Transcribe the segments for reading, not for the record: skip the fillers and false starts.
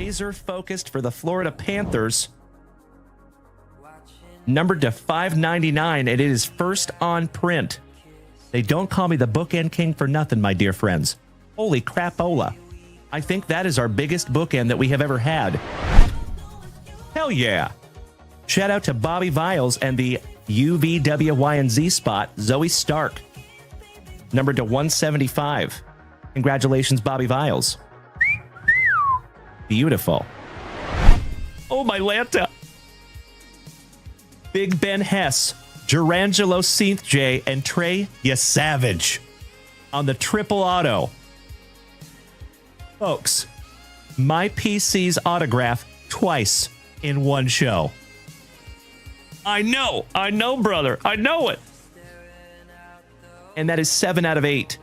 laser focused for the Florida Panthers. Numbered to $5.99, and it is first on print. They don't call me the bookend king for nothing, my dear friends. Holy crapola. I think that is our biggest bookend that we have ever had. Hell yeah. Shout out to Bobby Viles and the UVWYNZ spot, Zoe Stark. Numbered to 175. Congratulations, Bobby Viles. Beautiful. Oh, my Lanta. Big Ben Hess, Durangelo Seath J, and Trey Savage on the triple auto. Folks, my PC's autograph twice in one show. I know, brother. I know it. And that is 7 out of 8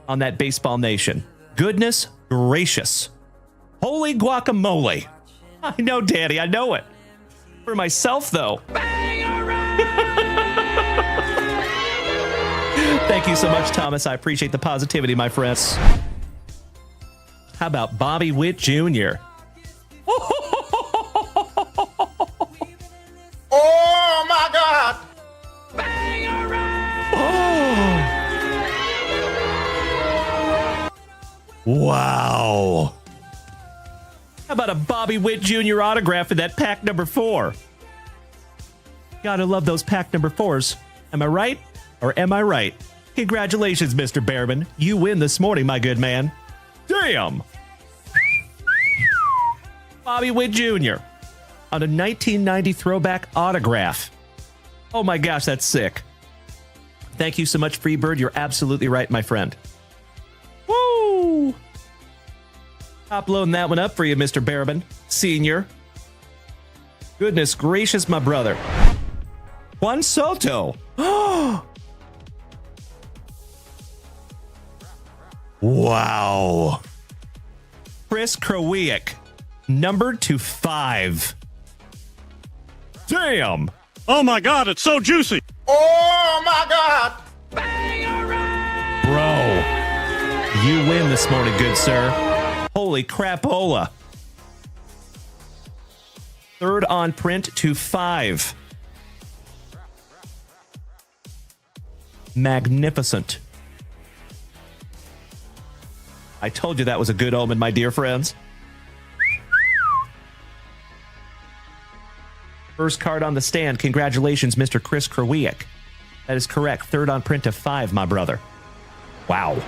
on that Baseball Nation. Goodness gracious. Holy guacamole. I know, Daddy. I know it. For myself, though. Thank you so much, Thomas. I appreciate the positivity, my friends. How about Bobby Witt Jr.? Oh, my God. Oh. Wow. How about a Bobby Witt Jr. autograph in that pack number 4? Gotta love those pack number 4s. Am I right? Or am I right? Congratulations, Mr. Behrman. You win this morning, my good man. Damn! Bobby Witt Jr. on a 1990 throwback autograph. Oh my gosh, that's sick. Thank you so much, Freebird. You're absolutely right, my friend. Woo! Uploading that one up for you, Mr. Behrman, Senior. Goodness gracious, my brother. Juan Soto. Wow. Chris Krawiec, numbered to 5. Damn. Oh my God, it's so juicy. Oh, my God. Bro, you win this morning, good sir. Holy crapola. 3rd on print to 5. Magnificent. I told you that was a good omen, my dear friends. First card on the stand. Congratulations, Mr. Chris Krawiec. That is correct. 3rd on print to 5, my brother. Wow.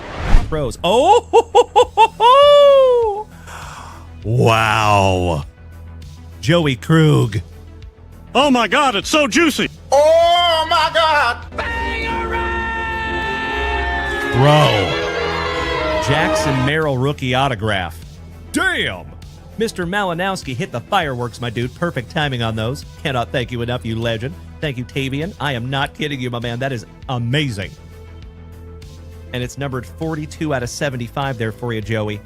Pros. Oh! Wow. Joey Krug. Oh my God, it's so juicy. Oh, my God. Bro. Jackson Merrill rookie autograph. Damn. Mr. Malinowski hit the fireworks, my dude. Perfect timing on those. Cannot thank you enough, you legend. Thank you, Tavian. I am not kidding you, my man. That is amazing. And it's numbered 42 out of 75 there for you, Joey.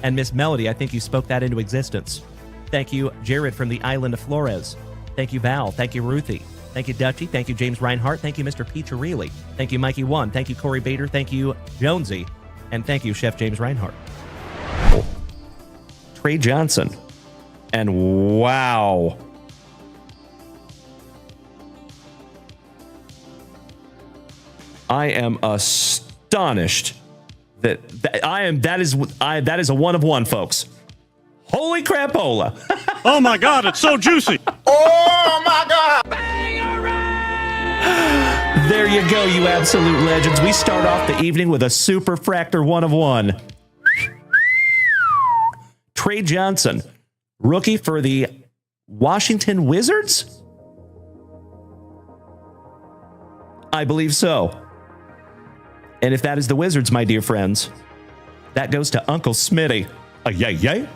And Miss Melody, I think you spoke that into existence. Thank you, Jared from the island of Flores. Thank you, Val. Thank you, Ruthie. Thank you, Dutchy. Thank you, James Reinhart. Thank you, Mr. Piccirilli. Thank you, Mikey One. Thank you, Corey Bader. Thank you, Jonesy. And thank you, Chef James Reinhart. Oh. Trey Johnson. And wow. I am astonished that is a 1 of 1, folks. Holy crapola. Oh my God, it's so juicy. Oh, my God. There you go, you absolute legends. We start off the evening with a super fractor 1 of 1. Trey Johnson, rookie for the Washington Wizards? I believe so. And if that is the Wizards, my dear friends, that goes to Uncle Smitty. Yay, yay.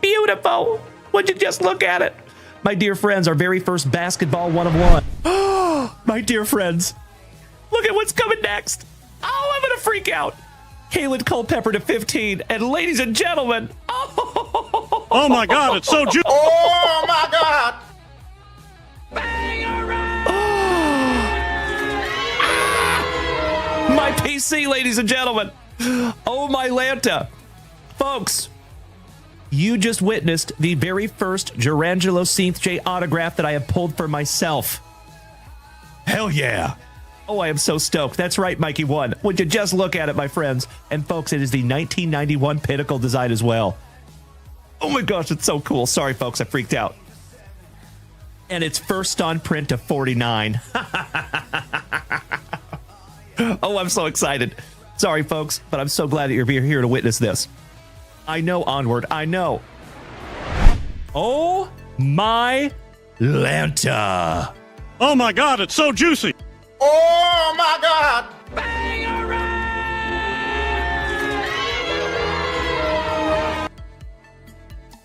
Beautiful. Would you just look at it? My dear friends, our very first basketball 1 of 1. Oh, my dear friends, look at what's coming next. Oh, I'm going to freak out. Kalen Culpepper to 15. And ladies and gentlemen, oh my God, it's so juicy. Oh, my God. My PC, ladies and gentlemen. Oh, my Lanta. Folks, you just witnessed the very first Gerangelo Seath J autograph that I have pulled for myself. Hell yeah. Oh, I am so stoked. That's right, Mikey 1. Would you just look at it, my friends? And folks, it is the 1991 Pinnacle design as well. Oh my gosh, it's so cool. Sorry, folks, I freaked out. And it's first on print to 49. Oh, I'm so excited. Sorry, folks, but I'm so glad that you're here to witness this. I know, Onward, I know. Oh my Lanta. Oh my God, it's so juicy. Oh my God.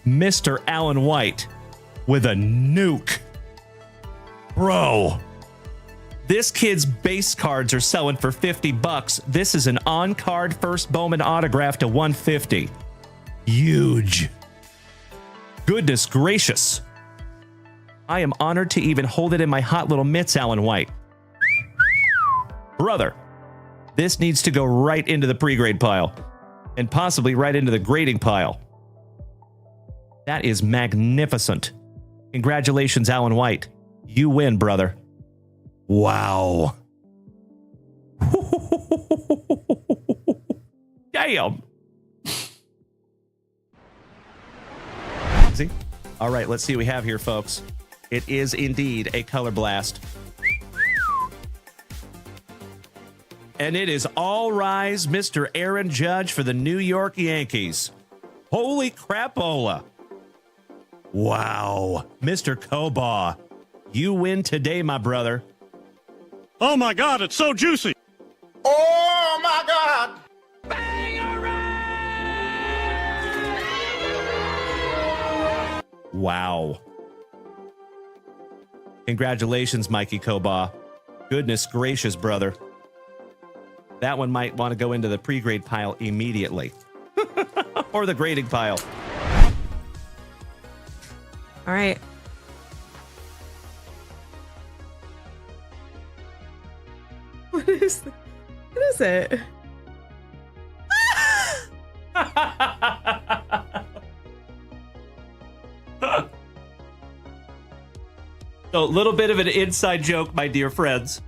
Mr. Alan White with a nuke. Bro. This kid's base cards are selling for $50. This is an on-card first Bowman autograph to $150. Huge. Goodness gracious. I am honored to even hold it in my hot little mitts, Alan White. Brother, this needs to go right into the pre-grade pile and possibly right into the grading pile. That is magnificent. Congratulations, Alan White. You win, brother. Wow. Damn. See? All right, let's see what we have here, folks. It is indeed a color blast. And it is all rise, Mr. Aaron Judge for the New York Yankees. Holy crapola. Wow. Mr. Kobaugh, you win today, my brother. Oh my God, it's so juicy. Oh my God. Wow. Congratulations, Mikey Kobaugh. Goodness gracious, brother. That one might want to go into the pre-grade pile immediately. Or the grading pile. All right. What is it? So, a little bit of an inside joke, my dear friends.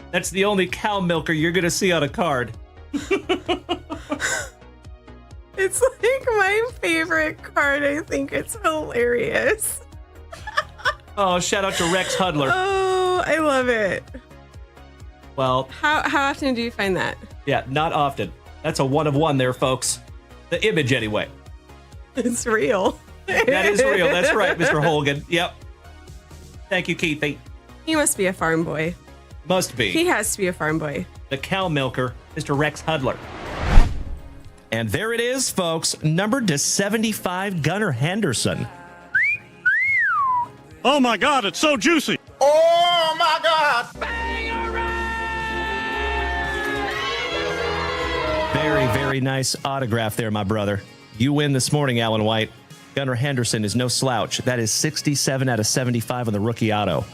That's the only cow milker you're going to see on a card. It's like my favorite card. I think it's hilarious. Oh, shout out to Rex Hudler. Oh, I love it. Well, How often do you find that? yeah, not often. That's a one of one there, folks. The image, anyway. It's real. That is real. That's right, Mr. Holgan. Yep. Thank you, Keithy. He must be a farm boy. Must be. He has to be a farm boy. The cow milker, Mr. Rex Hudler. And there it is, folks. Numbered to 75, Gunnar Henderson. Oh my God, it's so juicy. Oh my God. Very, very nice autograph there, my brother. You win this morning, Alan White. Gunnar Henderson is no slouch. That is 67 out of 75 on the rookie auto.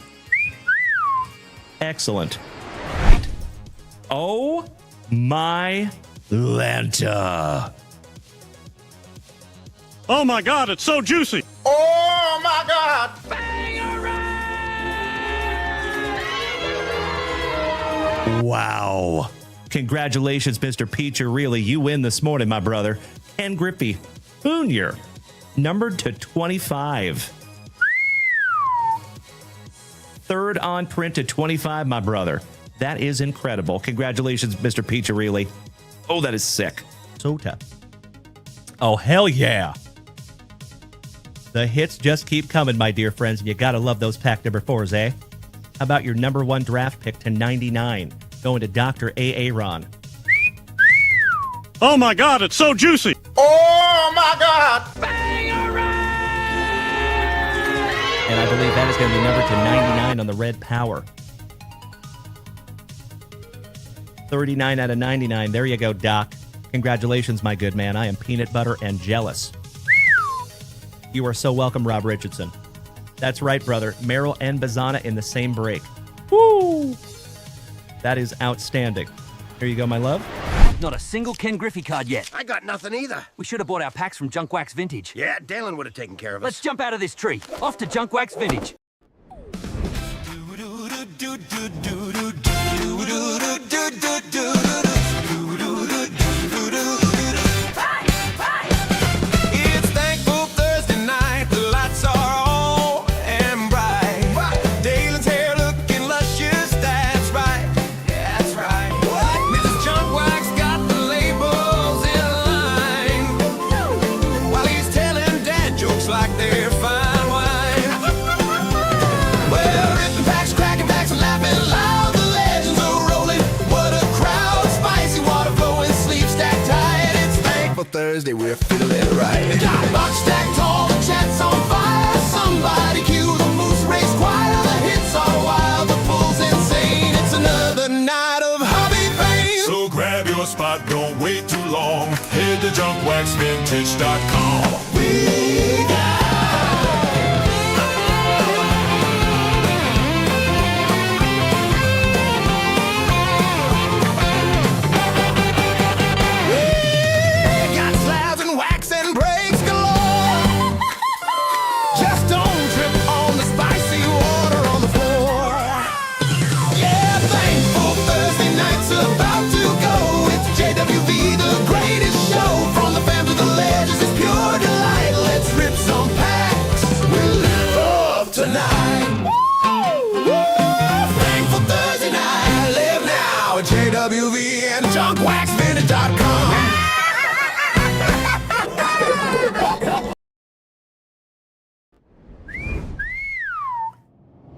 Excellent. Oh my Lanta. Oh my God, it's so juicy. Oh my God. Wow. Congratulations, Mr. Peacher. Really, you win this morning, my brother. Ken Griffey Jr., numbered to 25. Third on print to 25, my brother. That is incredible. Congratulations, Mr. Peacher, really. Oh, that is sick. So tough. Oh, hell yeah. The hits just keep coming, my dear friends. You got to love those pack number 4s, eh? How about your number 1 draft pick to 99? Going to Dr. A. Aaron. Oh my God, it's so juicy. Oh my God. And I believe that is going to be numbered to 99 on the red power. 39 out of 99. There you go, Doc. Congratulations, my good man. I am peanut butter and jealous. You are so welcome, Rob Richardson. That's right, brother. Merrill and Bazana in the same break. Woo! That is outstanding. Here you go, my love. Not a single Ken Griffey card yet. I got nothing either. We should have bought our packs from JunkWaxVintage. Yeah, Dalen would have taken care of us. Let's jump out of this tree. Off to JunkWaxVintage. It's thankful Thursday night. The lights are on and bright. Dalen's hair looking luscious. That's right. That's right. Mrs. Junkwax got the labels in line while he's telling dad jokes like they're fine wine. Well, ripping packs, cracking packs, and laughing loud. The legends are rolling. What a crowd! Spicy water flowing, sleep stacked tight. It's thankful Thursday. We're feeling right. Box stacked tall, the chat's on fire. Somebody cue the moose race choir. The hits are wild, the pull's insane. It's another night of hobby pain. So grab your spot, don't wait too long. Head to JunkWaxVintage.com. We got slabs and wax and breaks galore. Just don't trip on the spicy water on the floor. Yeah, thankful Thursday night's about to go. It's JWV, the greatest show. From the fam to the legends, it's pure delight. Let's rip some packs. We'll live up tonight. Thankful Thursday night. Live now at JWV and JunkWaxVintage.com.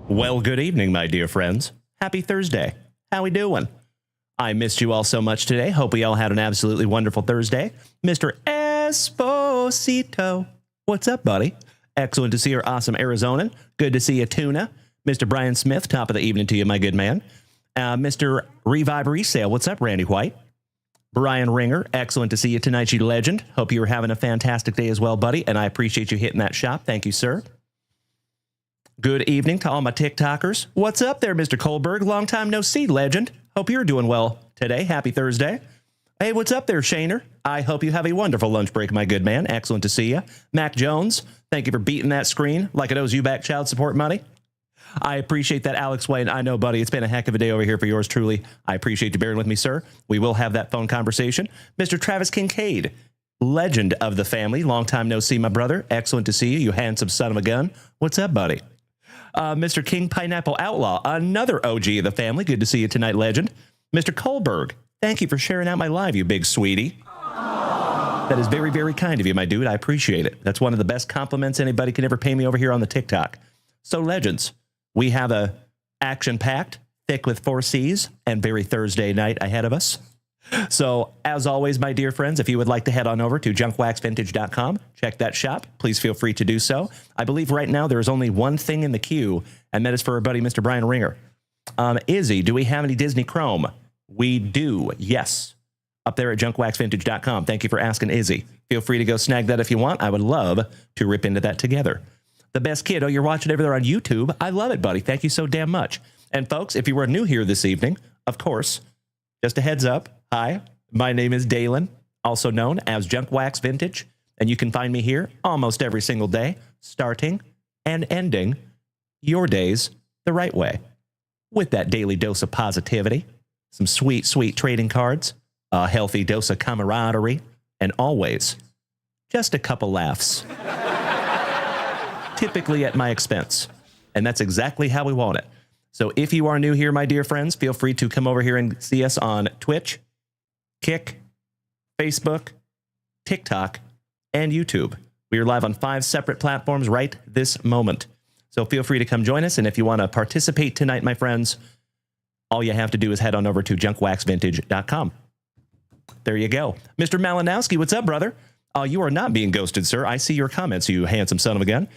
Well, good evening, my dear friends. Happy Thursday. How we doing? I missed you all so much today. Hope we all had an absolutely wonderful Thursday. Mr. Esposito. What's up, buddy? Excellent to see your awesome Arizonan. Good to see you, Tuna. Mr. Brian Smith, top of the evening to you, my good man. Mr. Revive Resale. What's up, Randy White? Brian Ringer. Excellent to see you tonight, you legend. Hope you were having a fantastic day as well, buddy, and I appreciate you hitting that shop. Thank you, sir. Good evening to all my TikTokers. What's up there, Mr. Kohlberg? Long time no see, legend. Hope you're doing well today. Happy Thursday. Hey, what's up there, Shaner? I hope you have a wonderful lunch break, my good man. Excellent to see you. Mac Jones, thank you for beating that screen like it owes you back child support money. I appreciate that, Alex Wayne. I know, buddy, it's been a heck of a day over here for yours truly. I appreciate you bearing with me, sir. We will have that phone conversation. Mr. Travis Kincaid, legend of the family. Long time no see, my brother. Excellent to see you, you handsome son of a gun. What's up, buddy? Mr. King Pineapple Outlaw, another OG of the family. Good to see you tonight, legend. Mr. Kohlberg, thank you for sharing out my live, you big sweetie. That is very, very kind of you, my dude. I appreciate it. That's one of the best compliments anybody can ever pay me over here on the TikTok. So, legends, we have a action-packed, thick with 4 C's, and very Thursday night ahead of us. So, as always, my dear friends, if you would like to head on over to JunkWaxVintage.com, check that shop, please feel free to do so. I believe right now there is only one thing in the queue, and that is for our buddy, Mr. Brian Ringer. Izzy, do we have any Disney Chrome? We do, yes. Up there at JunkWaxVintage.com. Thank you for asking, Izzy. Feel free to go snag that if you want. I would love to rip into that together. The Best Kid, oh, you're watching over there on YouTube. I love it, buddy. Thank you so damn much. And folks, if you were new here this evening, of course, just a heads up. Hi, my name is Dalen, also known as JunkWaxVintage, and you can find me here almost every single day, starting and ending your days the right way, with that daily dose of positivity, some sweet, sweet trading cards, a healthy dose of camaraderie, and always just a couple laughs, typically at my expense, and that's exactly how we want it. So if you are new here, my dear friends, feel free to come over here and see us on Twitch, Kick, Facebook, TikTok, and YouTube. We are live on 5 separate platforms right this moment. So feel free to come join us. And if you want to participate tonight, my friends, all you have to do is head on over to JunkWaxVintage.com. There you go. Mr. Malinowski, what's up, brother? You are not being ghosted, sir. I see your comments, you handsome son of a gun.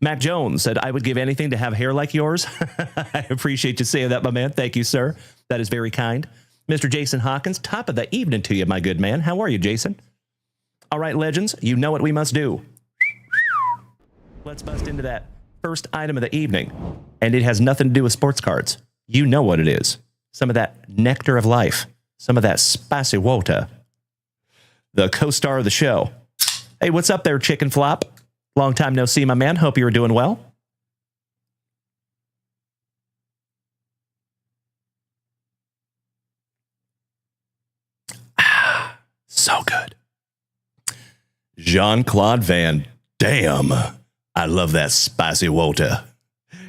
Mac Jones said, I would give anything to have hair like yours. I appreciate you saying that, my man. Thank you, sir. That is very kind. Mr. Jason Hawkins, top of the evening to you, my good man. How are you, Jason? All right, legends, you know what we must do. Let's bust into that first item of the evening. And it has nothing to do with sports cards. You know what it is. Some of that nectar of life. some of that spicy water. The co-star of the show. Hey, what's up there, Chicken Flop? Long time no see, my man. Hope you are doing well. So good. Jean-Claude Van Damme. I love that spicy water.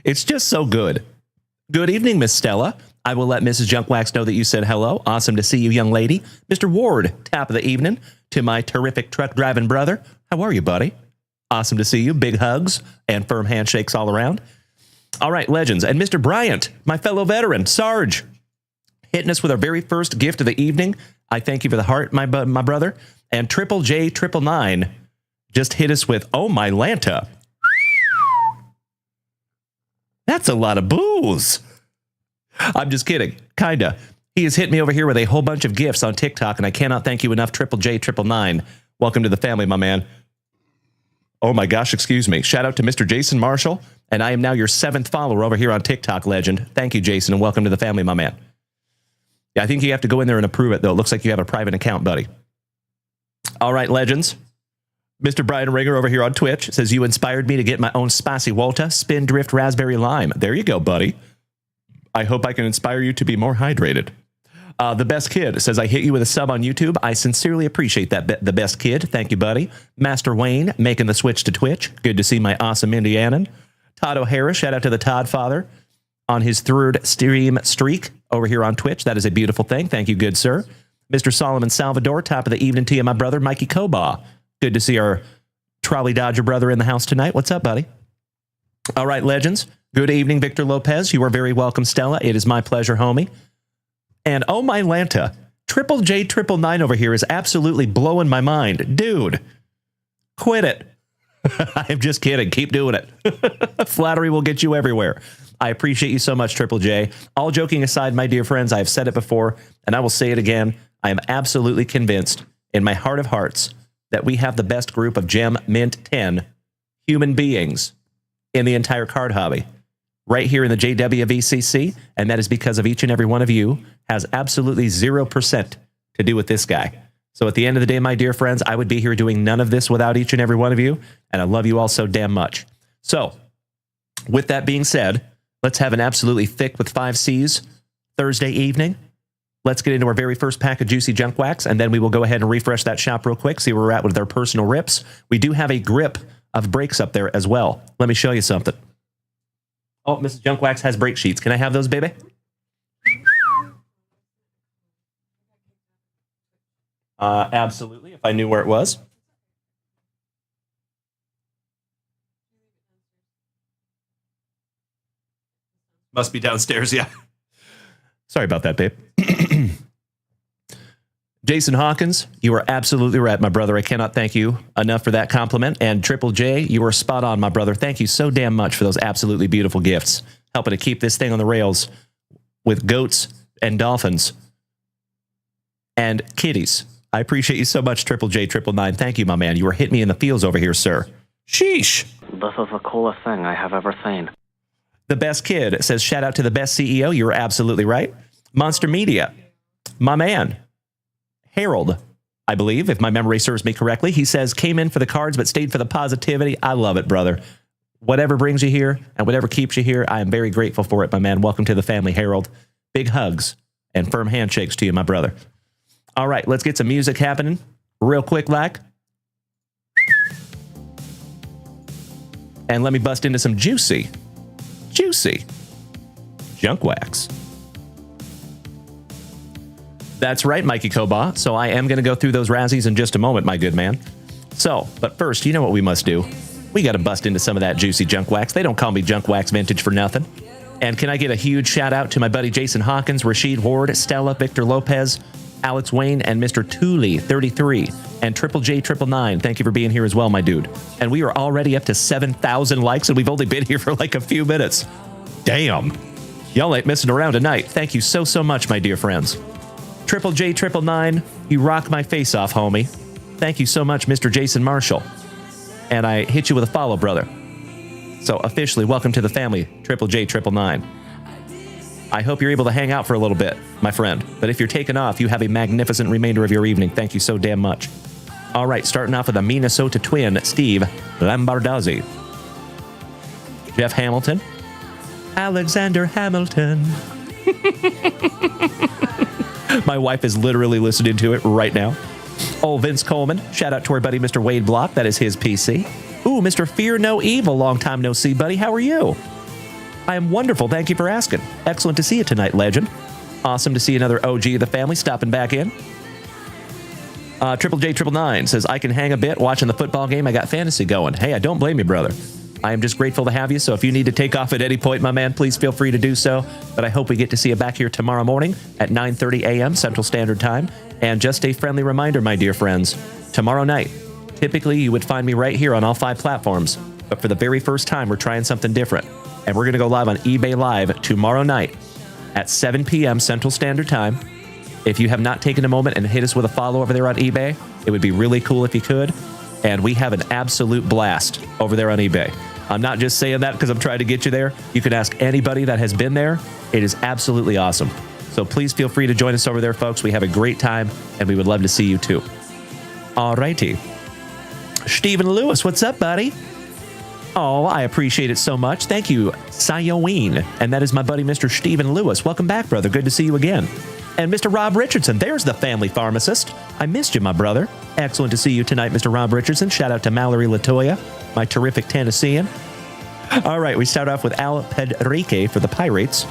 It's just so good. Good evening, Miss Stella. I will let Mrs. Junkwax know that you said hello. Awesome to see you, young lady. Mr. Ward, top of the evening. To my terrific truck driving brother. How are you, buddy? Awesome to see you. Big hugs and firm handshakes all around. All right, legends. And Mr. Bryant, my fellow veteran, Sarge, hitting us with our very first gift of the evening. I thank you for the heart, my brother. And Triple J 999 just hit us with, oh, my Lanta. That's a lot of booze. I'm just kidding. Kinda. He has hit me over here with a whole bunch of gifts on TikTok, and I cannot thank you enough, Triple J 999. Welcome to the family, my man. Oh my gosh, excuse me. Shout out to Mr. Jason Marshall, and I am now your 7th follower over here on TikTok, legend. Thank you, Jason, and welcome to the family, my man. Yeah, I think you have to go in there and approve it, though. It looks like you have a private account, buddy. All right, legends. Mr. Brian Ringer over here on Twitch says, you inspired me to get my own spicy Walta Spin Drift Raspberry Lime. There you go, buddy. I hope I can inspire you to be more hydrated. The Best Kid says, I hit you with a sub on YouTube. I sincerely appreciate that, The Best Kid. Thank you, buddy. Master Wayne making the switch to Twitch. Good to see my awesome Indianan. Todd O'Hara, shout out to the Todd Father on his 3rd stream streak over here on Twitch. That is a beautiful thing. Thank you, good sir. Mr. Solomon Salvador, top of the evening to you, my brother, Mikey Koba. Good to see our Trolley Dodger brother in the house tonight. What's up, buddy? All right, legends. Good evening, Victor Lopez. You are very welcome, Stella. It is my pleasure, homie. And oh, my Lanta, Triple J 999 over here is absolutely blowing my mind. Dude, quit it. I'm just kidding. Keep doing it. Flattery will get you everywhere. I appreciate you so much, Triple J. All joking aside, my dear friends, I have said it before, and I will say it again. I am absolutely convinced in my heart of hearts that we have the best group of Gem Mint 10 human beings in the entire card hobby right here in the JWVCC, and that is because of each and every one of you has absolutely 0% to do with this guy. So at the end of the day, my dear friends, I would be here doing none of this without each and every one of you, and I love you all so damn much. So with that being said, let's have an absolutely thick with 5 C's Thursday evening. Let's get into our very first pack of Juicy Junk Wax, and then we will go ahead and refresh that shop real quick, see where we're at with our personal rips. We do have a grip of breaks up there as well. Let me show you something. Oh, Mrs. Junk Wax has break sheets. Can I have those, baby? Absolutely, if I knew where it was. Must be downstairs, yeah. Sorry about that, babe. Jason Hawkins, you are absolutely right, my brother. I cannot thank you enough for that compliment. And Triple J, you are spot on, my brother. Thank you so damn much for those absolutely beautiful gifts, helping to keep this thing on the rails with goats and dolphins and kitties. I appreciate you so much, Triple J 999. Thank you, my man. You were hitting me in the feels over here, sir. Sheesh. This is the coolest thing I have ever seen. The Best Kid says, shout out to the best CEO. You're absolutely right. Monster Media, my man. Harold, I believe, if my memory serves me correctly. He says, came in for the cards, but stayed for the positivity. I love it, brother. Whatever brings you here and whatever keeps you here, I am very grateful for it, my man. Welcome to the family, Harold. Big hugs and firm handshakes to you, my brother. All right, let's get some music happening real quick, like. And let me bust into some juicy junk wax. That's right, Mikey Koba. So I am going to go through those Razzies in just a moment, my good man. So, but first, you know what we must do? We got to bust into some of that juicy junk wax. They don't call me JunkWaxVintage for nothing. And can I get a huge shout out to my buddy Jason Hawkins, Rashid Ward, Stella, Victor Lopez, Alex Wayne, and Mr. Tooley 33, and Triple J 999. Thank you for being here as well, my dude. And we are already up to 7,000 likes, and we've only been here for like a few minutes. Damn. Y'all ain't messing around tonight. Thank you so, so much, my dear friends. Triple J 999, you rock my face off, homie. Thank you so much, Mr. Jason Marshall. And I hit you with a follow, brother. So officially, welcome to the family, Triple J 999. I hope you're able to hang out for a little bit, my friend. But if you're taking off, you have a magnificent remainder of your evening. Thank you so damn much. All right, starting off with a Minnesota twin, Steve Lambardazzi. Jeff Hamilton. Alexander Hamilton. My wife is literally listening to it right now. Oh, Vince Coleman. Shout out to our buddy, Mr. Wade Block. That is his PC. Ooh, Mr. Fear No Evil. Long time no see, buddy. How are you? I am wonderful. Thank you for asking. Excellent to see you tonight, legend. Awesome to see another OG of the family stopping back in. Triple J 999 says, I can hang a bit watching the football game. I got fantasy going. Hey, I don't blame you, brother. I am just grateful to have you, so if you need to take off at any point, my man, please feel free to do so. But I hope we get to see you back here tomorrow morning at 9:30 a.m. Central Standard Time. And just a friendly reminder, my dear friends, tomorrow night, typically you would find me right here on all 5 platforms. But for the very first time, we're trying something different. And we're going to go live on eBay Live tomorrow night at 7 p.m. Central Standard Time. If you have not taken a moment and hit us with a follow over there on eBay, it would be really cool if you could. And we have an absolute blast over there on eBay. I'm not just saying that because I'm trying to get you there. You can ask anybody that has been there. It is absolutely awesome. So please feel free to join us over there, folks. We have a great time, and we would love to see you too. All righty. Stephen Lewis, what's up, buddy? Oh, I appreciate it so much. Thank you, Sayoween. And that is my buddy, Mr. Stephen Lewis. Welcome back, brother. Good to see you again. And Mr. Rob Richardson, there's the family pharmacist. I missed you, my brother. Excellent to see you tonight, Mr. Rob Richardson. Shout out to Mallory Latoya, my terrific Tennessean. All right, we start off with Al Pedrique for the Pirates.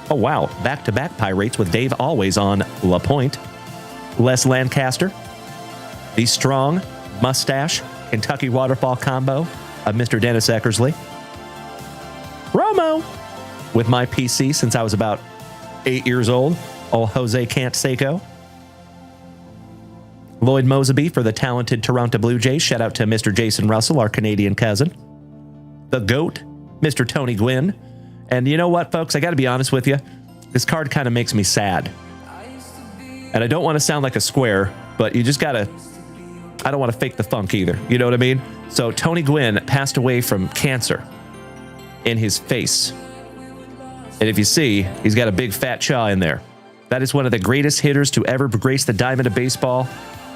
Oh, wow. Back-to-back Pirates with Dave Always on La Pointe. Les Lancaster. The strong mustache Kentucky waterfall combo of Mr. Dennis Eckersley. Romo with my PC since I was about 8 years old. Old Jose Canseco. Lloyd Moseby for the talented Toronto Blue Jays. Shout out to Mr. Jason Russell, our Canadian cousin. The GOAT, Mr. Tony Gwynn. And you know what, folks? I got to be honest with you. This card kind of makes me sad. And I don't want to sound like a square, but you just got to... I don't want to fake the funk either. You know what I mean? So Tony Gwynn passed away from cancer in his face. And if you see, he's got a big fat chaw in there. That is one of the greatest hitters to ever grace the diamond of baseball.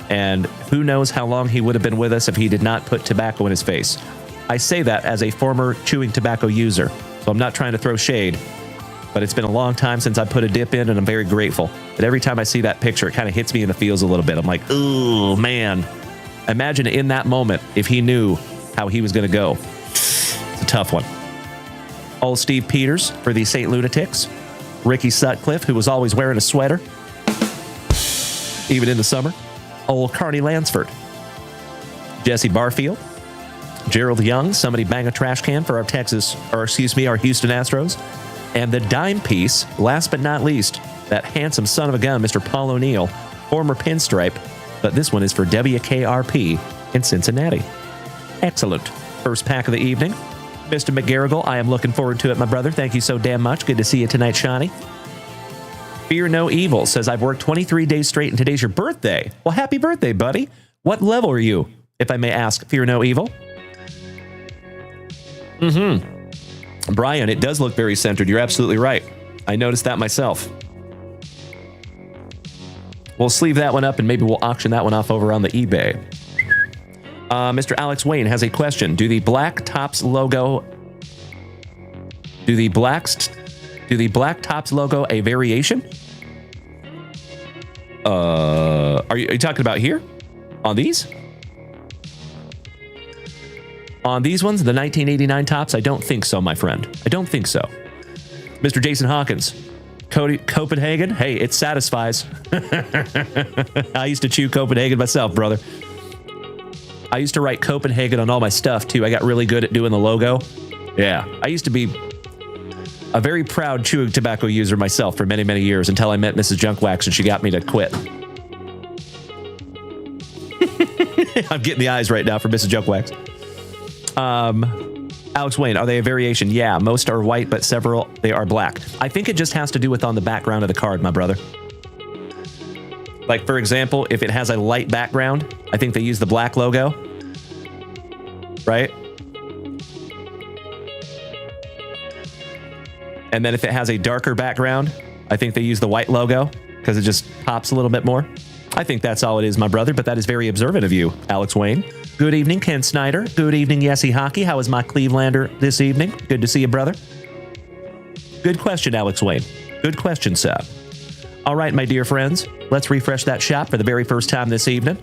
And who knows how long he would have been with us if he did not put tobacco in his face. I say that as a former chewing tobacco user. So I'm not trying to throw shade. But it's been a long time since I put a dip in, and I'm very grateful. But every time I see that picture, it kind of hits me in the feels a little bit. I'm like, oh, man. Imagine in that moment if he knew how he was going to go. It's a tough one. Old Steve Peters for the St. Lunatics. Ricky Sutcliffe, who was always wearing a sweater, even in the summer. Old Carney Lansford. Jesse Barfield. Gerald Young, somebody bang a trash can for our our Houston Astros. And the dime piece, last but not least, that handsome son of a gun, Mr. Paul O'Neill, former pinstripe, but this one is for WKRP in Cincinnati. Excellent. First pack of the evening. Mr. McGarrigle, I am looking forward to it, my brother. Thank you so damn much. Good to see you tonight, Shawnee. Fear No Evil says, I've worked 23 days straight and today's your birthday. Well, happy birthday, buddy. What level are you, if I may ask, Fear No Evil? Brian, it does look very centered. You're absolutely right. I noticed that myself. We'll sleeve that one up and maybe we'll auction that one off over on the eBay. Mr. Alex Wayne has a question. Do the black Tops logo a variation? Are you talking about here? On these? On these ones, the 1989 Tops? I don't think so, my friend. I don't think so. Mr. Jason Hawkins. Copenhagen? Hey, it satisfies. I used to chew Copenhagen myself, brother. I used to write Copenhagen on all my stuff, too. I got really good at doing the logo. Yeah, I used to be a very proud chewing tobacco user myself for many, many years until I met Mrs. Junkwax and she got me to quit. I'm getting the eyes right now for Mrs. Junkwax. Alex Wayne, are they a variation? Yeah, most are white, but several, they are black. I think it just has to do with on the background of the card, my brother. Like, for example, if it has a light background, I think they use the black logo. Right? And then if it has a darker background, I think they use the white logo because it just pops a little bit more. I think that's all it is, my brother, but that is very observant of you, Alex Wayne. Good evening, Ken Snyder. Good evening, Yessie Hockey. How is my Clevelander this evening? Good to see you, brother. Good question, Alex Wayne. Good question, sir. All right, my dear friends, let's refresh that shop for the very first time this evening.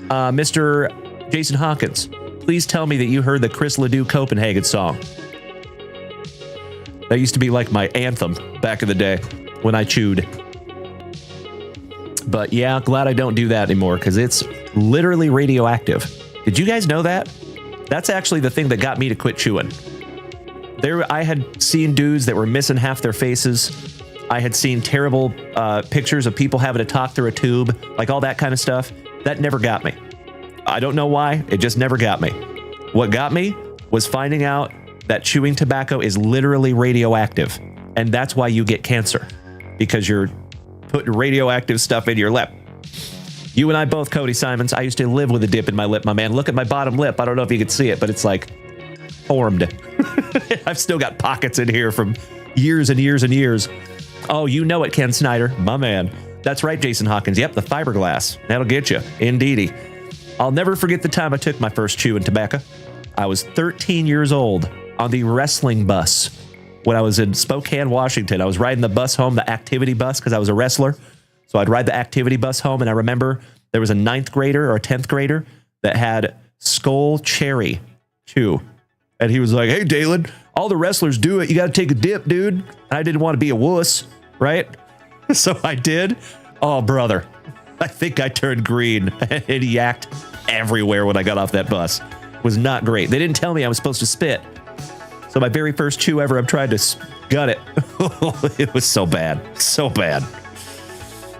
Mr. Jason Hawkins, please tell me that you heard the Chris Ledoux Copenhagen song. That used to be like my anthem back in the day when I chewed. But yeah, glad I don't do that anymore because it's literally radioactive. Did you guys know that? That's actually the thing that got me to quit chewing. I had seen dudes that were missing half their faces. I had seen terrible pictures of people having to talk through a tube, like all that kind of stuff. That never got me. I don't know why. It just never got me. What got me was finding out that chewing tobacco is literally radioactive. And that's why you get cancer. Because you're putting radioactive stuff in your lip. You and I both, Cody Simons. I used to live with a dip in my lip, my man. Look at my bottom lip. I don't know if you can see it, but it's like formed. I've still got pockets in here from years and years and years. Oh, you know it, Ken Snyder. My man. That's right, Jason Hawkins. Yep, the fiberglass. That'll get you. Indeedy. I'll never forget the time I took my first chewing tobacco. I was 13 years old on the wrestling bus. When I was in Spokane, Washington, I was riding the bus home, the activity bus, because I was a wrestler. So I'd ride the activity bus home, and I remember there was a 9th grader or a 10th grader that had Skull Cherry chew. And he was like, hey, Dalen, all the wrestlers do it. You got to take a dip, dude. And I didn't want to be a wuss, right? So I did. Oh, brother. I think I turned green and yacked everywhere when I got off that bus. It was not great. They didn't tell me I was supposed to spit. So my very first chew ever, I'm trying to gut it. It was so bad. So bad.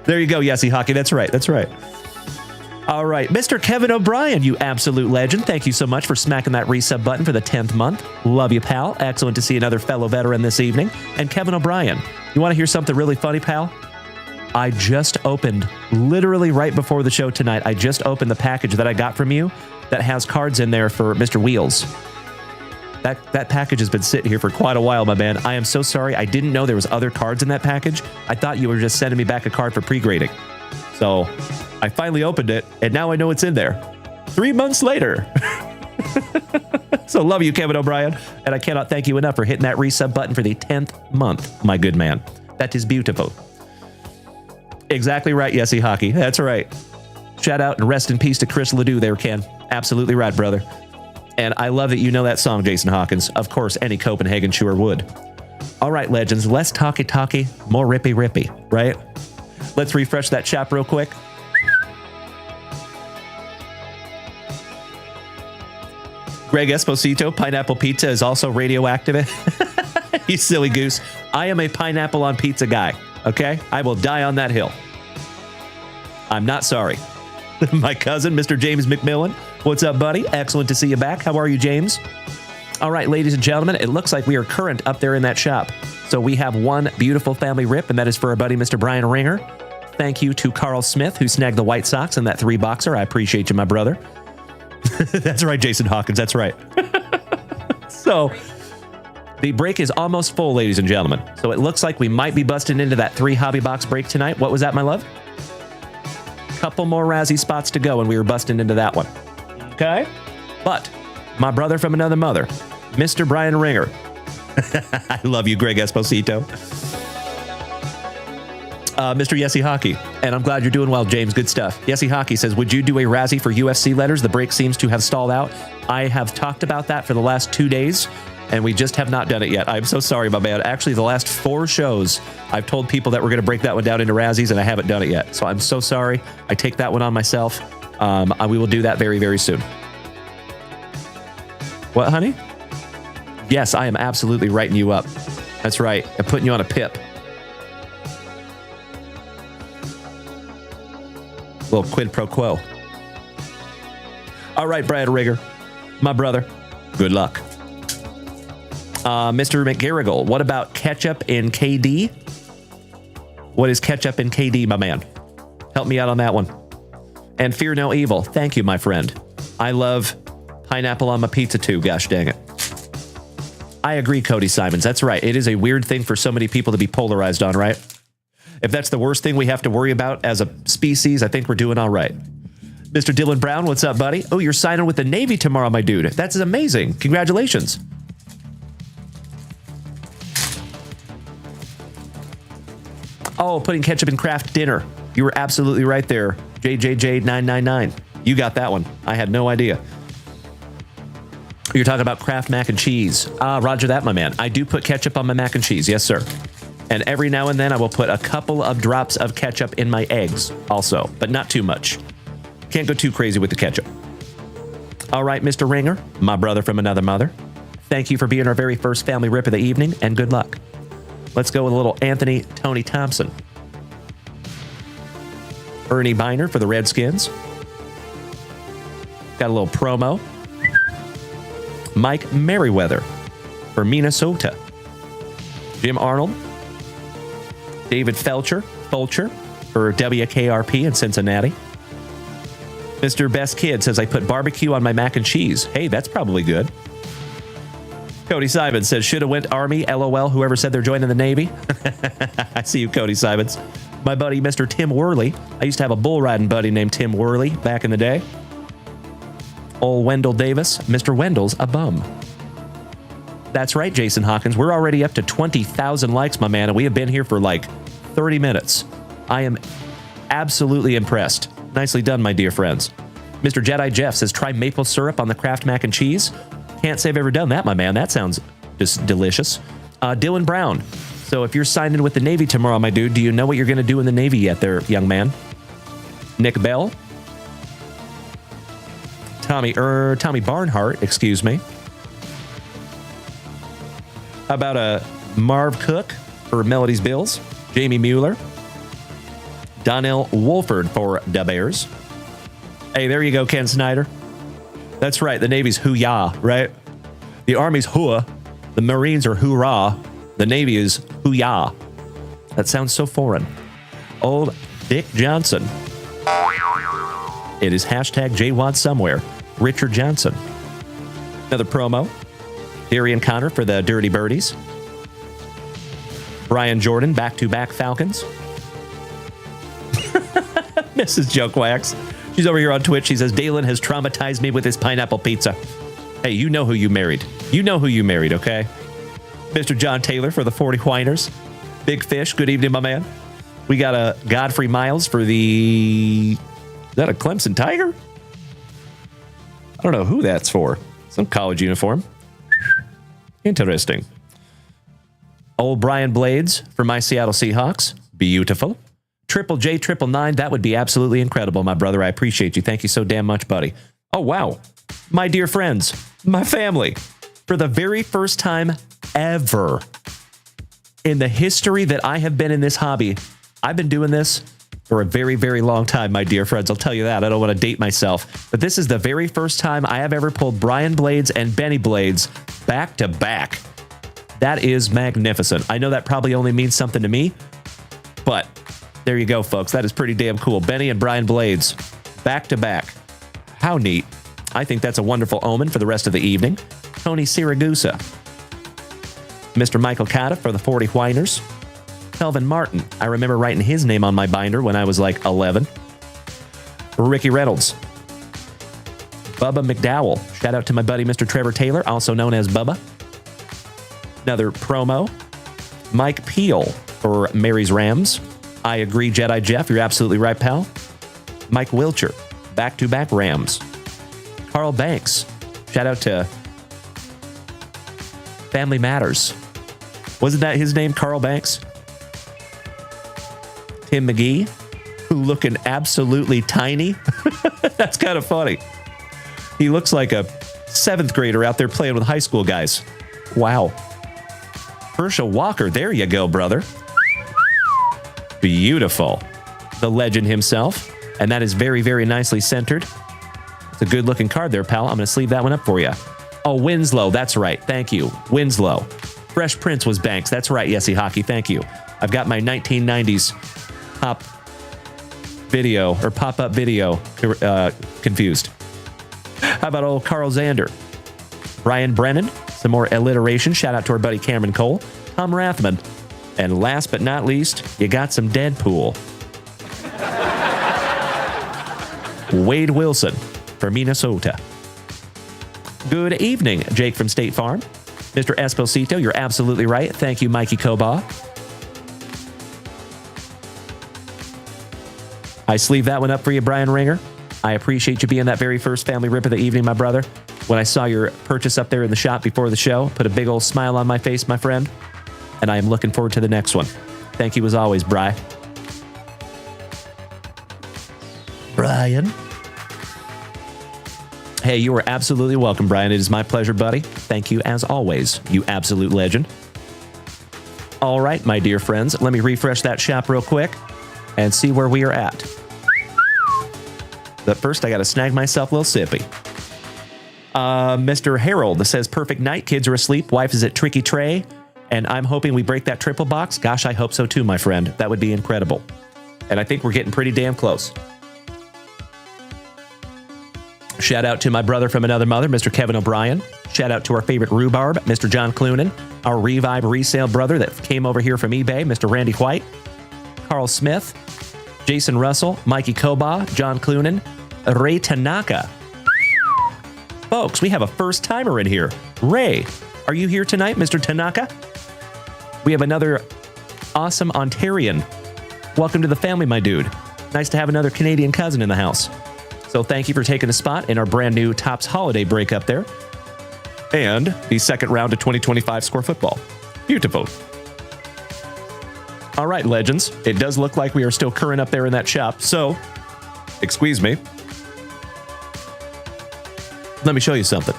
There you go, Yessie Hockey. That's right. That's right. All right. Mr. Kevin O'Brien, you absolute legend. Thank you so much for smacking that resub button for the 10th month. Love you, pal. Excellent to see another fellow veteran this evening. And Kevin O'Brien, you want to hear something really funny, pal? I just opened, literally right before the show tonight, I just opened the package that I got from you that has cards in there for Mr. Wheels. That package has been sitting here for quite a while, my man. I am so sorry. I didn't know there was other cards in that package. I thought you were just sending me back a card for pre-grading. So I finally opened it, and now I know it's in there. 3 months later. So love you, Kevin O'Brien. And I cannot thank you enough for hitting that resub button for the 10th month, my good man. That is beautiful. Exactly right, Yessie Hockey. That's right. Shout out and rest in peace to Chris Ledoux there, Ken. Absolutely right, brother. And I love that you know that song, Jason Hawkins. Of course, any Copenhagen chewer would. All right, legends, less talky, more rippy, right? Let's refresh that shop real quick. Greg Esposito, pineapple pizza is also radioactive. You silly goose. I am a pineapple on pizza guy, okay? I will die on that hill. I'm not sorry. My cousin, Mr. James McMillan. What's up, buddy? Excellent to see you back. How are you, James? All right, ladies and gentlemen, it looks like we are current up there in that shop. So we have one beautiful family rip, and that is for our buddy, Mr. Brian Ringer. Thank you to Carl Smith, who snagged the White Sox in that 3-boxer. I appreciate you, my brother. That's right, Jason Hawkins. That's right. So the break is almost full, ladies and gentlemen. So it looks like we might be busting into that 3 hobby box break tonight. What was that, my love? Couple more Razzie spots to go, and we were busting into that one. Okay? But my brother from another mother, Mr. Brian Ringer. I love you, Greg Esposito. Mr. Yessie Hockey, and I'm glad you're doing well, James. Good stuff. Yessie Hockey says, would you do a Razzie for UFC letters? The break seems to have stalled out. I have talked about that for the last 2 days, and we just have not done it yet. I'm so sorry, my man. Actually, the last 4 shows, I've told people that we're going to break that one down into Razzies, and I haven't done it yet. So I'm so sorry. I take that one on myself. We will do that very, very soon. What, honey? Yes, I am absolutely writing you up. That's right. I'm putting you on a pip. Little quid pro quo. All right, Brad Rigger, my brother, good luck. Mr. McGarrigle, what about ketchup in KD? What is ketchup in KD, my man? Help me out on that one. And Fear No Evil, thank you, my friend. I love pineapple on my pizza too, gosh dang it. I agree, Cody Simons. That's right. It is a weird thing for so many people to be polarized on, right? If that's the worst thing we have to worry about as a species, I think we're doing all right. Mr. Dylan Brown, what's up, buddy? Oh, you're signing with the Navy tomorrow, my dude. That's amazing. Congratulations. Oh, putting ketchup in Kraft dinner. You were absolutely right there. JJJ999. You got that one. I had no idea. You're talking about Kraft mac and cheese. Roger that, my man. I do put ketchup on my mac and cheese. Yes, sir. And every now and then I will put a couple of drops of ketchup in my eggs also, but not too much. Can't go too crazy with the ketchup. All right, Mr. Ringer, my brother from another mother. Thank you for being our very first family rip of the evening, and good luck. Let's go with a little Anthony Tony Thompson. Ernie Biner for the Redskins. Got a little promo. Mike Merriweather for Minnesota. Jim Arnold. David Fulcher for WKRP in Cincinnati. Mr. Best Kid says, I put barbecue on my mac and cheese. Hey, that's probably good. Cody Simons says, should have went Army, LOL, whoever said they're joining the Navy. I see you, Cody Simons. My buddy, Mr. Tim Worley. I used to have a bull riding buddy named Tim Worley back in the day. Old Wendell Davis. Mr. Wendell's a bum. That's right, Jason Hawkins. We're already up to 20,000 likes, my man, and we have been here for like 30 minutes. I am absolutely impressed. Nicely done, my dear friends. Mr. Jedi Jeff says, try maple syrup on the Kraft mac and cheese. Can't say I've ever done that, my man. That sounds just delicious. Dylan Brown. So if you're signed in with the Navy tomorrow, my dude, do you know what you're going to do in the Navy yet there, young man? Nick Bell. Tommy Barnhart, excuse me. How about Marv Cook for Melody's Bills? Jamie Mueller. Donnell Wolford for the Bears. Hey, there you go, Ken Snyder. That's right, the Navy's hoo-yah, right? The Army's hooah. The Marines are hoorah. The Navy is hoo-yah. That sounds so foreign. Old Dick Johnson. It is hashtag JWAD somewhere. Richard Johnson. Another promo. Darian Connor for the Dirty Birdies. Brian Jordan, back-to-back Falcons. Mrs. Junkwax. She's over here on Twitch. She says, Dalen has traumatized me with his pineapple pizza. Hey, you know who you married. You know who you married, okay? Mr. John Taylor for the 40 Whiners. Big Fish, good evening, my man. We got a Godfrey Miles for the... Is that a Clemson Tiger? I don't know who that's for. Some college uniform. Interesting. Old Brian Blades for my Seattle Seahawks. Beautiful. Triple J 999. That would be absolutely incredible, my brother. I appreciate you. Thank you so damn much, buddy. Oh, wow. My dear friends, my family, for the very first time ever in the history that I have been in this hobby, I've been doing this for a very, very long time, my dear friends. I'll tell you that. I don't want to date myself. But this is the very first time I have ever pulled Brian Blades and Benny Blades back to back. That is magnificent. I know that probably only means something to me, but there you go, folks. That is pretty damn cool. Benny and Brian Blades, back to back. How neat. I think that's a wonderful omen for the rest of the evening. Tony Siragusa. Mr. Michael Cotta for the 40 Whiners. Kelvin Martin. I remember writing his name on my binder when I was like 11. Ricky Reynolds. Bubba McDowell. Shout out to my buddy, Mr. Trevor Taylor, also known as Bubba. Another promo. Mike Peel for Mary's Rams. I agree, Jedi Jeff. You're absolutely right, pal. Mike Wilcher. Back-to-back Rams. Carl Banks. Shout out to Family Matters. Wasn't that his name, Carl Banks? Tim McGee, who looking absolutely tiny. That's kind of funny. He looks like a 7th grader out there playing with high school guys. Wow. Herschel Walker, there you go, brother. Beautiful. The legend himself. And that is very, very nicely centered. It's a good looking card there, pal. I'm going to sleeve that one up for you. Oh, Winslow. That's right. Thank you. Winslow. Fresh Prince was Banks. That's right, Yesy Hockey. Thank you. I've got my 1990s pop-up video confused. How about old Carl Zander? Brian Brennan Some more alliteration. Shout out to our buddy Cameron Cole, Tom Rathman. And last but not least, you got some Deadpool. Wade Wilson from Minnesota. Good evening, Jake from State Farm. Mr. Esposito, you're absolutely right. Thank you, Mikey Koba. I sleeved that one up for you, Brian Ringer. I appreciate you being that very first family rip of the evening, my brother. When I saw your purchase up there in the shop before the show, put a big old smile on my face, my friend. And I am looking forward to the next one. Thank you as always, Brian. Hey, you are absolutely welcome, Brian. It is my pleasure, buddy. Thank you as always, you absolute legend. All right, my dear friends, let me refresh that shop real quick and see where we are at. But first, I got to snag myself a little sippy. Mr. Harold says, perfect night. Kids are asleep. Wife is at Tricky Tray. And I'm hoping we break that triple box. Gosh, I hope so too, my friend. That would be incredible. And I think we're getting pretty damn close. Shout out to my brother from another mother, Mr. Kevin O'Brien. Shout out to our favorite rhubarb, Mr. John Clunan. Our Revive resale brother that came over here from eBay, Mr. Randy White. Carl Smith. Jason Russell. Mikey Koba. John Clunan. Ray Tanaka. Folks, we have a first timer in here. Ray, are you here tonight, Mr. Tanaka? We have another awesome Ontarian. Welcome to the family, my dude. Nice to have another Canadian cousin in the house. So thank you for taking a spot in our brand new Topps Holiday break up there. And the second round of 2025 Score Football. Beautiful. All right, legends. It does look like we are still current up there in that shop. So, excuse me. Let me show you something.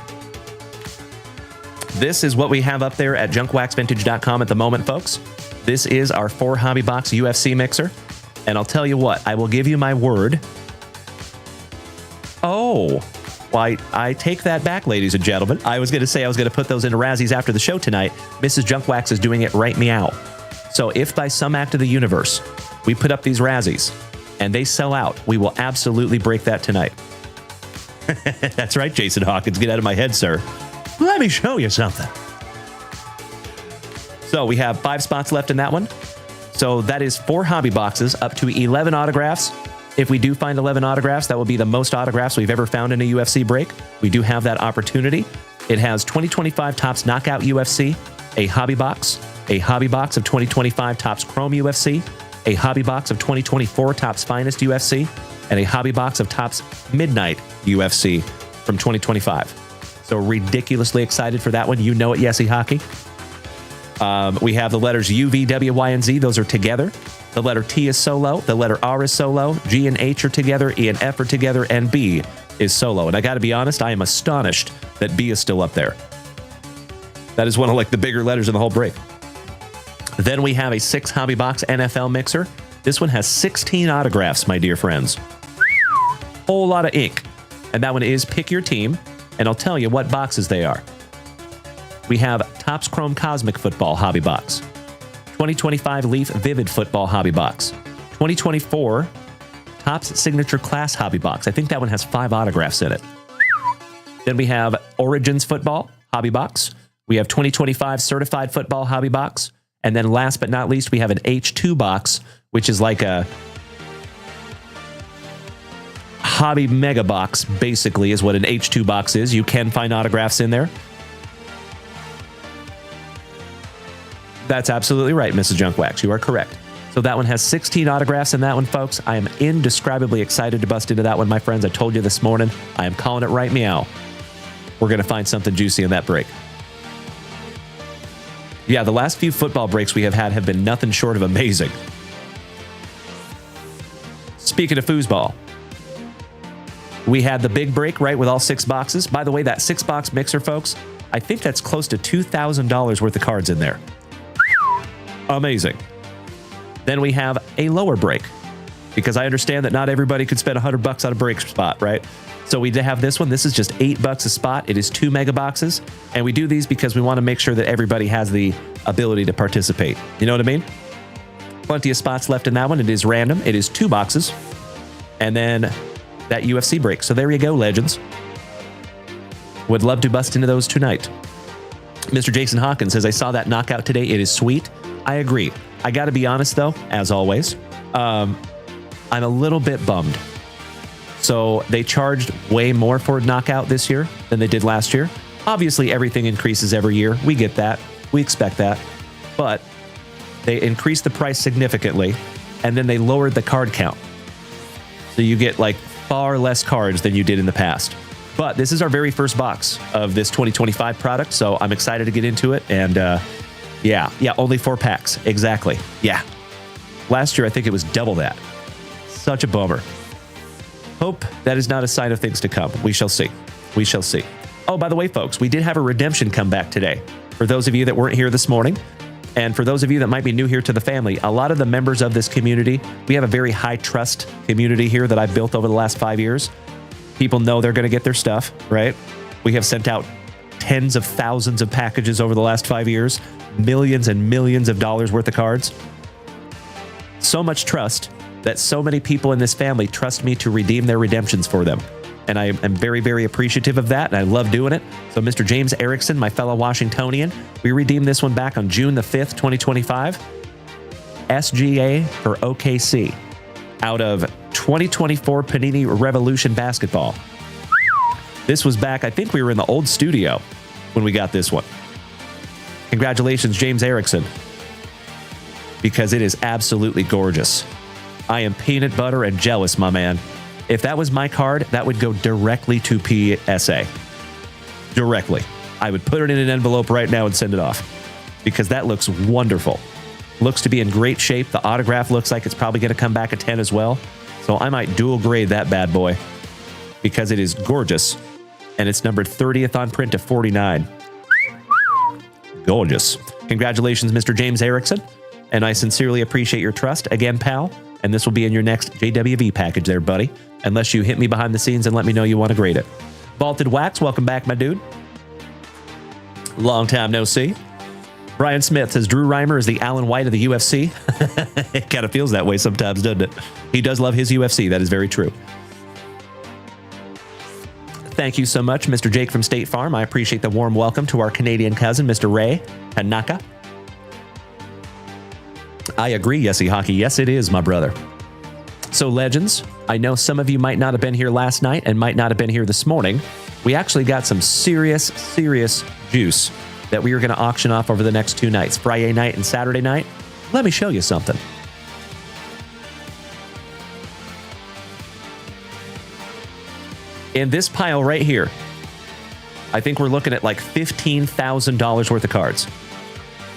This is what we have up there at JunkWaxVintage.com at the moment, folks. This is our 4 hobby box UFC mixer. And I'll tell you what, I will give you my word. Oh, why, I take that back, ladies and gentlemen. I was going to say I was going to put those into Razzies after the show tonight. Mrs. Junkwax is doing it right meow. So if by some act of the universe we put up these Razzies and they sell out, we will absolutely break that tonight. That's right, Jason Hawkins. Get out of my head, sir. Let me show you something. So we have 5 spots left in that one. So that is 4 hobby boxes, up to 11 autographs. If we do find 11 autographs, that will be the most autographs we've ever found in a UFC break. We do have that opportunity. It has 2025 Topps Knockout UFC, a hobby box of 2025 Topps Chrome UFC, a hobby box of 2024 Topps Finest UFC, and a hobby box of Topps Midnight UFC from 2025. So ridiculously excited for that one. You know it, Yessie Hockey. We have the letters U, V, W, Y, and Z. Those are together. The letter T is solo. The letter R is solo. G and H are together. E and F are together. And B is solo. And I got to be honest, I am astonished that B is still up there. That is one of like the bigger letters in the whole break. Then we have a 6 hobby box NFL mixer. This one has 16 autographs, my dear friends. Whole lot of ink. And that one is Pick Your Team. And I'll tell you what boxes they are. We have Topps Chrome Cosmic Football Hobby Box. 2025 Leaf Vivid Football Hobby Box. 2024 Topps Signature Class Hobby Box. I think that one has 5 autographs in it. Then we have Origins Football Hobby Box. We have 2025 Certified Football Hobby Box. And then last but not least, we have an H2 box, which is like a hobby mega box, basically, is what an H2 box is. You can find autographs in there. That's absolutely right, Mrs. Junkwax. You are correct. So that one has 16 autographs in that one, folks. I am indescribably excited to bust into that one, my friends. I told you this morning. I am calling it right meow. We're going to find something juicy in that break. Yeah, the last few football breaks we have had have been nothing short of amazing. Speaking of foosball, we had the big break, right, with all 6 boxes. By the way, that 6-box mixer, folks, I think that's close to $2,000 worth of cards in there. Amazing. Then we have a lower break, because I understand that not everybody could spend $100 on a break spot, right? So we have this one. This is just $8 a spot. It is 2 mega boxes, and we do these because we want to make sure that everybody has the ability to participate. You know what I mean? Plenty of spots left in that one. It is random. It is 2 boxes, and then that UFC break. So there you go, legends. Would love to bust into those tonight. Mr. Jason Hawkins says, I saw that knockout today. It is sweet. I agree. I got to be honest, though, as always. I'm a little bit bummed. So they charged way more for knockout this year than they did last year. Obviously, everything increases every year. We get that. We expect that. But they increased the price significantly, and then they lowered the card count. So you get like far less cards than you did in the past. But this is our very first box of this 2025 product, so I'm excited to get into it. And yeah, only 4 packs. Exactly. Yeah. Last year, I think it was double that. Such a bummer. Hope that is not a sign of things to come. We shall see. We shall see. Oh, by the way, folks, we did have a redemption come back today. For those of you that weren't here this morning, and for those of you that might be new here to the family, a lot of the members of this community, we have a very high trust community here that I've built over the last 5 years. People know they're going to get their stuff, right? We have sent out tens of thousands of packages over the last 5 years, millions and millions of dollars worth of cards. So much trust that so many people in this family trust me to redeem their redemptions for them. And I am very, very appreciative of that, and I love doing it. So Mr. James Erickson, my fellow Washingtonian, we redeemed this one back on June the 5th, 2025. SGA for OKC out of 2024 Panini Revolution Basketball. This was back, I think we were in the old studio when we got this one. Congratulations, James Erickson, because it is absolutely gorgeous. I am peanut butter and jealous, my man. If that was my card, that would go directly to PSA. Directly. I would put it in an envelope right now and send it off because that looks wonderful. Looks to be in great shape. The autograph looks like it's probably going to come back a 10 as well. So I might dual grade that bad boy because it is gorgeous and it's numbered 30th on print to 49. Gorgeous. Congratulations, Mr. James Erickson. And I sincerely appreciate your trust. Again, pal. And this will be in your next JWV package there, buddy. Unless you hit me behind the scenes and let me know you want to grade it. Vaulted Wax, welcome back, my dude. Long time no see. Brian Smith says, Drew Reimer is the Alan White of the UFC. It kind of feels that way sometimes, doesn't it? He does love his UFC. That is very true. Thank you so much, Mr. Jake from State Farm. I appreciate the warm welcome to our Canadian cousin, Mr. Ray Tanaka. I agree, Yesy Hockey. Yes, it is, my brother. So, Legends, I know some of you might not have been here last night and might not have been here this morning. We actually got some serious juice that we are going to auction off over the next 2 nights, Friday night and Saturday night. Let me show you something. In this pile right here, I think we're looking at like $15,000 worth of cards.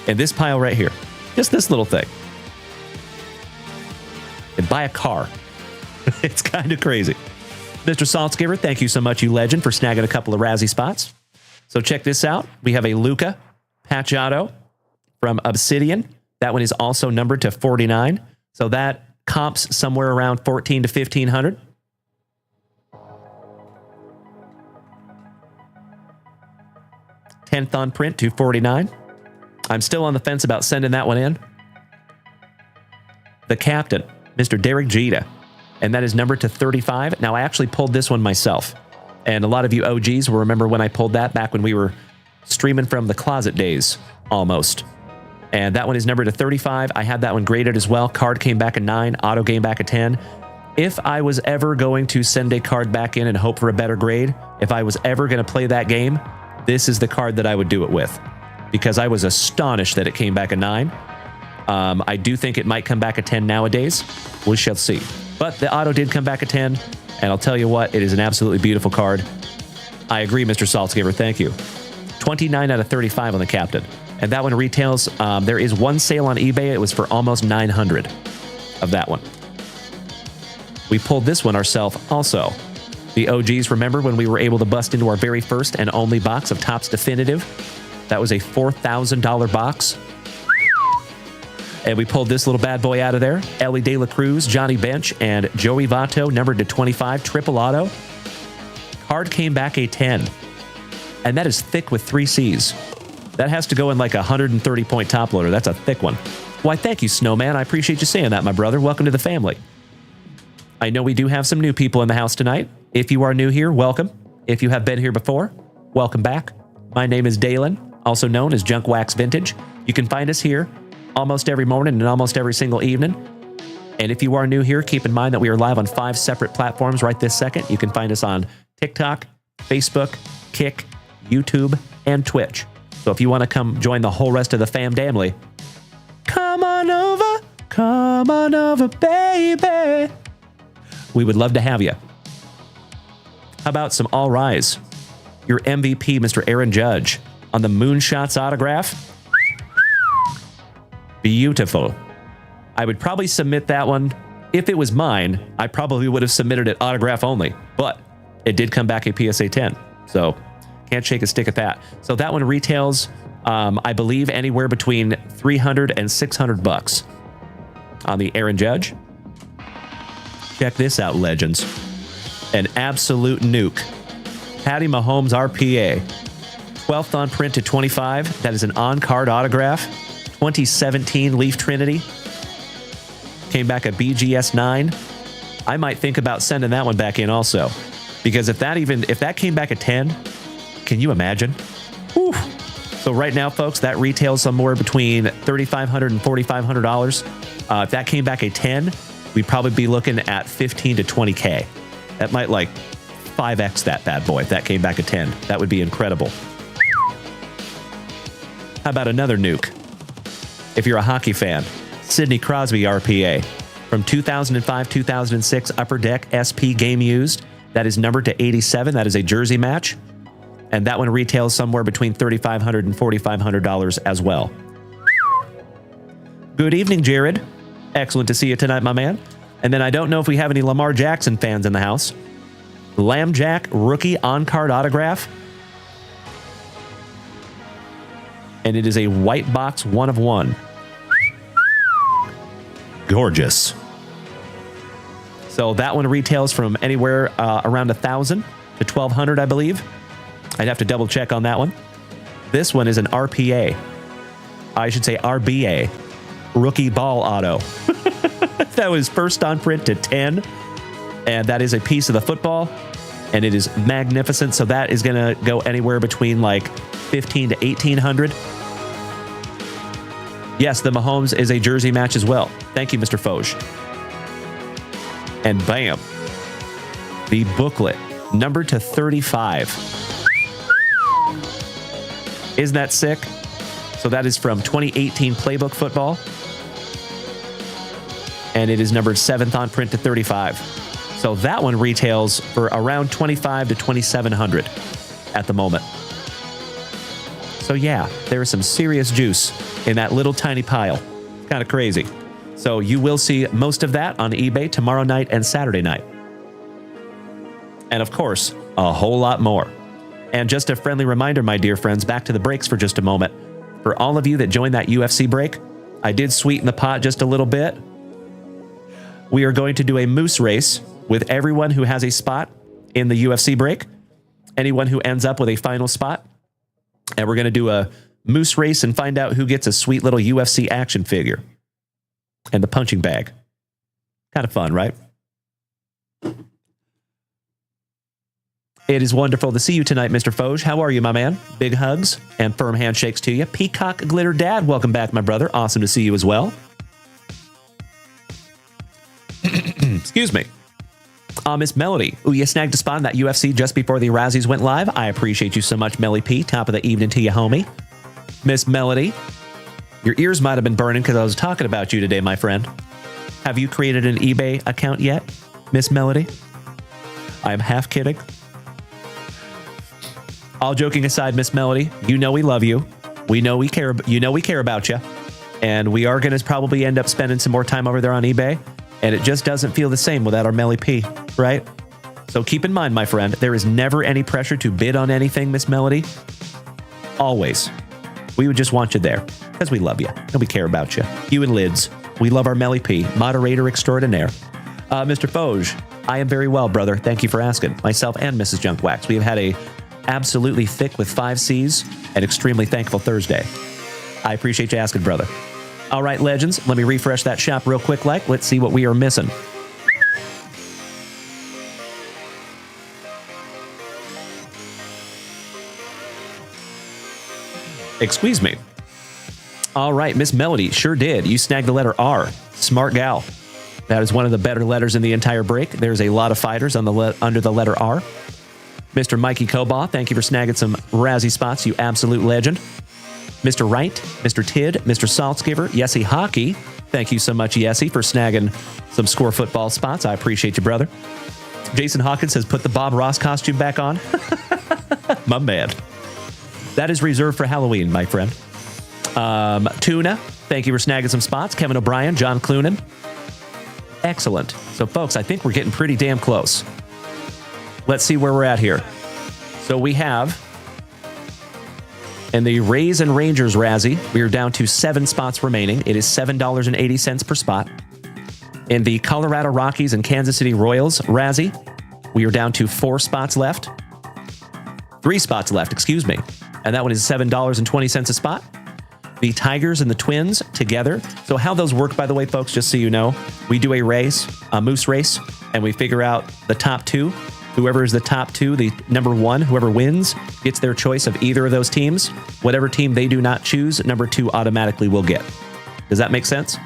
In this pile right here, just this little thing. And buy a car. It's kind of crazy. Mr. Saltzgiver, thank you so much, you legend, for snagging a couple of Razzie spots. So check this out. We have a Luca patch auto from Obsidian. That one is also numbered to 49. So that comps somewhere around 14 to 1500. $10th on print to 49. I'm still on the fence about sending that one in. The captain, Mr. Derek Jeter, and that is numbered to 35. Now, I actually pulled this one myself, and a lot of you OGs will remember when I pulled that back when we were streaming from the closet days, almost. And that one is numbered to 35. I had that one graded as well. Card came back a 9, auto came back a 10. If I was ever going to send a card back in and hope for a better grade, if I was ever going to play that game, this is the card that I would do it with, because I was astonished that it came back a 9. I do think it might come back a 10 nowadays. We shall see. But the auto did come back a 10, and I'll tell you what, it is an absolutely beautiful card. I agree, Mr. Saltzgiver. Thank you. 29 out of 35 on the captain. And that one retails, there is one sale on eBay. It was for almost 900 of that one. We pulled this one ourselves also. The OGs remember when we were able to bust into our very first and only box of Topps Definitive. That was a $4,000 box. And we pulled this little bad boy out of there. Ellie De La Cruz, Johnny Bench, and Joey Votto, numbered to 25, triple auto. Card came back a 10. And that is thick with 3 C's. That has to go in like a 130-point top loader. That's a thick one. Why, thank you, Snowman. I appreciate you saying that, my brother. Welcome to the family. I know we do have some new people in the house tonight. If you are new here, welcome. If you have been here before, welcome back. My name is Dalen. also known as Junk Wax Vintage. You can find us here almost every morning and almost every single evening. And if you are new here, keep in mind that we are live on 5 separate platforms right this second. You can find us on TikTok, Facebook, Kick, YouTube, and Twitch. So if you want to come join the whole rest of the fam family, come on over, baby. We would love to have you. How about some All Rise? Your MVP, Mr. Aaron Judge, on the Moonshots autograph. Beautiful. I would probably submit that one. If it was mine, I probably would have submitted it autograph only, but it did come back a PSA 10. So can't shake a stick at that. So that one retails, I believe, anywhere between $300 and $600 on the Aaron Judge. Check this out, legends. An absolute nuke. Patty Mahomes RPA. 12th on print to 25. That is an on-card autograph. 2017 Leaf Trinity. Came back a BGS 9. I might think about sending that one back in also. Because if that came back a 10, can you imagine? Whew. So right now, folks, that retails somewhere between $3,500 and $4,500. If that came back a 10, we'd probably be looking at 15 to 20K. That might 5x that bad boy if that came back a 10. That would be incredible. How about another nuke? If you're a hockey fan, Sidney Crosby RPA from 2005-2006 Upper Deck SP game used. That is numbered to 87. That is a jersey match. And that one retails somewhere between $3,500 and $4,500 as well. Good evening, Jared. Excellent to see you tonight, my man. And then I don't know if we have any Lamar Jackson fans in the house. Lamb Jack rookie on-card autograph. And it is a white box 1 of 1. Gorgeous. So that one retails from anywhere around $1,000 to $1,200, I believe. I'd have to double check on that one. This one is an RPA. I should say RBA. Rookie ball auto. That was first on print to 10. And that is a piece of the football. And it is magnificent. So that is going to go anywhere between $1,500 to $1,800. Yes, the Mahomes is a jersey match as well. Thank you, Mr. Foge. And bam. The booklet, numbered to 35. Isn't that sick? So that is from 2018 Playbook Football. And it is numbered 7th on print to 35. So that one retails for around $2,500 to $2,700 at the moment. So yeah, there is some serious juice in that little tiny pile. Kind of crazy. So you will see most of that on eBay tomorrow night and Saturday night. And of course, a whole lot more. And just a friendly reminder, my dear friends, back to the breaks for just a moment. For all of you that joined that UFC break, I did sweeten the pot just a little bit. We are going to do a moose race with everyone who has a spot in the UFC break. Anyone who ends up with a final spot. And we're going to do a moose race and find out who gets a sweet little UFC action figure. And the punching bag. Kind of fun, right? It is wonderful to see you tonight, Mr. Foge. How are you, my man? Big hugs and firm handshakes to you. Peacock Glitter Dad, welcome back, my brother. Awesome to see you as well. Excuse me. Miss Melody. Ooh, you snagged a spot in that UFC just before the Razzies went live. I appreciate you so much, Melly P. Top of the evening to you, homie. Miss Melody. Your ears might have been burning because I was talking about you today, my friend. Have you created an eBay account yet, Miss Melody? I am half kidding. All joking aside, Miss Melody, you know we love you. We know we care. You know we care about you. And we are going to probably end up spending some more time over there on eBay. And it just doesn't feel the same without our Melly P, right? So keep in mind, my friend, there is never any pressure to bid on anything, Miss Melody. Always. We would just want you there because we love you and we care about you. You and Lids. We love our Melly P, moderator extraordinaire. Mr. Foge, I am very well, brother. Thank you for asking. Myself and Mrs. Junkwax. We have had a absolutely thick with 5 C's and extremely thankful Thursday. I appreciate you asking, brother. All right, legends, let me refresh that shop real quick. Let's see what we are missing. Excuse me. All right, Miss Melody, sure did. You snagged the letter R. Smart gal. That is one of the better letters in the entire break. There's a lot of fighters on the under the letter R. Mr. Mikey Cobaugh, thank you for snagging some Razzie spots, you absolute legend. Mr. Wright, Mr. Tid, Mr. Saltzgiver, Yessie Hockey, thank you so much, Yessie, for snagging some score football spots. I appreciate you, brother. Jason Hawkins says, put the Bob Ross costume back on. My man. That is reserved for Halloween, my friend. Tuna, thank you for snagging some spots. Kevin O'Brien, John Clunan. Excellent. So, folks, I think we're getting pretty damn close. Let's see where we're at here. So we have, in the Rays and Rangers Razzie, we are down to 7 spots remaining. It is $7.80 per spot. In the Colorado Rockies and Kansas City Royals Razzie, we are down to 4 spots left. 3 spots left, excuse me. And that one is $7.20 a spot. The Tigers and the Twins together. So how those work, by the way, folks, just so you know, we do a race, a moose race, and we figure out the top 2. Whoever is the top 2, the number 1, whoever wins, gets their choice of either of those teams. Whatever team they do not choose, number 2 automatically will get. Does that make sense?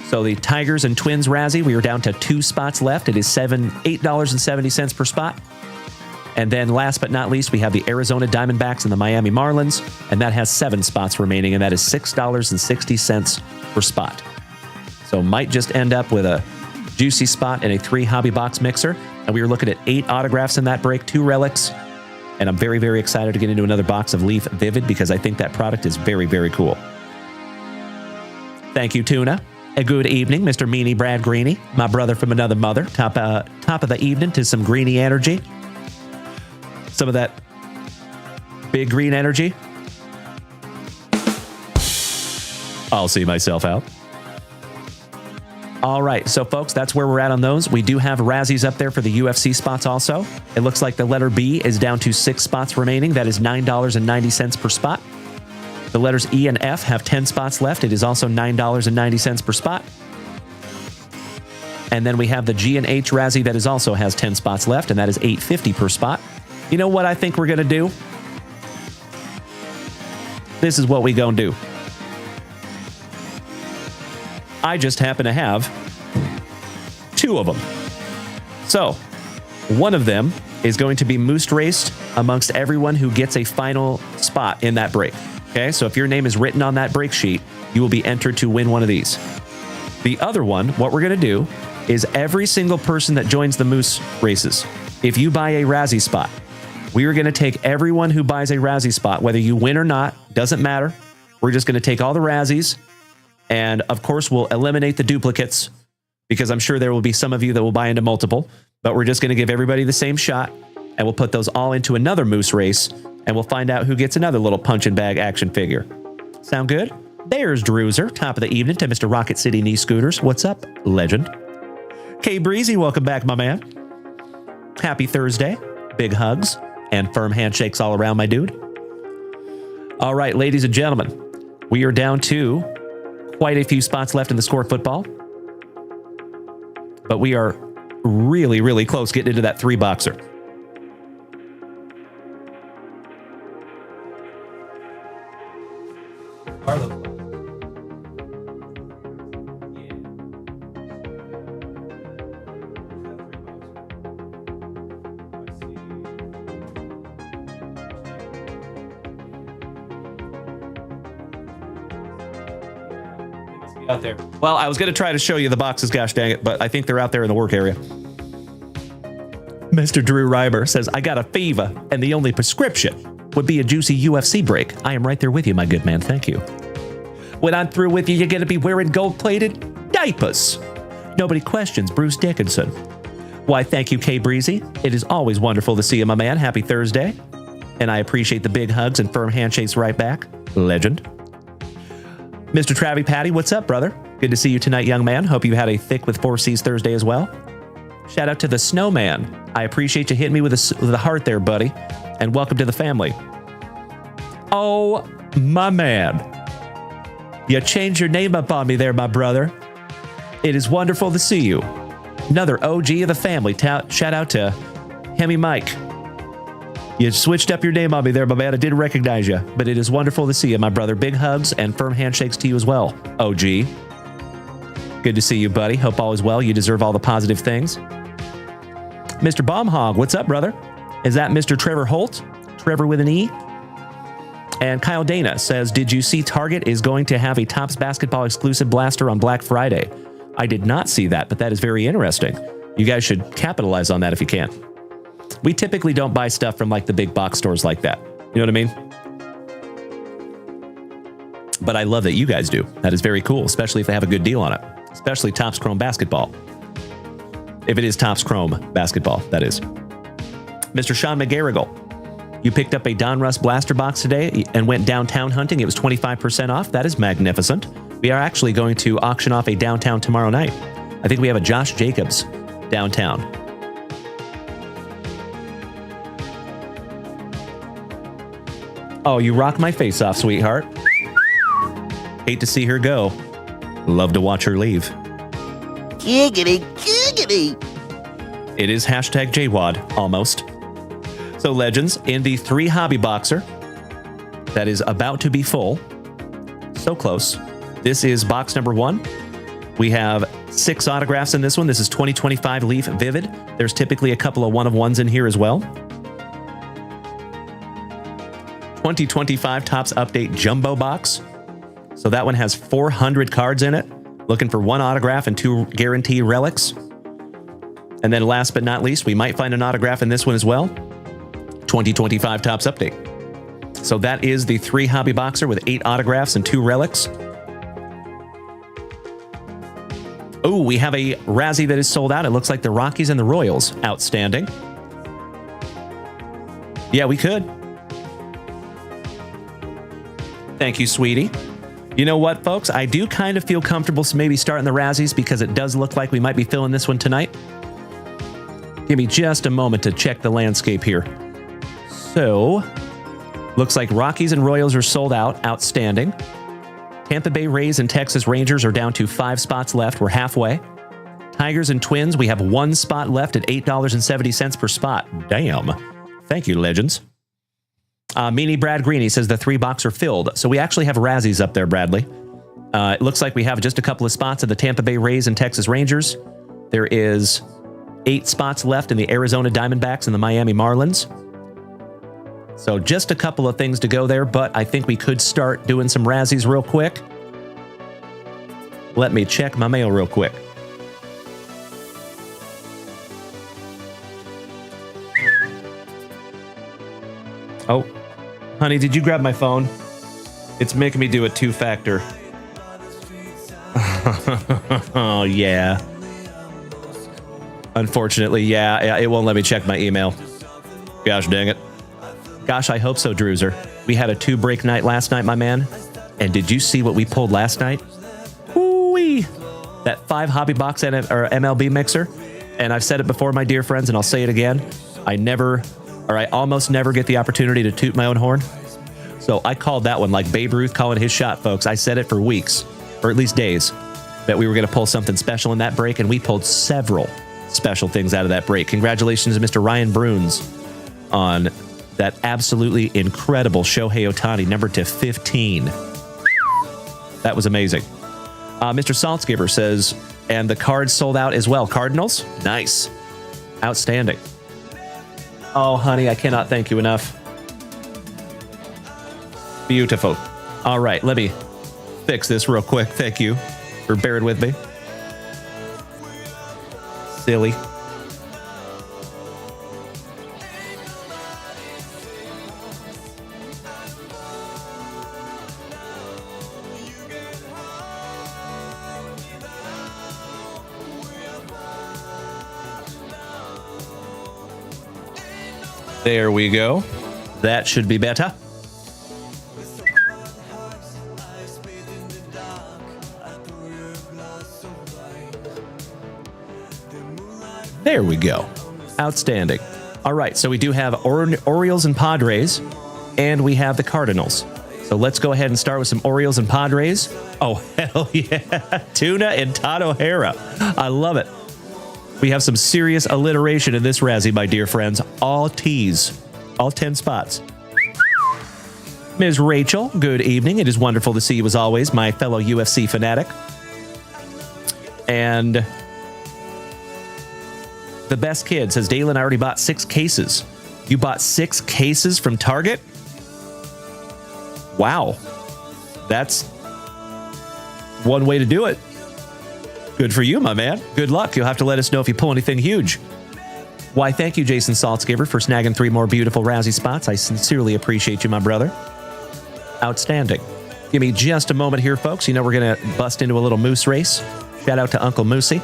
So the Tigers and Twins Razzie, we are down to 2 spots left. It is $8.70 per spot. And then last but not least, we have the Arizona Diamondbacks and the Miami Marlins, and that has 7 spots remaining, and that is $6.60 per spot. So might just end up with a juicy spot in a 3 hobby box mixer. And we were looking at 8 autographs in that break, 2 relics. And I'm very, very excited to get into another box of Leaf Vivid because I think that product is very, very cool. Thank you, Tuna. A good evening, Mr. Meanie Brad Greeny, my brother from another mother. Top of the evening to some greeny energy. Some of that big green energy. I'll see myself out. All right, so folks, that's where we're at on those. We do have Razzies up there for the UFC spots also. It looks like the letter B is down to 6 spots remaining. That is $9.90 per spot. The letters E and F have 10 spots left. It is also $9.90 per spot. And then we have the G and H Razzie that also has 10 spots left, and that is $8.50 per spot. You know what I think we're going to do? This is what we going to do. I just happen to have 2 of them. So, one of them is going to be moose raced amongst everyone who gets a final spot in that break. Okay, so if your name is written on that break sheet, you will be entered to win one of these. The other one, what we're going to do is every single person that joins the moose races, if you buy a Razzie spot, we are going to take everyone who buys a Razzie spot, whether you win or not, doesn't matter. We're just going to take all the Razzies. And of course, we'll eliminate the duplicates because I'm sure there will be some of you that will buy into multiple, but we're just going to give everybody the same shot and we'll put those all into another moose race and we'll find out who gets another little punch-and bag action figure. Sound good? There's Drewzer. Top of the evening to Mr. Rocket City Knee Scooters. What's up, legend? K Breezy, welcome back, my man. Happy Thursday. Big hugs and firm handshakes all around, my dude. All right, ladies and gentlemen, we are down to quite a few spots left in the score football, but we are really, really close getting into that 3-boxer. Out there. Well, I was going to try to show you the boxes, gosh dang it, but I think they're out there in the work area. Mr. Drew Reiber says, I got a fever, and the only prescription would be a juicy UFC break. I am right there with you, my good man. Thank you. When I'm through with you, you're going to be wearing gold-plated diapers. Nobody questions Bruce Dickinson. Why, thank you, K Breezy. It is always wonderful to see you, my man. Happy Thursday. And I appreciate the big hugs and firm handshakes right back. Legend. Mr. Travie Patty, what's up, brother? Good to see you tonight, young man. Hope you had a thick with 4 C's Thursday as well. Shout out to the Snowman. I appreciate you hitting me with a heart there, buddy. And welcome to the family. Oh, my man. You changed your name up on me there, my brother. It is wonderful to see you. Another OG of the family. Shout out to Hemi Mike. You switched up your name on me there, my man. I didn't recognize you, but it is wonderful to see you, my brother. Big hugs and firm handshakes to you as well, OG. Good to see you, buddy. Hope all is well. You deserve all the positive things. Mr. Bombhog, what's up, brother? Is that Mr. Trevor Holt? Trevor with an E? And Kyle Dana says, did you see Target is going to have a Topps basketball exclusive blaster on Black Friday? I did not see that, but that is very interesting. You guys should capitalize on that if you can. We typically don't buy stuff from like the big box stores like that. You know what I mean? But I love that you guys do. That is very cool, especially if they have a good deal on it. Especially Topps Chrome basketball. If it is Topps Chrome basketball, that is. Mr. Sean McGarrigle, you picked up a Donruss blaster box today and went downtown hunting. It was 25% off. That is magnificent. We are actually going to auction off a downtown tomorrow night. I think we have a Josh Jacobs downtown. Oh, you rock my face off, sweetheart. Hate to see her go. Love to watch her leave. Giggity, giggity. It is hashtag JWAD, almost. So, Legends, in the 3 hobby boxer that is about to be full, so close. This is box number 1. We have 6 autographs in this one. This is 2025 Leaf Vivid. There's typically a couple of one-of-ones in here as well. 2025 Topps Update Jumbo Box. So that one has 400 cards in it. Looking for 1 autograph and 2 guarantee relics. And then last but not least, we might find an autograph in this one as well. 2025 Topps Update. So that is the 3 hobby boxer with 8 autographs and 2 relics. Oh, we have a Razzie that is sold out. It looks like the Rockies and the Royals. Outstanding. Yeah, we could. Thank you, sweetie. You know what, folks? I do kind of feel comfortable maybe starting the Razzies because it does look like we might be filling this one tonight. Give me just a moment to check the landscape here. So, looks like Rockies and Royals are sold out. Outstanding. Tampa Bay Rays and Texas Rangers are down to 5 spots left. We're halfway. Tigers and Twins, we have 1 spot left at $8.70 per spot. Damn. Thank you, Legends. Meanie Brad Greeny says the 3 box are filled. So we actually have Razzies up there, Bradley. It looks like we have just a couple of spots of the Tampa Bay Rays and Texas Rangers. There is 8 spots left in the Arizona Diamondbacks and the Miami Marlins. So just a couple of things to go there, but I think we could start doing some Razzies real quick. Let me check my mail real quick. Oh, honey, did you grab my phone? It's making me do a 2-factor. Oh, yeah. Unfortunately, yeah, it won't let me check my email. Gosh dang it. Gosh, I hope so, Druzer. We had a 2-break night last night, my man. And did you see what we pulled last night? Woo-wee! That 5 hobby box or MLB mixer. And I've said it before, my dear friends, and I'll say it again. I almost never get the opportunity to toot my own horn. So I called that one like Babe Ruth calling his shot, folks. I said it for weeks, or at least days, that we were going to pull something special in that break, and we pulled several special things out of that break. Congratulations to Mr. Ryan Bruns on that absolutely incredible Shohei Ohtani, number to 15. That was amazing. Mr. Saltzgiver says, and the cards sold out as well. Cardinals? Nice. Outstanding. Oh, honey, I cannot thank you enough. Beautiful. All right, let me fix this real quick. Thank you for bearing with me. Silly. There we go. That should be better. There we go. Outstanding. All right, so we do have Orioles and Padres, and we have the Cardinals. So let's go ahead and start with some Orioles and Padres. Oh, hell yeah. Tuna and Todd O'Hara. I love it. We have some serious alliteration in this Razzie, my dear friends. All T's. All 10 spots. Ms. Rachel, good evening. It is wonderful to see you as always, my fellow UFC fanatic. And the best kid says, Dalen, I already bought 6 cases. You bought 6 cases from Target? Wow. That's one way to do it. Good for you, my man. Good luck. You'll have to let us know if you pull anything huge. Why, thank you, Jason Saltzgiver, for snagging 3 more beautiful Razzie spots. I sincerely appreciate you, my brother. Outstanding. Give me just a moment here, folks. You know we're going to bust into a little moose race. Shout out to Uncle Moosey.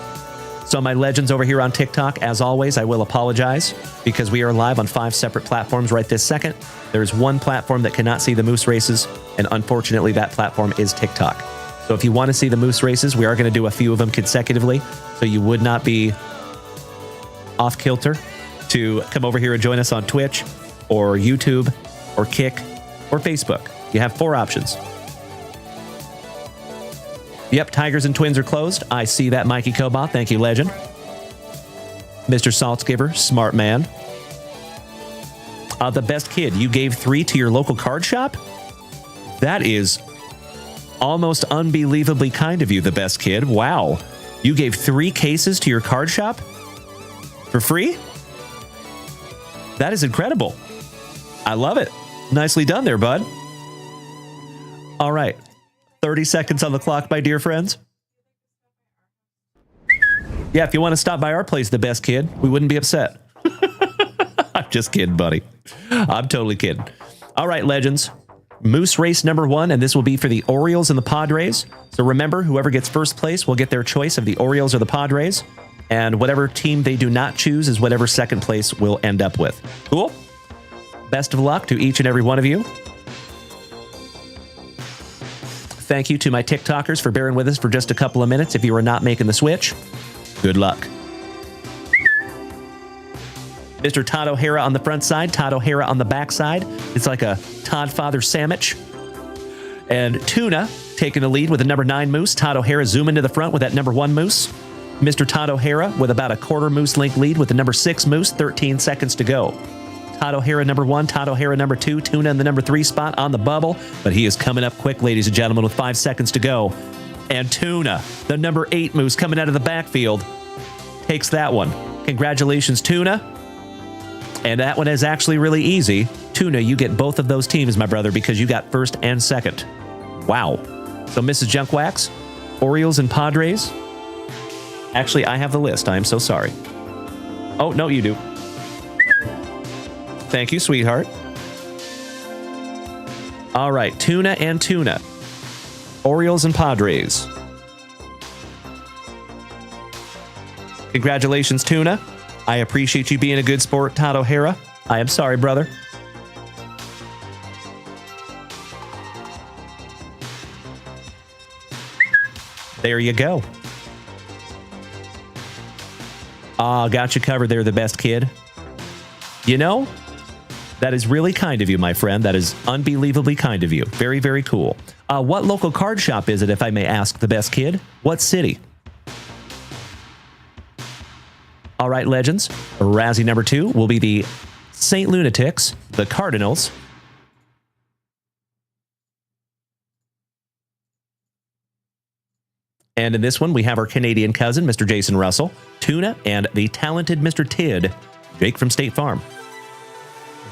So my legends over here on TikTok, as always, I will apologize because we are live on 5 separate platforms right this second. There's one platform that cannot see the moose races, and unfortunately that platform is TikTok. So if you want to see the moose races, we are going to do a few of them consecutively, so you would not be off kilter to come over here and join us on Twitch or YouTube or Kick or Facebook. You have 4 options. Yep, Tigers and Twins are closed. I see that, Mikey Cobot. Thank you, legend. Mr. Saltzgiver, smart man. The best kid, you gave 3 to your local card shop? That is almost unbelievably kind of you, the best kid. Wow. You gave 3 cases to your card shop? For free? That is incredible. I love it. Nicely done there, bud. All right. 30 seconds on the clock, my dear friends. Yeah, if you want to stop by our place, the best kid, we wouldn't be upset. I'm just kidding, buddy. I'm totally kidding. All right, legends. Moose race number 1, and this will be for the Orioles and the Padres. So remember, whoever gets first place will get their choice of the Orioles or the Padres. And whatever team they do not choose is whatever second place will end up with. Cool? Best of luck to each and every one of you. Thank you to my TikTokers for bearing with us for just a couple of minutes if you are not making the switch. Good luck. Mr. Todd O'Hara on the front side, Todd O'Hara on the back side. It's like a Todd Father sandwich. And Tuna taking the lead with the number 9 moose. Todd O'Hara zooming to the front with that number 1 moose. Mr. Todd O'Hara with about a quarter moose link lead with the number 6 moose, 13 seconds to go. Todd O'Hara number 1, Todd O'Hara number 2, Tuna in the number 3 spot on the bubble, but he is coming up quick, ladies and gentlemen, with 5 seconds to go. And Tuna, the number 8 moose coming out of the backfield, takes that one. Congratulations, Tuna. And that one is actually really easy. Tuna, you get both of those teams, my brother, because you got first and second. Wow. So Mrs. Junkwax, Orioles and Padres. Actually, I have the list. I am so sorry. Oh, no, you do. Thank you, sweetheart. All right, Tuna and Tuna. Orioles and Padres. Congratulations, Tuna. I appreciate you being a good sport, Todd O'Hara. I am sorry, brother. There you go. Got you covered there, the best kid. You know, that is really kind of you, my friend. That is unbelievably kind of you. Very, very cool. What local card shop is it, if I may ask, the best kid? What city? All right, legends. Razzie number 2 will be the St. Lunatics, the Cardinals. And in this one, we have our Canadian cousin, Mr. Jason Russell, Tuna, and the talented Mr. Tid, Jake from State Farm.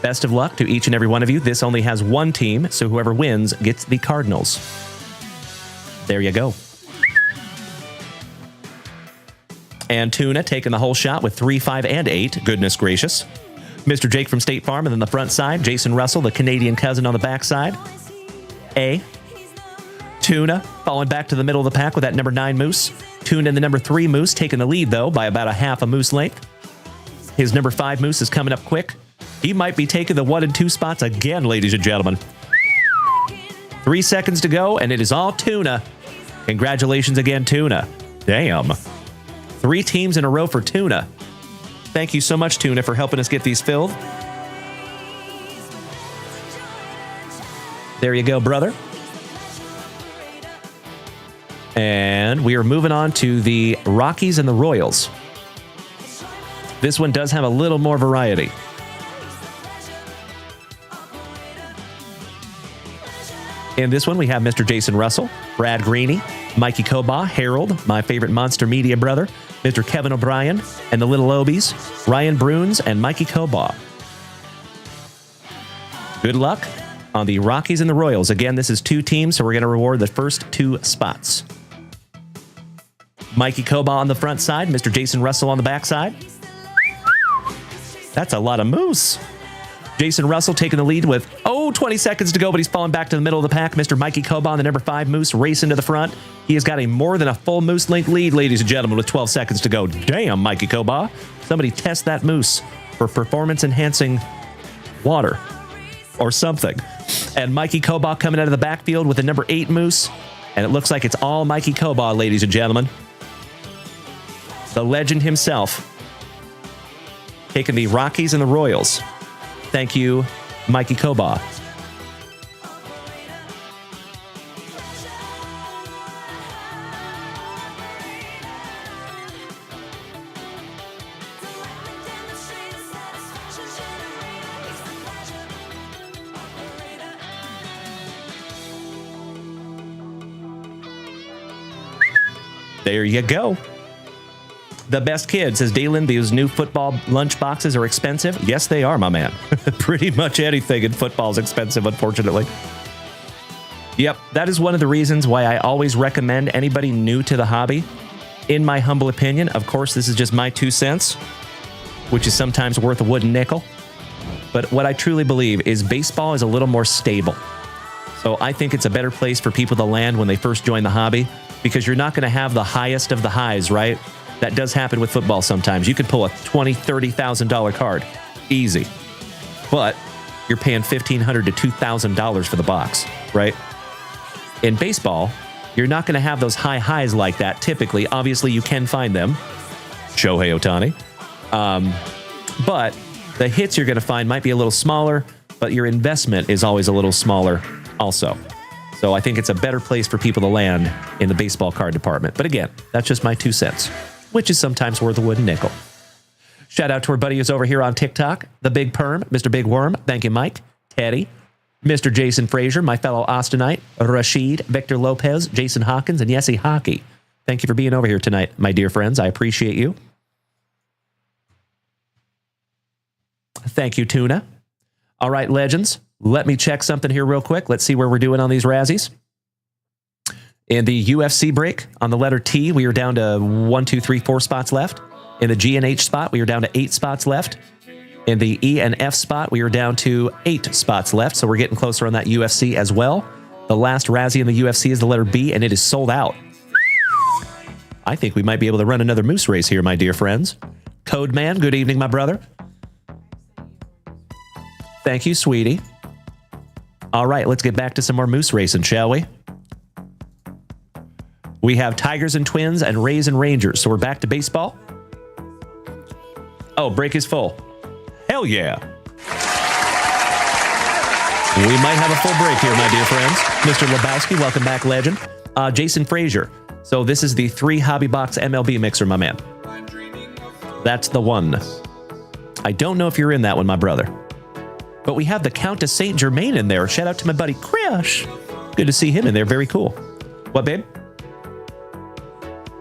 Best of luck to each and every one of you. This only has 1 team, so whoever wins gets the Cardinals. There you go. And Tuna taking the whole shot with 3, 5, and 8. Goodness gracious. Mr. Jake from State Farm, and then the front side, Jason Russell, the Canadian cousin on the back side. A. Tuna falling back to the middle of the pack with that number 9 moose. Tuna and the number 3 moose taking the lead, though, by about a half a moose length. His number 5 moose is coming up quick. He might be taking the 1 and 2 spots again, ladies and gentlemen. 3 seconds to go, and it is all Tuna. Congratulations again, Tuna. Damn. 3 teams in a row for Tuna. Thank you so much, Tuna, for helping us get these filled. There you go, brother. And we are moving on to the Rockies and the Royals. This one does have a little more variety. In this one, we have Mr. Jason Russell, Brad Greeny, Mikey Koba, Harold, my favorite Monster Media brother, Mr. Kevin O'Brien, and the Little Obies, Ryan Bruns, and Mikey Koba. Good luck on the Rockies and the Royals. Again, this is 2 teams, so we're going to reward the first 2 spots. Mikey Koba on the front side, Mr. Jason Russell on the back side. That's a lot of moose. Jason Russell taking the lead with, 20 seconds to go, but he's falling back to the middle of the pack. Mr. Mikey Koba on the number 5 moose racing to the front. He has got a more than a full moose length lead, ladies and gentlemen, with 12 seconds to go. Damn, Mikey Koba. Somebody test that moose for performance-enhancing water or something. And Mikey Koba coming out of the backfield with the number 8 moose. And it looks like it's all Mikey Koba, ladies and gentlemen. The legend himself taking the Rockies and the Royals. Thank you, Mikey Koba. There you go. The best kid, says Dalen, these new football lunch boxes are expensive. Yes, they are, my man. Pretty much anything in football is expensive, unfortunately. Yep, that is one of the reasons why I always recommend anybody new to the hobby. In my humble opinion, of course, this is just my 2 cents, which is sometimes worth a wooden nickel. But what I truly believe is baseball is a little more stable. So I think it's a better place for people to land when they first join the hobby, because you're not going to have the highest of the highs, right? That does happen with football sometimes. You could pull a $20,000, $30,000 card. Easy. But you're paying $1,500 to $2,000 for the box, right? In baseball, you're not going to have those high highs like that typically. Obviously, you can find them. Shohei Ohtani. But the hits you're going to find might be a little smaller, but your investment is always a little smaller also. So I think it's a better place for people to land in the baseball card department. But again, that's just my 2 cents. Which is sometimes worth a wooden nickel. Shout out to our buddy who's over here on TikTok, the Big Perm, Mr. Big Worm. Thank you, Mike, Teddy, Mr. Jason Frazier, my fellow Austinite, Rashid, Victor Lopez, Jason Hawkins, and Yessie Hockey. Thank you for being over here tonight, my dear friends. I appreciate you. Thank you, Tuna. All right, legends, let me check something here real quick. Let's see where we're doing on these Razzies. In the UFC break, on the letter T, we are down to 1, 2, 3, 4 spots left. In the G and H spot, we are down to 8 spots left. In the E and F spot, we are down to 8 spots left. So we're getting closer on that UFC as well. The last Razzie in the UFC is the letter B, and it is sold out. I think we might be able to run another moose race here, my dear friends. Code Man, good evening, my brother. Thank you, sweetie. All right, let's get back to some more moose racing, shall we? We have Tigers and Twins and Rays and Rangers. So we're back to baseball. Oh, break is full. Hell yeah. We might have a full break here, my dear friends. Mr. Lebowski, welcome back, legend. Jason Frazier. So this is the 3 Hobby Box MLB mixer, my man. That's the one. I don't know if you're in that one, my brother. But we have the Countess St. Germain in there. Shout out to my buddy Krish. Good to see him in there. Very cool. What, babe?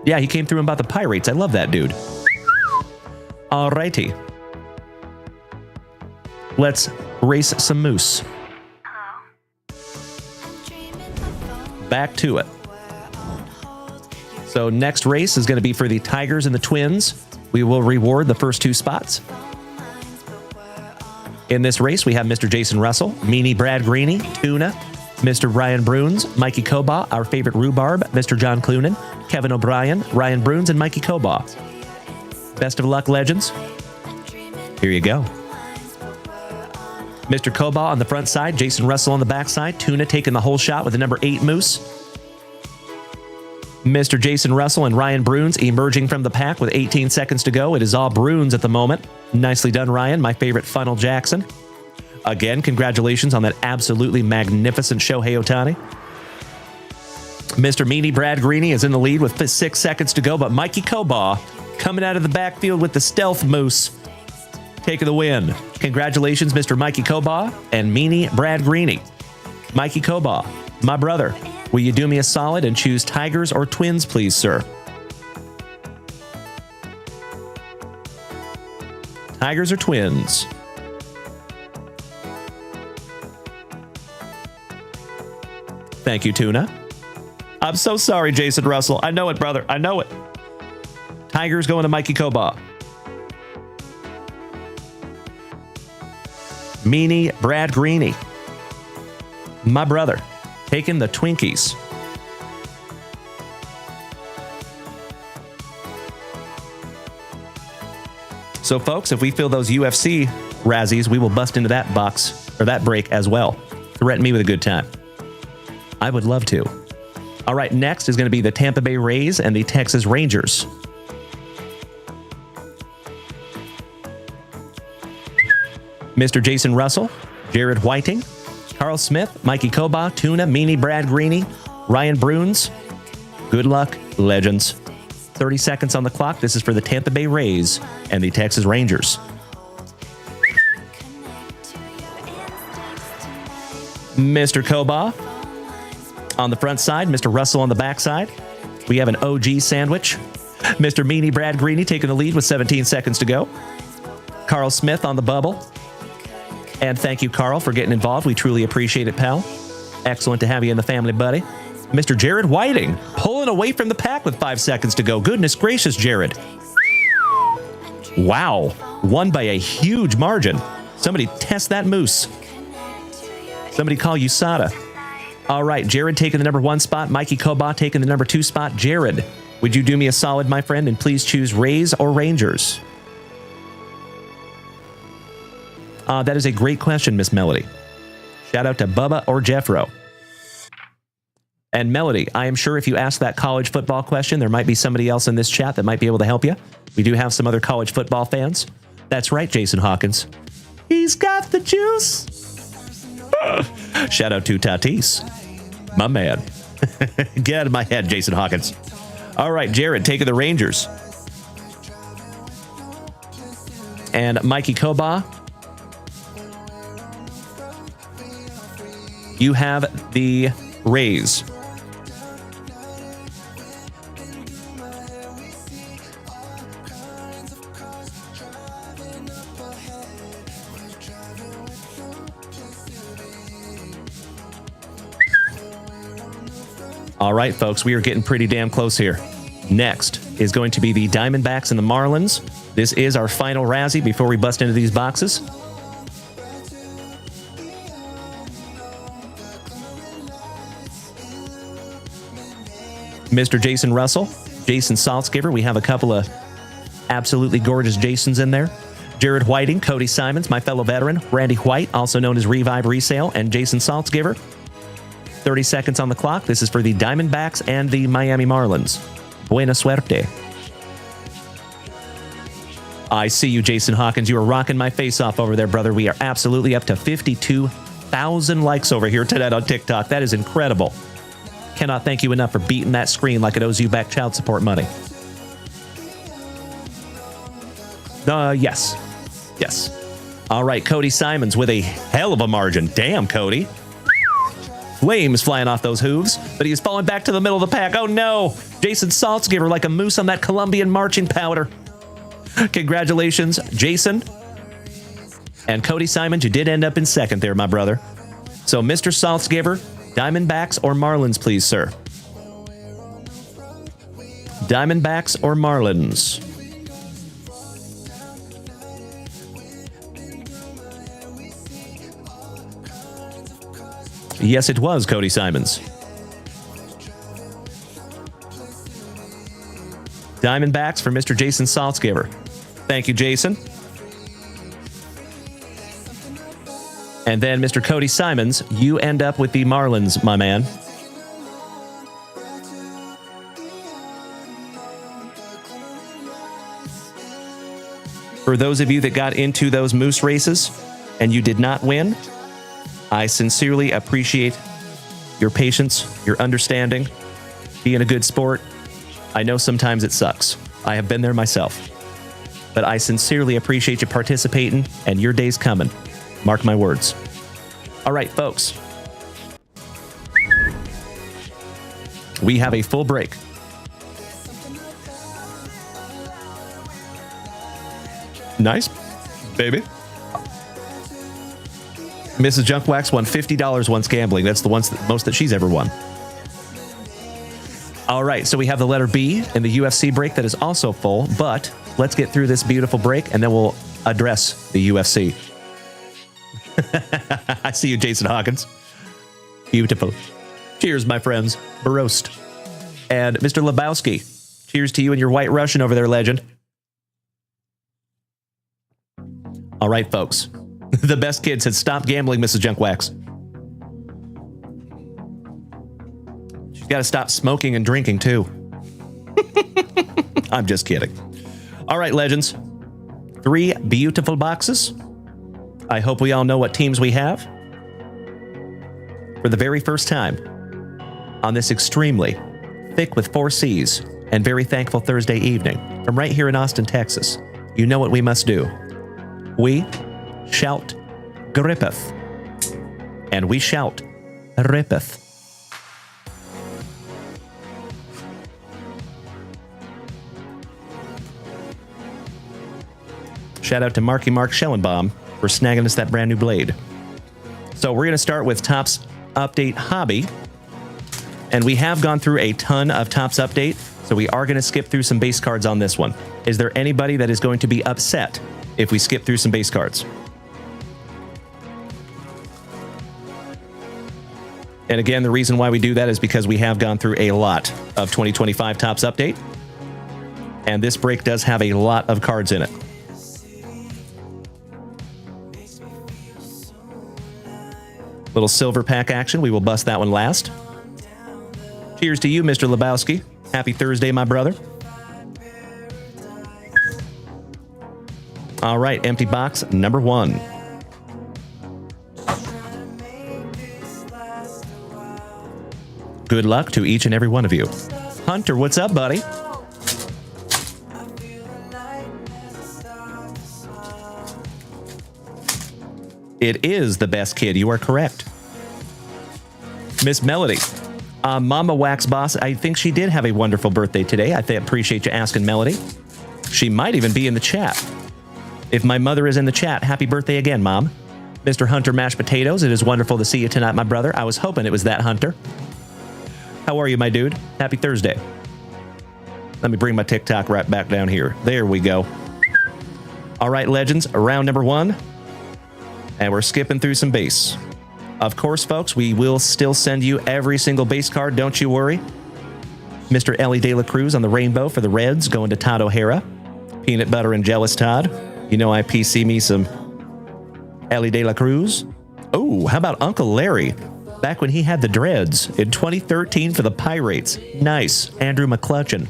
Yeah, he came through about the Pirates. I love that dude. Alrighty. Let's race some moose. Back to it. So next race is going to be for the Tigers and the Twins. We will reward the first 2 spots. In this race, we have Mr. Jason Russell, Meanie Brad Greeny, Tuna, Mr. Ryan Bruns, Mikey Koba, our favorite rhubarb, Mr. John Clunan, Kevin O'Brien, Ryan Bruns, and Mikey Koba. Best of luck, legends. Here you go. Mr. Koba on the front side, Jason Russell on the back side, Tuna taking the whole shot with the number 8 moose. Mr. Jason Russell and Ryan Bruns emerging from the pack with 18 seconds to go. It is all Bruns at the moment. Nicely done, Ryan, my favorite Funnel Jackson. Again, congratulations on that absolutely magnificent Shohei Ohtani. Mr. Meanie Brad Greeny is in the lead with 6 seconds to go, but Mikey Koba coming out of the backfield with the stealth moose, taking the win. Congratulations, Mr. Mikey Koba and Meanie Brad Greeny. Mikey Kobaugh, my brother, will you do me a solid and choose Tigers or Twins, please, sir? Tigers or Twins? Thank you, Tuna. I'm so sorry, Jason Russell. I know it, brother. I know it. Tigers going to Mikey Kobaugh. Meanie Brad Greeny, my brother, taking the Twinkies. So, folks, if we fill those UFC Razzies, we will bust into that box or that break as well. Threaten me with a good time. I would love to. All right, next is going to be the Tampa Bay Rays and the Texas Rangers. Mr. Jason Russell, Jared Whiting, Carl Smith, Mikey Kobaugh, Tuna, Meanie Brad Greeny, Ryan Bruns. Good luck, legends. 30 seconds on the clock. This is for the Tampa Bay Rays and the Texas Rangers. Mr. Kobaugh on the front side, Mr. Russell on the back side. We have an OG sandwich. Mr. Meanie Brad Greeny taking the lead with 17 seconds to go. Carl Smith on the bubble. And thank you, Carl, for getting involved. We truly appreciate it, pal. Excellent to have you in the family, buddy. Mr. Jared Whiting pulling away from the pack with 5 seconds to go. Goodness gracious, Jared. Wow. Won by a huge margin. Somebody test that moose. Somebody call USADA. All right, Jared taking the number 1 spot. Mikey Kobaugh taking the number 2 spot. Jared, would you do me a solid, my friend, and please choose Rays or Rangers? That is a great question, Miss Melody. Shout out to Bubba or Jeffro. And Melody, I am sure if you ask that college football question, there might be somebody else in this chat that might be able to help you. We do have some other college football fans. That's right, Jason Hawkins. He's got the juice. Shout out to Tatis. My man. Get out of my head, Jason Hawkins. All right, Jared taking the Rangers. And Mikey Kobaugh, you have the Rays. All right, folks, we are getting pretty damn close here. Next is going to be the Diamondbacks and the Marlins. This is our final Razzie before we bust into these boxes. Mr. Jason Russell, Jason Saltzgiver. We have a couple of absolutely gorgeous Jasons in there. Jared Whiting, Cody Simons, my fellow veteran, Randy White, also known as Revive Resale, and Jason Saltzgiver. 30 seconds on the clock. This is for the Diamondbacks and the Miami Marlins. Buena suerte. I see you, Jason Hawkins. You are rocking my face off over there, brother. We are absolutely up to 52,000 likes over here tonight on TikTok. That is incredible. Cannot thank you enough for beating that screen like it owes you back child support money. Yes. All right, Cody Simons with a hell of a margin. Damn, Cody. Flames flying off those hooves, but he is falling back to the middle of the pack. Oh no! Jason Saltzgiver like a moose on that Colombian marching powder. Congratulations, Jason. And Cody Simons, you did end up in second there, my brother. So, Mr. Saltzgiver, Diamondbacks or Marlins, please, sir? Diamondbacks or Marlins? Yes, it was Cody Simons. Diamondbacks for Mr. Jason Saltzgiver. Thank you, Jason. And then, Mr. Cody Simons, you end up with the Marlins, my man. For those of you that got into those moose races and you did not win, I sincerely appreciate your patience, your understanding, being a good sport. I know sometimes it sucks. I have been there myself. But I sincerely appreciate you participating, and your day's coming. Mark my words. All right, folks. We have a full break. Nice, baby. Mrs. Junkwax won $50 once gambling. That's the most that she's ever won. All right, so we have the letter B in the UFC break that is also full, but let's get through this beautiful break, and then we'll address the UFC. I see you, Jason Hawkins. Beautiful. Cheers, my friends. Barost. And Mr. Lebowski. Cheers to you and your White Russian over there, legend. All right, folks. The best kid said, stop gambling, Mrs. Junkwax. She's got to stop smoking and drinking, too. I'm just kidding. All right, legends. 3 beautiful boxes. I hope we all know what teams we have. For the very first time on this extremely thick with 4 C's and very thankful Thursday evening from right here in Austin, Texas, you know what we must do. We shout Grippeth. And we shout Rippeth. Shout out to Marky Mark Schellenbaum for snagging us that brand new blade. So we're going to start with Topps Update Hobby. And we have gone through a ton of Topps Update, so we are going to skip through some base cards on this one. Is there anybody that is going to be upset if we skip through some base cards? And again, the reason why we do that is because we have gone through a lot of 2025 Topps Update. And this break does have a lot of cards in it. Little silver pack action. We will bust that one last. Cheers to you, Mr. Lebowski. Happy Thursday, my brother. All right, empty box number 1. Good luck to each and every one of you. Hunter, what's up, buddy? It is the best kid. You are correct. Miss Melody. Mama Wax Boss, I think she did have a wonderful birthday today. I appreciate you asking, Melody. She might even be in the chat. If my mother is in the chat, happy birthday again, Mom. Mr. Hunter Mashed Potatoes, it is wonderful to see you tonight, my brother. I was hoping it was that Hunter. How are you, my dude? Happy Thursday. Let me bring my TikTok right back down here. There we go. All right, legends, round number 1. And we're skipping through some base. Of course, folks, we will still send you every single base card. Don't you worry. Mr. Ellie De La Cruz on the rainbow for the Reds, going to Todd O'Hara. Peanut butter and jealous Todd. You know I PC me some Ellie De La Cruz. Oh, how about Uncle Larry? Back when he had the dreads in 2013 for the Pirates. Nice. Andrew McClutchin.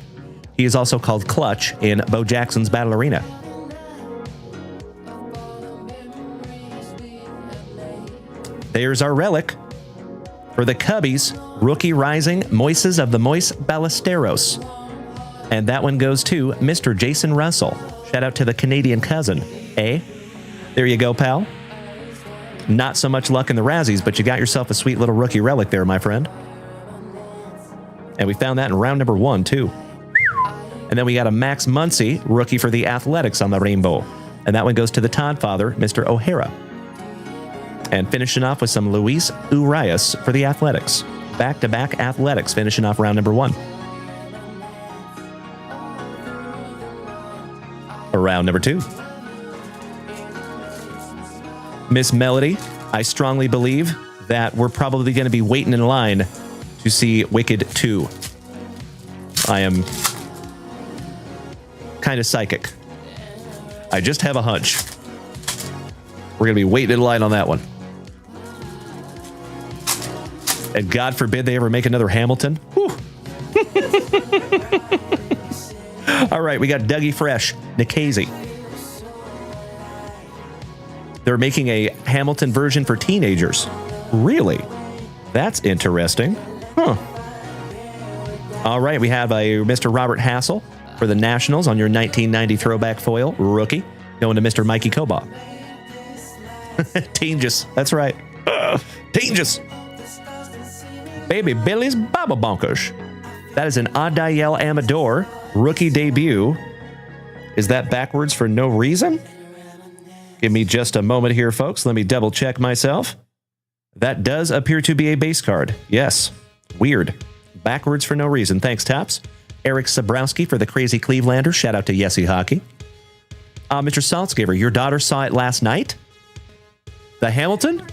He is also called Clutch in Bo Jackson's Battle Arena. There's our relic. For the Cubbies, Rookie Rising, Moises of the Moise Ballesteros. And that one goes to Mr. Jason Russell. Shout out to the Canadian cousin. Eh? There you go, pal. Not so much luck in the Razzies, but you got yourself a sweet little rookie relic there, my friend. And we found that in round number 1, too. And then we got a Max Muncy, rookie for the Athletics on the rainbow. And that one goes to the Todd father, Mr. O'Hara. And finishing off with some Luis Urias for the Athletics. Back-to-back Athletics finishing off round number 1. Round number 2. Miss Melody, I strongly believe that we're probably going to be waiting in line to see Wicked 2. I am kind of psychic. I just have a hunch. We're going to be waiting in line on that one. And God forbid they ever make another Hamilton. Whew. All right, we got Dougie Fresh, Nikhazy. They're making a Hamilton version for teenagers. Really? That's interesting. Huh. All right, we have a Mr. Robert Hassel for the Nationals on your 1990 throwback foil, rookie, going to Mr. Mikey Koba. Teengus, that's right. Teengus. Baby Billy's Baba Bonkers. That is an Adael Amador rookie debut. Is that backwards for no reason? Give me just a moment here, folks. Let me double check myself. That does appear to be a base card. Yes. Weird. Backwards for no reason. Thanks, Tops. Eric Sabrowski for the Crazy Clevelander. Shout out to Yessie Hockey. Mr. Saltzgiver, your daughter saw it last night? The Hamilton?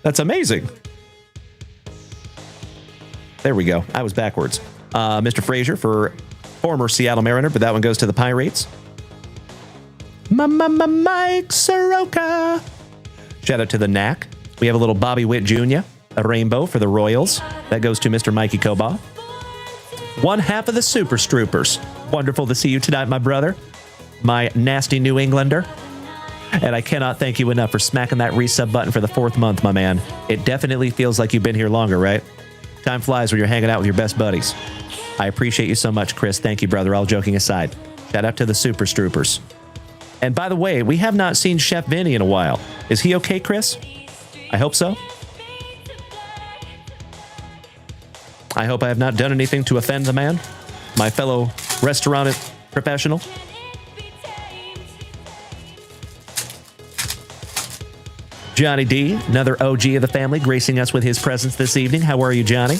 That's amazing. There we go. I was backwards. Mr. Frazier for former Seattle Mariner, but that one goes to the Pirates. Mike Soroka. Shout out to the Knack. We have a little Bobby Witt Jr., a rainbow for the Royals. That goes to Mr. Mikey Koba. One half of the Super Stroopers. Wonderful to see you tonight, my brother. My nasty New Englander. And I cannot thank you enough for smacking that resub button for the 4th month, my man. It definitely feels like you've been here longer, right? Time flies when you're hanging out with your best buddies. I appreciate you so much, Chris. Thank you, brother. All joking aside. Shout out to the Super Stroopers. And by the way, we have not seen Chef Vinny in a while. Is he okay, Chris? I hope so. I hope I have not done anything to offend the man, my fellow restaurant professional. Johnny D, another OG of the family, gracing us with his presence this evening. How are you, Johnny?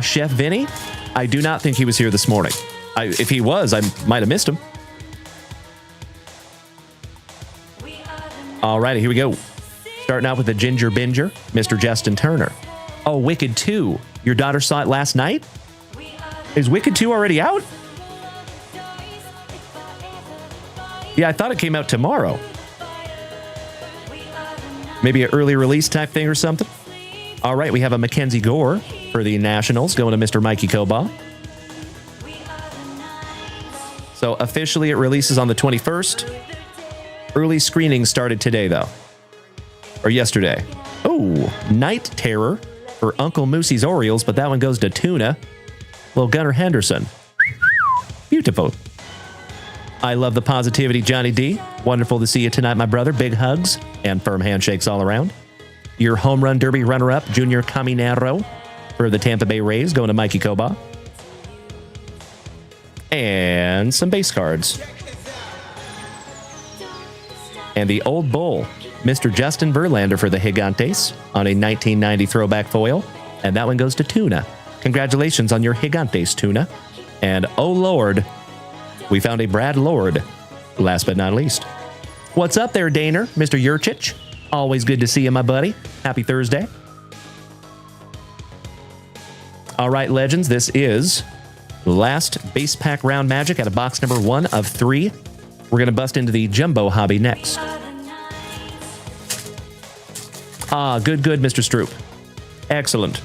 Chef Vinny, I do not think he was here this morning. If he was, I might have missed him. Alrighty, here we go. Starting out with the Ginger Binger, Mr. Justin Turner. Oh, Wicked 2. Your daughter saw it last night? Is Wicked 2 already out? Yeah, I thought it came out tomorrow. Maybe an early release type thing or something. All right, we have a Mackenzie Gore for the Nationals going to Mr. Mikey Koba. So officially it releases on the 21st. Early screening started today, though. Or yesterday. Oh, Night Terror for Uncle Moosey's Orioles, but that one goes to Tuna. Little Gunnar Henderson. Beautiful. I love the positivity, Johnny D. Wonderful to see you tonight, my brother. Big hugs and firm handshakes all around. Your home run derby runner-up, Junior Caminero, for the Tampa Bay Rays, going to Mikey Koba. And some base cards. And the Old Bull, Mr. Justin Verlander for the Gigantes on a 1990 throwback foil. And that one goes to Tuna. Congratulations on your Gigantes, Tuna. And oh Lord, we found a Brad Lord, last but not least. What's up there, Daner? Mr. Yurchich. Always good to see you, my buddy. Happy Thursday. All right, legends, this is last base pack round magic out of box number 1 of 3. We're going to bust into the jumbo hobby next. Good, Mr. Stroop. Excellent.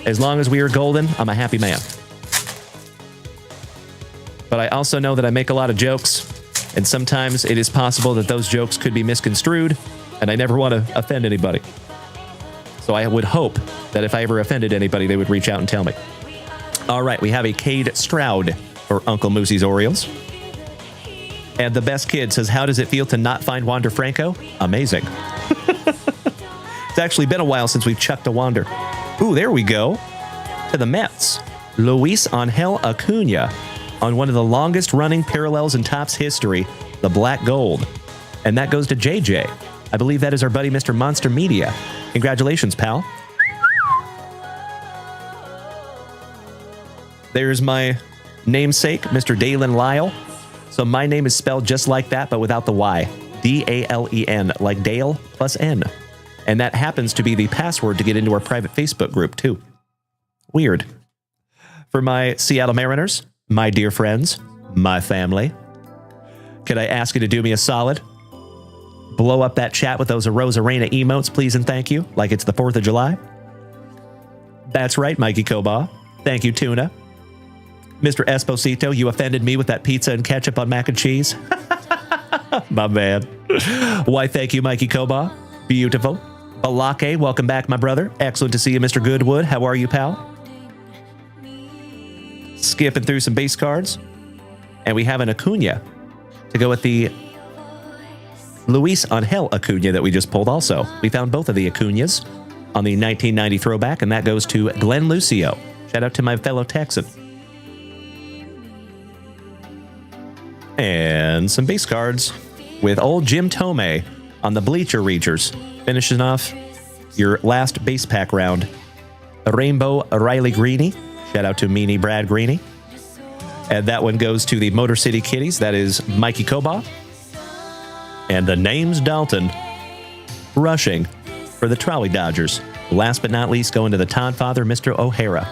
As long as we are golden, I'm a happy man. But I also know that I make a lot of jokes, and sometimes it is possible that those jokes could be misconstrued, and I never want to offend anybody. So I would hope that if I ever offended anybody, they would reach out and tell me. All right, we have a Cade Stroud for Uncle Moosey's Orioles. And the best kid says, how does it feel to not find Wander Franco? Amazing. It's actually been a while since we've chucked a Wander. Ooh, there we go. To the Mets. Luis Angel Acuna on one of the longest running parallels in Topps history, the Black Gold. And that goes to JJ. I believe that is our buddy, Mr. Monster Media. Congratulations, pal. There's my namesake, Mr. Dalen Lyle. So my name is spelled just like that, but without the Y. D-A-L-E-N, like Dale plus N. And that happens to be the password to get into our private Facebook group, too. Weird. For my Seattle Mariners, my dear friends, my family, could I ask you to do me a solid? Blow up that chat with those Rosarena emotes, please and thank you, like it's the 4th of July. That's right, Mikey Koba. Thank you, Tuna. Mr. Esposito, you offended me with that pizza and ketchup on mac and cheese. My man. Why, thank you, Mikey Koba. Beautiful. Balake, welcome back, my brother. Excellent to see you, Mr. Goodwood. How are you, pal? Skipping through some base cards. And we have an Acuna to go with the Luis Angel Acuna that we just pulled also. We found both of the Acunas on the 1990 throwback, and that goes to Glenn Lucio. Shout out to my fellow Texan. And some base cards with old Jim Tomei on the Bleacher Reachers. Finishing off your last base pack round. A Rainbow Riley Greeny. Shout out to Meanie Brad Greeny. And that one goes to the Motor City Kitties. That is Mikey Koba. And the name's Dalton. Rushing for the Trolley Dodgers. Last but not least, going to the Todd Father, Mr. O'Hara.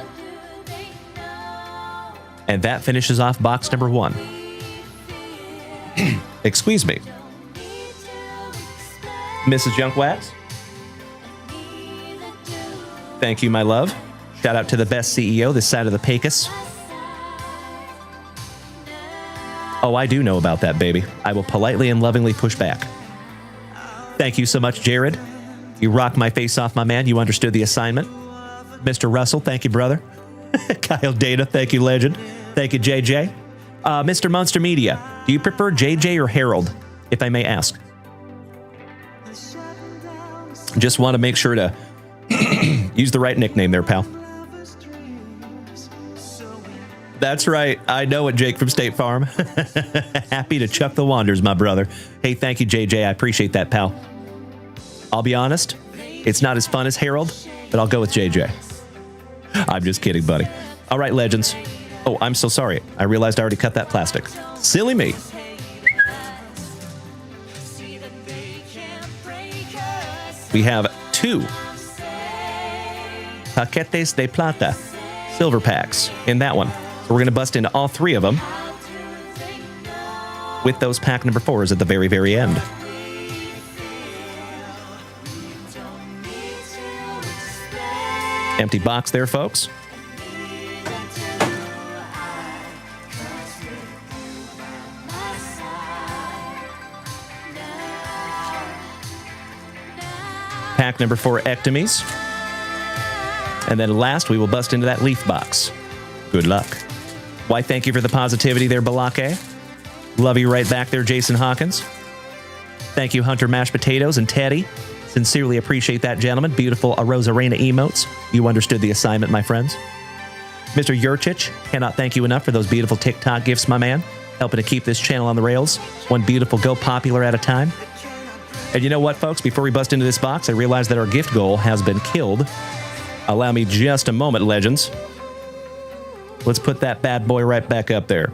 And that finishes off box number 1. Excuse me. Mrs. Junkwax. Thank you, my love. Shout out to the best CEO this side of the Pecos. Oh, I do know about that, baby. I will politely and lovingly push back. Thank you so much, Jared. You rocked my face off, my man. You understood the assignment. Mr. Russell, thank you, brother. Kyle Data, thank you, legend. Thank you, JJ. Mr. Monster Media, do you prefer JJ or Harold, if I may ask? Just want to make sure to use the right nickname there, pal. That's right. I know it, Jake from State Farm. Happy to chuck the wanders, my brother. Hey, thank you, JJ. I appreciate that, pal. I'll be honest, it's not as fun as Harold, but I'll go with JJ. I'm just kidding, buddy. All right, legends. Oh, I'm so sorry. I realized I already cut that plastic. Silly me. We have 2 Paquetes de Plata silver packs in that one. So we're going to bust into all 3 of them with those pack number 4s at the very, very end. Empty box there, folks. Pack number 4 ectomies. And then last, we will bust into that leaf box. Good luck. Why, thank you for the positivity there, Balake. Love you right back there, Jason Hawkins. Thank you, Hunter Mashed Potatoes and Teddy. Sincerely appreciate that, gentlemen. Beautiful Rosarena emotes. You understood the assignment, my friends. Mr. Yurchich, cannot thank you enough for those beautiful TikTok gifts, my man. Helping to keep this channel on the rails. One beautiful Go Popular at a time. And you know what, folks? Before we bust into this box, I realized that our gift goal has been killed. Allow me just a moment, legends. Let's put that bad boy right back up there.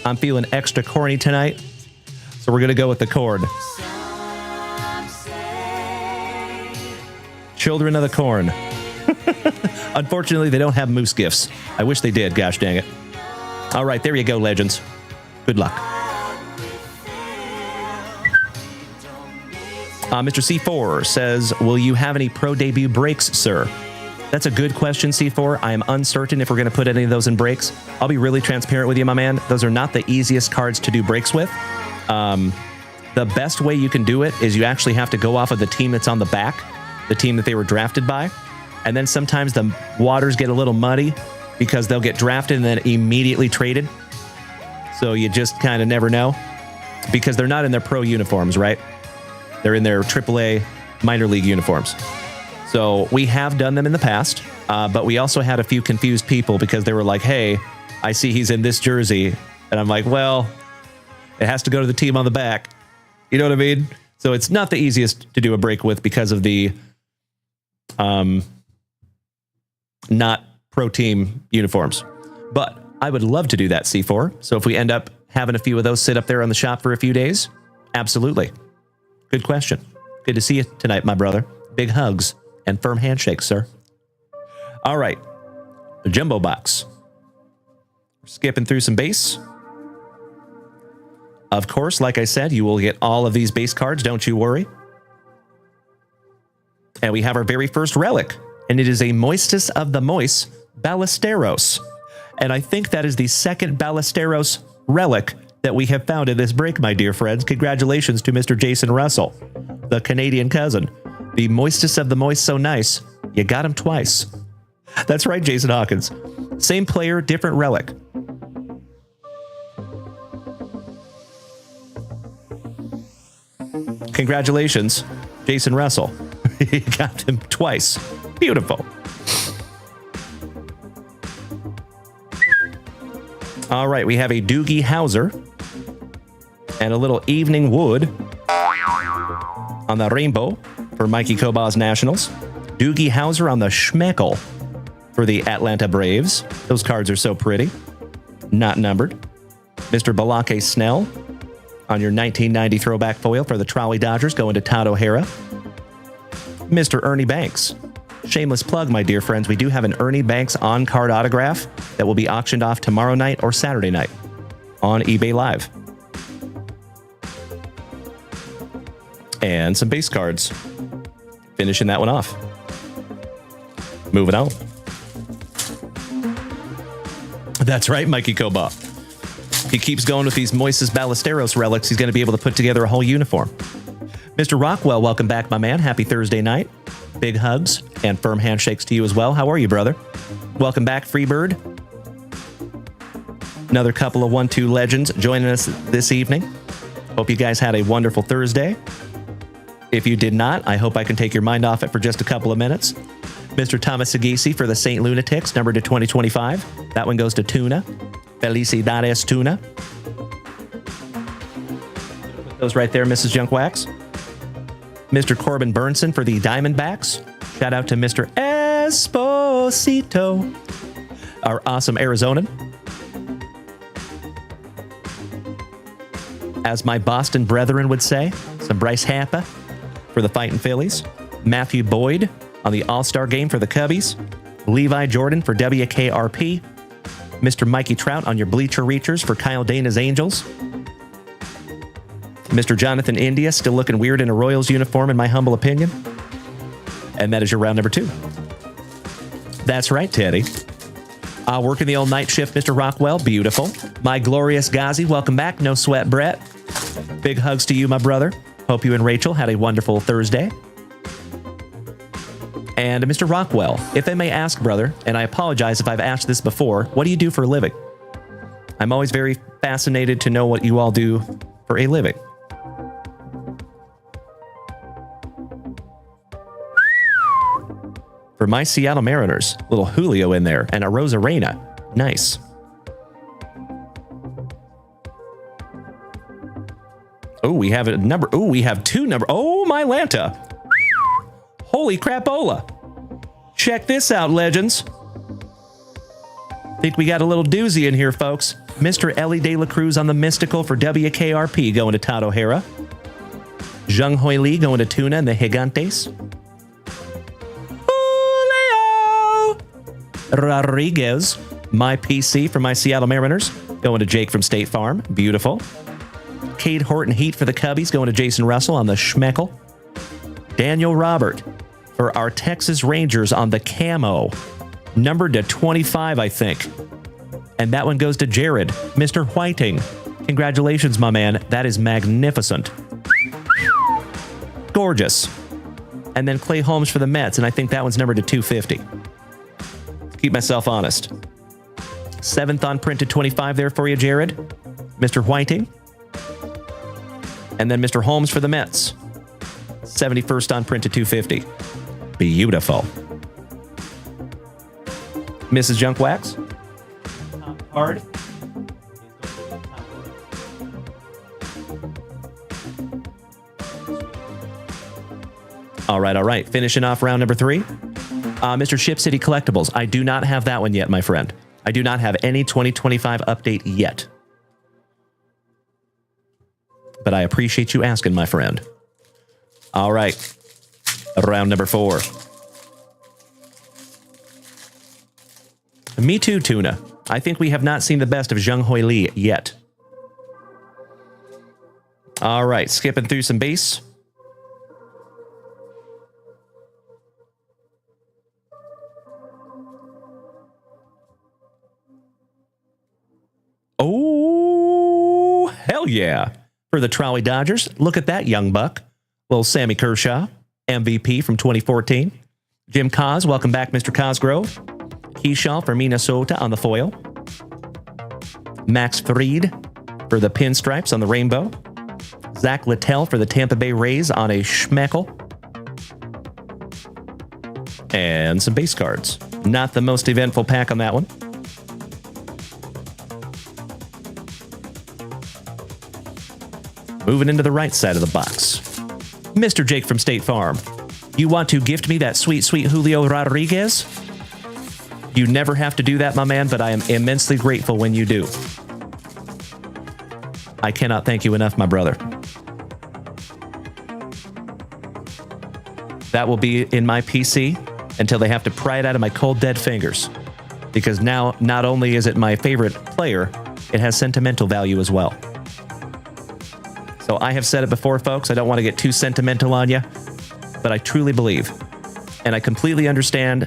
I'm feeling extra corny tonight, so we're going to go with the chord. Children of the Corn. Unfortunately, they don't have moose gifts. I wish they did, gosh dang it. All right, there you go, legends. Good luck. Mr. C4 says, will you have any pro debut breaks, sir? That's a good question, C4. I am uncertain if we're going to put any of those in breaks. I'll be really transparent with you, my man. Those are not the easiest cards to do breaks with. The best way you can do it is you actually have to go off of the team that's on the back, the team that they were drafted by. And then sometimes the waters get a little muddy because they'll get drafted and then immediately traded. So you just kind of never know because they're not in their pro uniforms, right? They're in their AAA minor league uniforms. So we have done them in the past, but we also had a few confused people because they were like, hey, I see he's in this jersey. And I'm like, well, it has to go to the team on the back. You know what I mean? So it's not the easiest to do a break with because of the not pro team uniforms. But I would love to do that, C4. So if we end up having a few of those sit up there on the shop for a few days, absolutely. Good question. Good to see you tonight, my brother. Big hugs and firm handshakes, sir. All right. The jumbo box. Skipping through some base. Of course, like I said, you will get all of these base cards, don't you worry. And we have our very first relic, and it is a Moistus of the Moist Ballesteros. And I think that is the second Ballesteros relic that we have found in this break, my dear friends. Congratulations to Mr. Jason Russell, the Canadian cousin. The Moistus of the Moist, so nice, you got him twice. That's right, Jason Hawkins. Same player, different relic. Congratulations, Jason Russell. He got him twice. Beautiful. All right, we have a Doogie Howser and a little Evening Wood on the rainbow for Mikey Koba's Nationals. Doogie Howser on the Schmeckel for the Atlanta Braves. Those cards are so pretty. Not numbered. Mr. Balake Snell on your 1990 throwback foil for the Trolley Dodgers going to Todd O'Hara. Mr. Ernie Banks. Shameless plug, my dear friends. We do have an Ernie Banks on-card autograph that will be auctioned off tomorrow night or Saturday night on eBay Live. And some base cards. Finishing that one off. Moving on. That's right, Mikey Koba. He keeps going with these Moises Ballesteros relics. He's going to be able to put together a whole uniform. Mr. Rockwell, welcome back, my man. Happy Thursday night. Big hugs and firm handshakes to you as well. How are you, brother? Welcome back, Freebird. Another couple of 1-2 legends joining us this evening. Hope you guys had a wonderful Thursday. If you did not, I hope I can take your mind off it for just a couple of minutes. Mr. Thomas Sagisi for the St. Lunatics, number to 2025. That one goes to Tuna. Felicidades, Tuna. Put those right there, Mrs. Junkwax. Mr. Corbin Burnson for the Diamondbacks. Shout out to Mr. Esposito, our awesome Arizonan. As my Boston brethren would say, some Bryce Harper for the Fightin' Phillies. Matthew Boyd on the All-Star game for the Cubbies. Levi Jordan for WKRP. Mr. Mikey Trout on your Bleacher Reachers for Kyle Dana's Angels. Mr. Jonathan India, still looking weird in a Royals uniform, in my humble opinion. And that is your round number 2. That's right, Teddy. Working the all-night shift, Mr. Rockwell. Beautiful. My glorious Ghazi, welcome back. No sweat, Brett. Big hugs to you, my brother. Hope you and Rachel had a wonderful Thursday. And Mr. Rockwell, if I may ask, brother, and I apologize if I've asked this before, what do you do for a living? I'm always very fascinated to know what you all do for a living. For my Seattle Mariners, little Julio in there, and a Rosarena. Nice. Oh, we have a number. Oh, we have 2 number. Oh, my Lanta. Holy crapola. Check this out, legends. Think we got a little doozy in here, folks. Mr. Ellie De La Cruz on the Mystical for WKRP going to Todd O'Hara. Zhang Hoi Li going to Tuna and the Gigantes. Rodriguez, my PC for my Seattle Mariners, going to Jake from State Farm. Beautiful. Cade Horton Heat for the Cubbies, going to Jason Russell on the Schmeckel. Daniel Robert for our Texas Rangers on the Camo, numbered to 25, I think. And that one goes to Jared, Mr. Whiting. Congratulations, my man. That is magnificent. Gorgeous. And then Clay Holmes for the Mets, and I think that one's numbered to 250. Keep myself honest. 7th on printed 25 there for you, Jared. Mr. Whiting. And then Mr. Holmes for the Mets. 71st on printed 250. Beautiful. Mrs. Junkwax. Card. All right. Finishing off round number 3. Mr. Ship City Collectibles. I do not have that one yet, my friend. I do not have any 2025 update yet. But I appreciate you asking, my friend. All right. Round number 4. Me too, Tuna. I think we have not seen the best of Zhang Hoi Li yet. All right. Skipping through some base. Oh, hell yeah. For the Trolley Dodgers, look at that young buck. Little Sammy Kershaw, MVP from 2014. Jim Cos, welcome back, Mr. Cosgrove. Keyshaw for Minnesota on the foil. Max Fried for the pinstripes on the rainbow. Zach Littell for the Tampa Bay Rays on a Schmeckel. And some base cards. Not the most eventful pack on that one. Moving into the right side of the box. Mr. Jake from State Farm. You want to gift me that sweet, sweet Julio Rodriguez? You never have to do that, my man, but I am immensely grateful when you do. I cannot thank you enough, my brother. That will be in my PC until they have to pry it out of my cold, dead fingers. Because now, not only is it my favorite player, it has sentimental value as well. So I have said it before, folks. I don't want to get too sentimental on you, but I truly believe, and I completely understand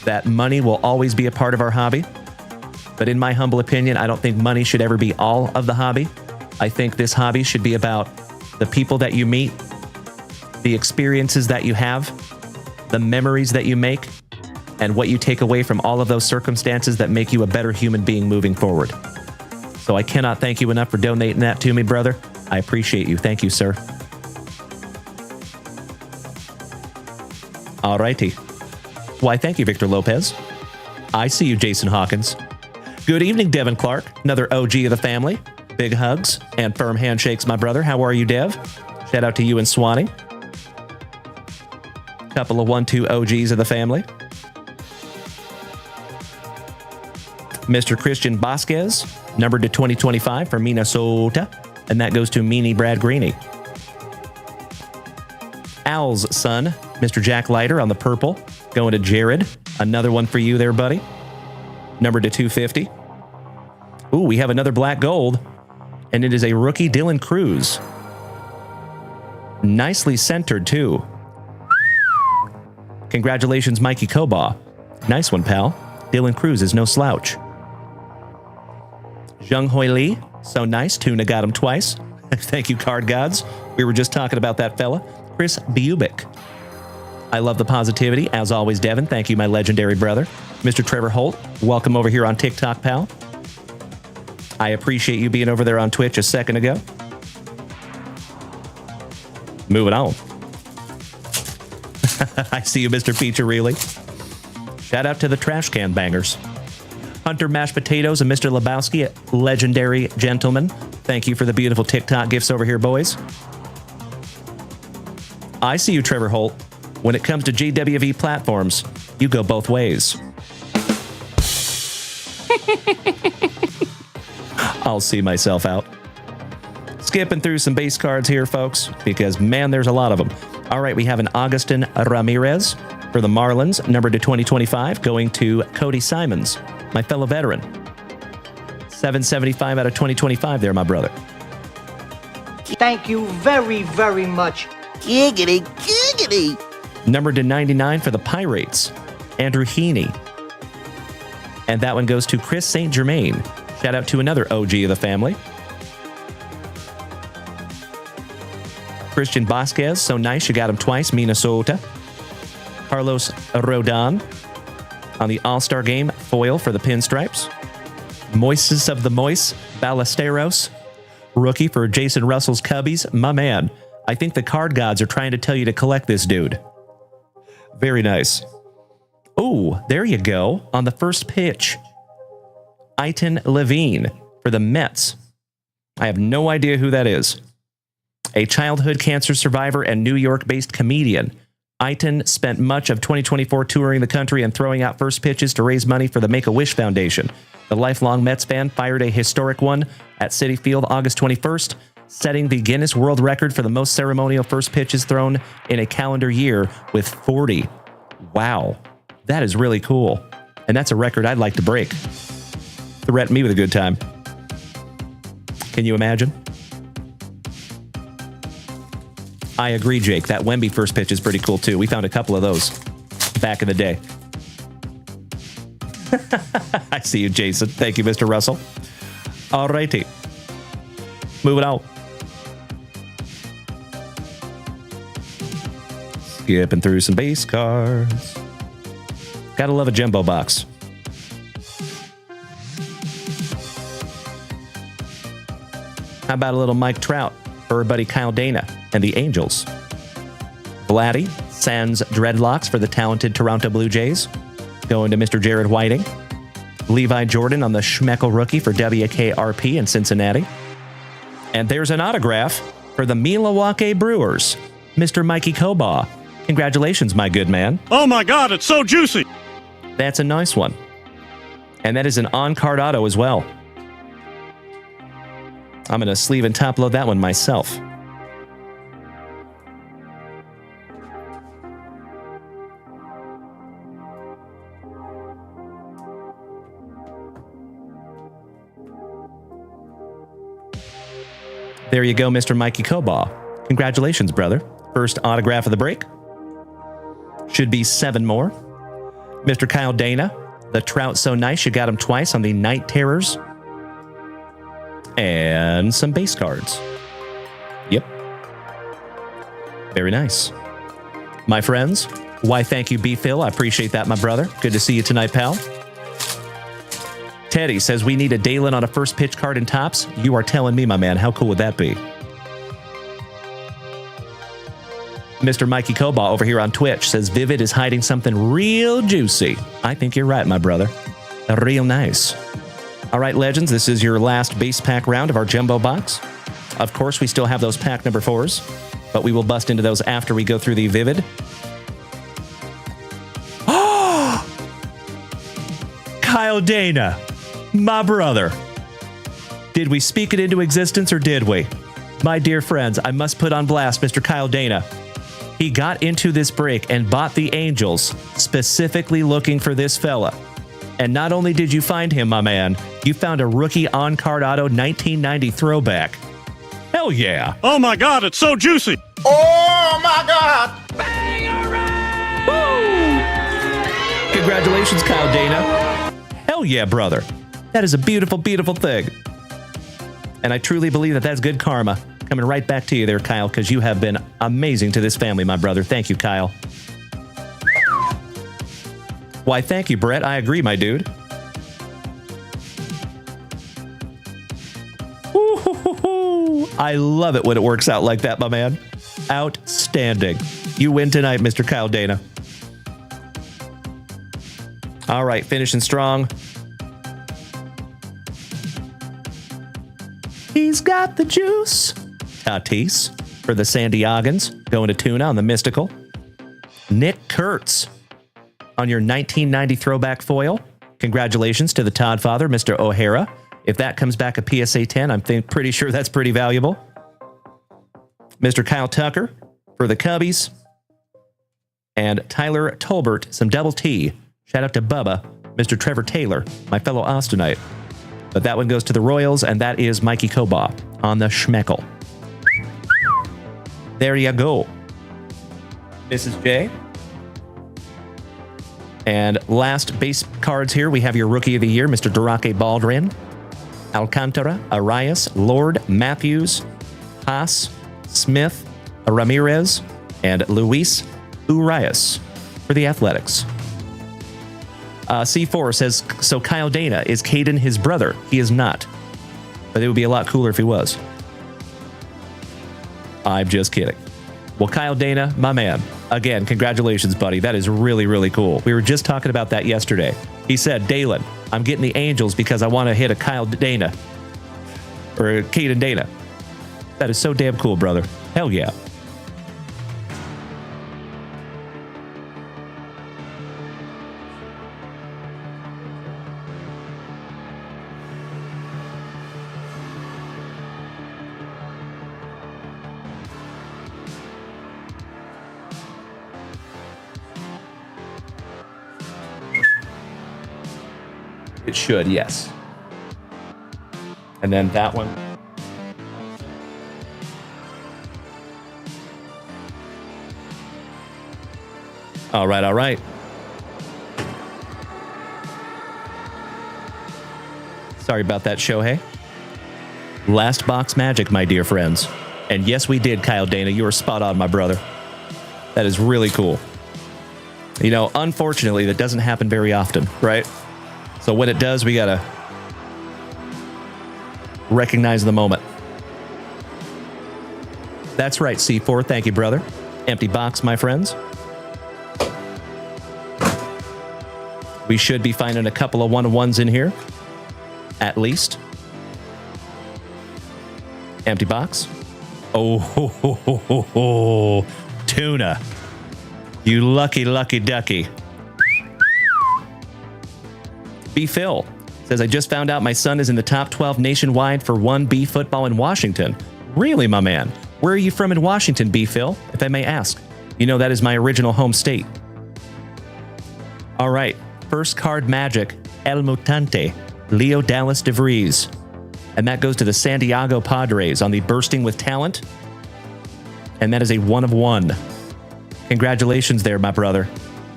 that money will always be a part of our hobby. But in my humble opinion, I don't think money should ever be all of the hobby. I think this hobby should be about the people that you meet, the experiences that you have, the memories that you make, and what you take away from all of those circumstances that make you a better human being moving forward. So I cannot thank you enough for donating that to me, brother. I appreciate you. Thank you, sir. All righty. Why, thank you, Victor Lopez. I see you, Jason Hawkins. Good evening, Devin Clark, another OG of the family. Big hugs and firm handshakes, my brother. How are you, Dev? Shout out to you and Swanee. Couple of 1-2 OGs of the family. Mr. Christian Vasquez, numbered to 2025 for Minnesota. And that goes to Meanie Brad Greeny. Al's son, Mr. Jack Leiter on the purple. Going to Jared. Another one for you there, buddy. Numbered to 250. Ooh, we have another black gold. And it is a rookie Dylan Cruz. Nicely centered, too. Congratulations, Mikey Kobaugh. Nice one, pal. Dylan Cruz is no slouch. Jung Hoi Lee. So nice. Tuna got him twice. Thank you, card gods. We were just talking about that fella. Chris Bubick. I love the positivity. As always, Devin. Thank you, my legendary brother. Mr. Trevor Holt. Welcome over here on TikTok, pal. I appreciate you being over there on Twitch a second ago. Moving on. I see you, Mr. Feature-Reely. Shout out to the trash can bangers. Hunter Mashed Potatoes and Mr. Lebowski, legendary gentlemen. Thank you for the beautiful TikTok gifts over here, boys. I see you, Trevor Holt. When it comes to GWV platforms, you go both ways. I'll see myself out. Skipping through some base cards here, folks, because, man, there's a lot of them. All right, we have an Augustin Ramirez for the Marlins, numbered to 2025, going to Cody Simons, my fellow veteran. 775 out of 2025 there, my brother. Thank you very, very much. Giggity, giggity. Numbered to 99 for the Pirates, Andrew Heaney. And that one goes to Chris St. Germain. Shout out to another OG of the family. Christian Vasquez, so nice, you got him twice, Minnesota. Carlos Rodon on the All-Star Game foil for the Pinstripes. Moises of the Moise, Ballesteros, rookie for Jason Russell's Cubbies. My man, I think the card gods are trying to tell you to collect this dude. Very nice. Oh, there you go. On the first pitch, Iton Levine for the Mets. I have no idea who that is. A childhood cancer survivor and New York-based comedian. Iton spent much of 2024 touring the country and throwing out first pitches to raise money for the Make-A-Wish Foundation. The lifelong Mets fan fired a historic one at Citi Field August 21st, setting the Guinness World Record for the most ceremonial first pitches thrown in a calendar year with 40. Wow, that is really cool. And that's a record I'd like to break. Threaten me with a good time. Can you imagine? I agree, Jake. That Wemby first pitch is pretty cool, too. We found a couple of those back in the day. I see you, Jason. Thank you, Mr. Russell. All righty. Moving on. Skipping through some base cards. Gotta love a jumbo box. How about a little Mike Trout for our buddy Kyle Dana and the Angels? Vladdy sends dreadlocks for the talented Toronto Blue Jays, going to Mr. Jared Whiting. Levi Jordan on the Schmeckel rookie for WKRP in Cincinnati. And there's an autograph for the Milwaukee Brewers, Mr. Mikey Kobaugh. Congratulations, my good man. Oh my God, it's so juicy. That's a nice one. And that is an on-card auto as well. I'm going to sleeve and top load that one myself. There you go, Mr. Mikey Kobaugh. Congratulations, brother. First autograph of the break. Should be 7 more. Mr. Kyle Dana, the Trout so nice you got him twice on the Night Terrors. And some base cards. Yep. Very nice. My friends, why thank you, B. Phil. I appreciate that, my brother. Good to see you tonight, pal. Teddy says we need a Dalen on a first pitch card in Topps. You are telling me, my man. How cool would that be? Mr. Mikey Kobaugh over here on Twitch says Vivid is hiding something real juicy. I think you're right, my brother. Real nice. All right, legends, this is your last base pack round of our jumbo box. Of course, we still have those pack number 4s, but we will bust into those after we go through the Vivid. Kyle Dana, my brother. Did we speak it into existence or did we? My dear friends, I must put on blast Mr. Kyle Dana. He got into this break and bought the Angels, specifically looking for this fella. And not only did you find him, my man, you found a rookie on-card auto 1990 throwback. Hell yeah. Oh my God, it's so juicy. Oh my God! Woo! Congratulations, Kyle Dana. Hell yeah, brother. That is a beautiful, beautiful thing. And I truly believe that that's good karma. Coming right back to you there, Kyle, because you have been amazing to this family, my brother. Thank you, Kyle. Why, thank you, Brett. I agree, my dude. Ooh, I love it when it works out like that, my man. Outstanding. You win tonight, Mr. Kyle Dana. All right, finishing strong. He's got the juice. Tatis for the San Diegans, going to Tuna on the Mystical. Nick Kurtz on your 1990 throwback foil. Congratulations to the Todd father, Mr. O'Hara. If that comes back a PSA 10, I'm pretty sure that's pretty valuable. Mr. Kyle Tucker for the Cubbies. And Tyler Tolbert, some double T. Shout out to Bubba, Mr. Trevor Taylor, my fellow Austinite. But that one goes to the Royals, and that is Mikey Kobaugh on the Schmeckel. There you go. Mrs. J. And last base cards here, we have your Rookie of the Year, Mr. Durake Baldwin, Alcantara, Arias, Lord, Matthews, Haas, Smith, Ramirez, and Luis Urias for the Athletics. C4 says, so Kyle Dana, is Caden his brother? He is not. But it would be a lot cooler if he was. I'm just kidding. Well, Kyle Dana, my man. Again, congratulations, buddy. That is really, really cool. We were just talking about that yesterday. He said, Dalen, I'm getting the Angels because I want to hit a Kyle Dana. Or a Caden Dana. That is so damn cool, brother. Hell yeah. It should, yes. And then that one. All right, all right. Sorry about that, Shohei. Last box magic, my dear friends. And yes, we did, Kyle Dana. You were spot on, my brother. That is really cool. You know, unfortunately, that doesn't happen very often, right? So when it does, we got to recognize the moment. That's right, C4. Thank you, brother. Empty box, my friends. We should be finding a couple of one-of-ones in here. At least. Empty box. Oh, ho, ho, ho, ho, ho. Tuna. You lucky, lucky ducky. B. Phil says, I just found out my son is in the top 12 nationwide for 1B football in Washington. Really, my man? Where are you from in Washington, B. Phil, if I may ask? You know that is my original home state. All right. First card magic, El Mutante, Leo Dallas DeVries. And that goes to the San Diego Padres on the Bursting with Talent. And that is a 1/1. Congratulations there, my brother.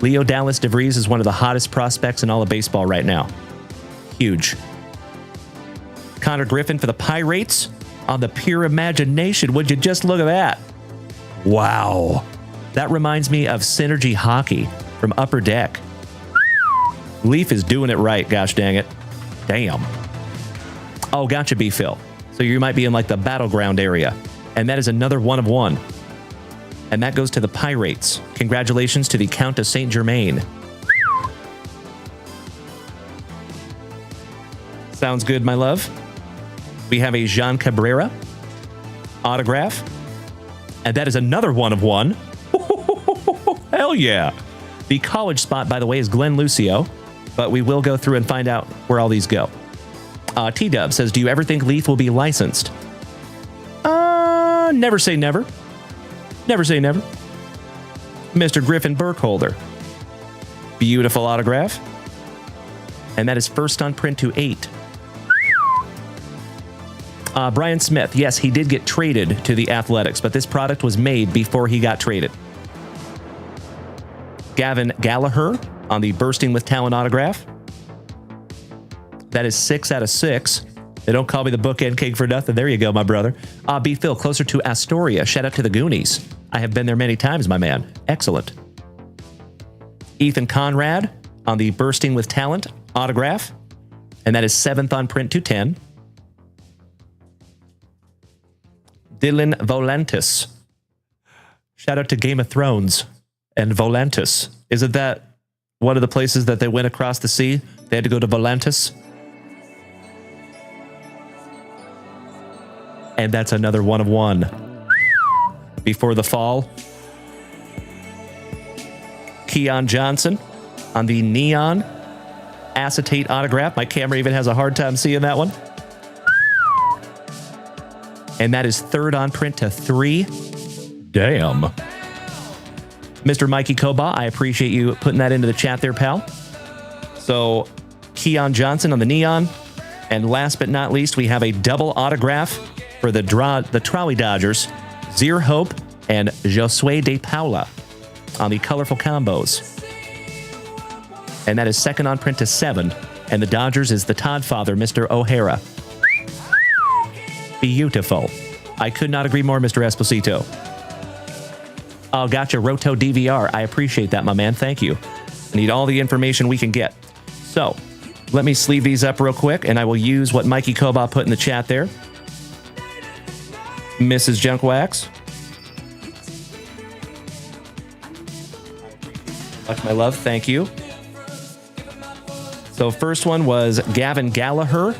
Leo Dallas DeVries is one of the hottest prospects in all of baseball right now. Huge. Connor Griffin for the Pirates on the Pure Imagination. Would you just look at that? Wow. That reminds me of Synergy Hockey from Upper Deck. Leaf is doing it right, gosh dang it. Damn. Oh, gotcha, B. Phil. So you might be in like the battleground area. And that is another 1/1. And that goes to the Pirates. Congratulations to the Count of Saint Germain. Sounds good, my love. We have a Jean Cabrera autograph. And that is another 1/1. Hell yeah. The college spot, by the way, is Glenn Lucio. But we will go through and find out where all these go. T-Dub says, do you ever think Leaf will be licensed? Never say never. Never say never. Mr. Griffin Burkholder. Beautiful autograph. And that is first on print to 8. Brian Smith. Yes, he did get traded to the Athletics, but this product was made before he got traded. Gavin Gallagher on the Bursting with Talent autograph. That is 6 out of 6. They don't call me the bookend king for nothing. There you go, my brother. B. Phil, closer to Astoria. Shout out to the Goonies. I have been there many times, my man. Excellent. Ethan Conrad on the Bursting with Talent autograph. And that is 7th on print to 10. Dylan Volantis. Shout out to Game of Thrones and Volantis. Isn't that one of the places that they went across the sea? They had to go to Volantis. And that's another 1/1. Before the fall. Keon Johnson on the Neon Acetate autograph. My camera even has a hard time seeing that one. And that is 3rd on print to 3. Damn. Mr. Mikey Koba, I appreciate you putting that into the chat there, pal. So, Keon Johnson on the Neon. And last but not least, we have a double autograph for the Trolley Dodgers, Zier Hope and Josue De Paula on the colorful combos. And that is 2nd on print to 7. And the Dodgers is the Todd father, Mr. O'Hara. Beautiful. I could not agree more, Mr. Esposito. Oh, gotcha, Roto DVR. I appreciate that, my man. Thank you. I need all the information we can get. So, let me sleeve these up real quick, and I will use what Mikey Koba put in the chat there. Mrs. Junkwax. Much my love. Thank you. So first one was Gavin Gallagher.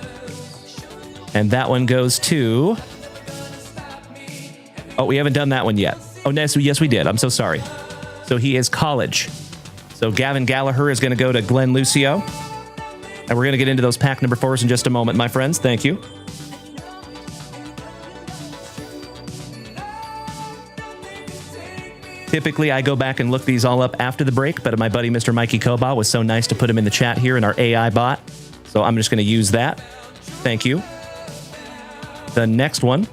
And that one goes to... Oh, we haven't done that one yet. Oh, yes, we did. I'm so sorry. So he is college. So Gavin Gallagher is going to go to Glenn Lucio. And we're going to get into those pack number 4s in just a moment, my friends. Thank you. Typically, I go back and look these all up after the break, but my buddy Mr. Mikey Koba was so nice to put him in the chat here in our AI bot. So I'm just going to use that. Thank you. The next one.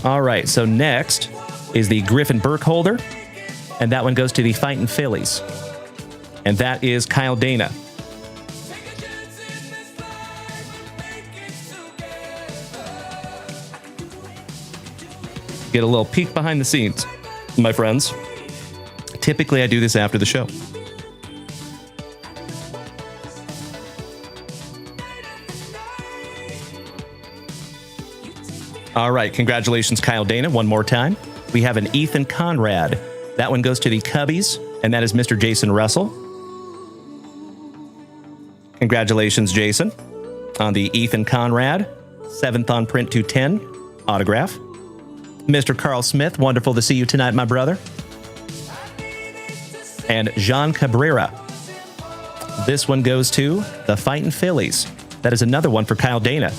All right, so next is the Griffin Burkholder, and that one goes to the Fightin' Phillies. And that is Kyle Dana. Get a little peek behind the scenes, my friends. Typically, I do this after the show. All right, congratulations, Kyle Dana, one more time. We have an Ethan Conrad. That one goes to the Cubbies, and that is Mr. Jason Russell. Congratulations, Jason, on the Ethan Conrad, 7th on print to 10 autograph. Mr. Carl Smith, wonderful to see you tonight, my brother. And Jean Cabrera. This one goes to the Fightin' Phillies. That is another one for Kyle Dana.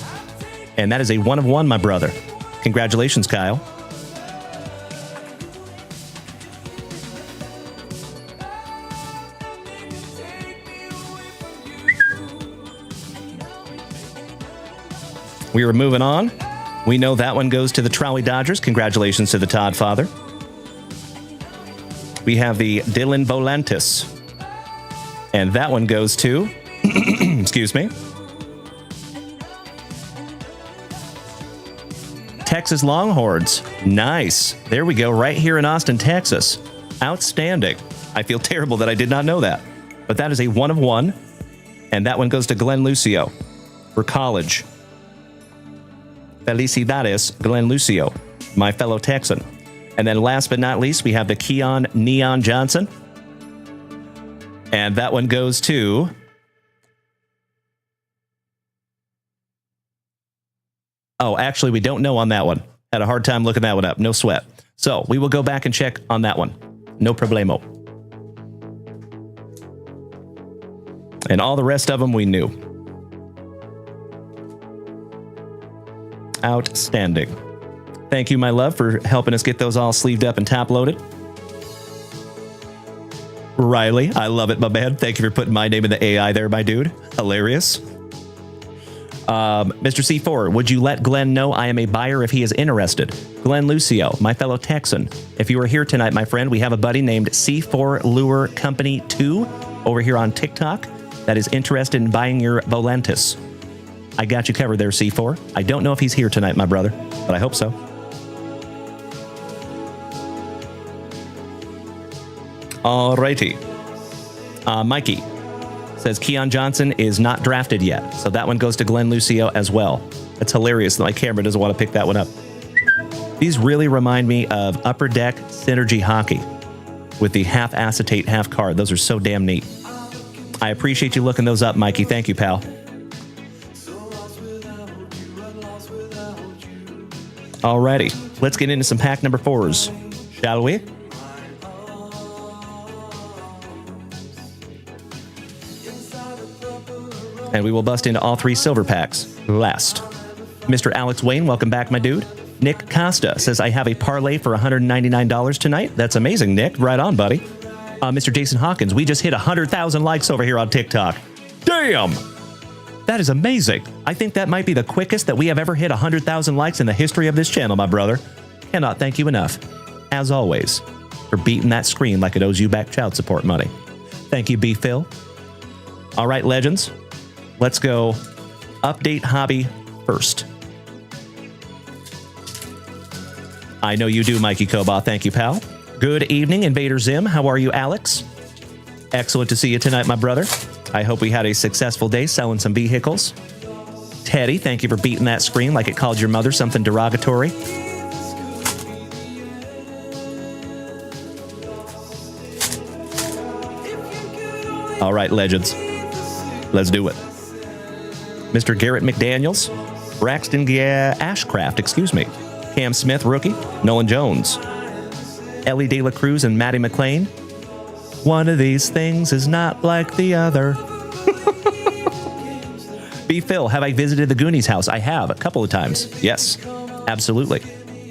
And that is a 1 of 1, my brother. Congratulations, Kyle. We are moving on. We know that one goes to the Trolley Dodgers. Congratulations to the Todd father. We have the Dylan Volantis. And that one goes to, excuse me, Texas Longhorns. Nice. There we go, right here in Austin, Texas. Outstanding. I feel terrible that I did not know that. But that is a 1 of 1. And that one goes to Glenn Lucio for college. Felicidades, Glenn Lucio, my fellow Texan. And then last but not least, we have the Keon Neon Johnson. And that one goes to... Oh, actually, we don't know on that one. Had a hard time looking that one up. No sweat. So we will go back and check on that one. No problemo. And all the rest of them we knew. Outstanding. Thank you, my love, for helping us get those all sleeved up and top loaded. Riley, I love it, my man. Thank you for putting my name in the AI there, my dude. Hilarious. Mr. C4, would you let Glenn know I am a buyer if he is interested? Glenn Lucio, my fellow Texan. If you are here tonight, my friend, we have a buddy named C4 Lure Company 2 over here on TikTok that is interested in buying your Volantis. I got you covered there, C4. I don't know if he's here tonight, my brother, but I hope so. Alrighty. Mikey says Keon Johnson is not drafted yet, so that one goes to Glenn Lucio as well. That's hilarious that my camera doesn't want to pick that one up. These really remind me of Upper Deck Synergy Hockey with the half acetate, half card. Those are so damn neat. I appreciate you looking those up, Mikey. Thank you, pal. Alrighty, let's get into some pack number 4s, shall we? And we will bust into all 3 silver packs last. Mr. Alex Wayne, welcome back, my dude. Nick Costa says, I have a parlay for $199 tonight. That's amazing, Nick. Right on, buddy. Mr. Jason Hawkins, we just hit 100,000 likes over here on TikTok. Damn! That is amazing. I think that might be the quickest that we have ever hit 100,000 likes in the history of this channel, my brother. Cannot thank you enough, as always, for beating that screen like it owes you back child support money. Thank you, B. Phil. All right, legends. Let's go update hobby first. I know you do, Mikey Koba. Thank you, pal. Good evening, Invader Zim. How are you, Alex? Excellent to see you tonight, my brother. I hope we had a successful day selling some vehicles. Teddy, thank you for beating that screen like it called your mother something derogatory. All right, legends. Let's do it. Mr. Garrett McDaniels, Braxton Ashcraft, excuse me, Cam Smith, rookie, Nolan Jones, Ellie De La Cruz and Maddie McLean. One of these things is not like the other. B. Phil, have I visited the Goonies house? I have, a couple of times. Yes, absolutely.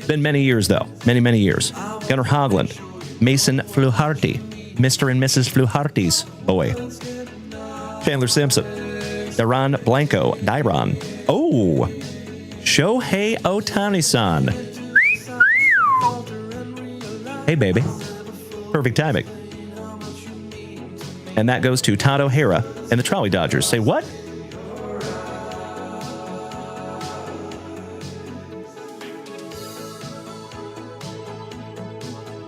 Been many years, though. Many, many years. Gunnar Hogland, Mason Fluharty, Mr. and Mrs. Fluharty's boy. Chandler Simpson, Daron Blanco, Dyron. Oh, Shohei Ohtani-san. Hey, baby. Perfect timing. And that goes to Todd O'Hara and the Trolley Dodgers. Say what?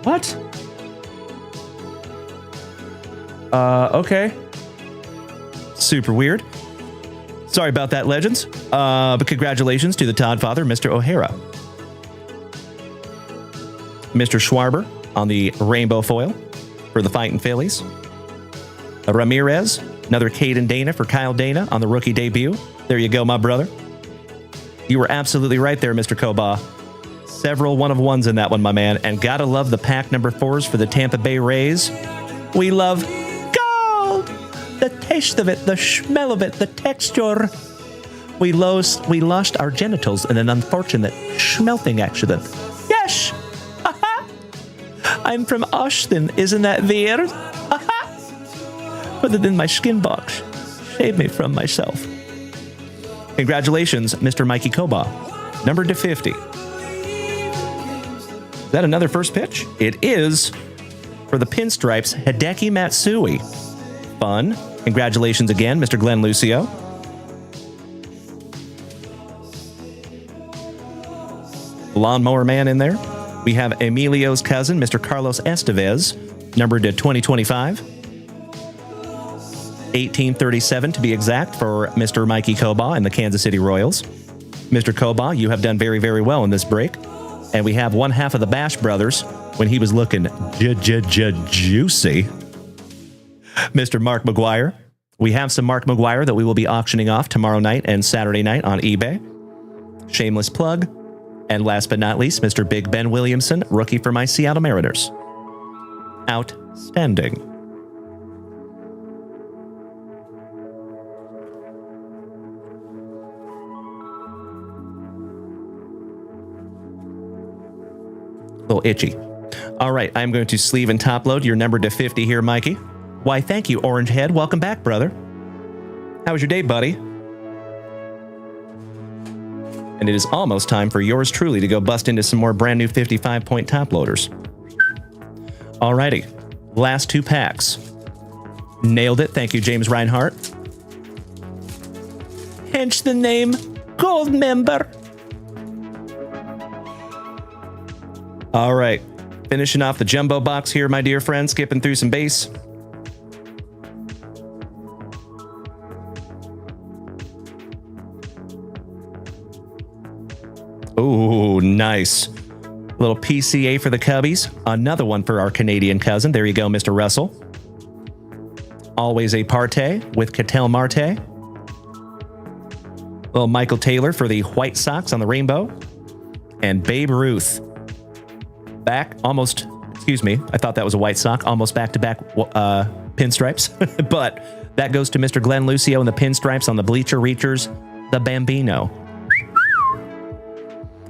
What? Okay. Super weird. Sorry about that, legends. But congratulations to the Todd father, Mr. O'Hara. Mr. Schwarber on the rainbow foil for the Fighting Phillies. Ramirez, another Caden Dana for Kyle Dana on the rookie debut. There you go, my brother. You were absolutely right there, Mr. Koba. Several one-of-ones in that one, my man. And gotta love the pack number 4s for the Tampa Bay Rays. We love gold! The taste of it, the smell of it, the texture. We lost our genitals in an unfortunate smelting accident. Yes! I'm from Austin, isn't that weird? Put it in my skin box. Save me from myself. Congratulations, Mr. Mikey Koba. Number to 50. Is that another first pitch? It is for the Pinstripes, Hideki Matsui. Fun. Congratulations again, Mr. Glenn Lucio. Lawnmower Man in there. We have Emilio's cousin, Mr. Carlos Estevez, numbered to 2025. 1837 to be exact for Mr. Mikey Koba and the Kansas City Royals. Mr. Koba, you have done very, very well in this break. And we have one half of the Bash Brothers when he was looking juicy. Mr. Mark McGuire. We have some Mark McGuire that we will be auctioning off tomorrow night and Saturday night on eBay. Shameless plug. And last but not least, Mr. Big Ben Williamson, rookie for my Seattle Mariners. Outstanding. A little itchy. All right, I'm going to sleeve and top load your number to 50 here, Mikey. Why, thank you, Orange Head. Welcome back, brother. How was your day, buddy? And it is almost time for yours truly to go bust into some more brand new 55-point top loaders. Alrighty, last 2 packs. Nailed it. Thank you, James Reinhart. Hence the name Gold Member. All right, finishing off the jumbo box here, my dear friend, skipping through some base. Ooh, nice. Little PCA for the Cubbies. Another one for our Canadian cousin. There you go, Mr. Russell. Always a Partey with Ketel Marte. Little Michael Taylor for the White Sox on the rainbow. And Babe Ruth. Back almost, excuse me, I thought that was a White Sox. Almost back-to-back pinstripes. But that goes to Mr. Glenn Lucio and the pinstripes on the Bleacher Reachers, the Bambino.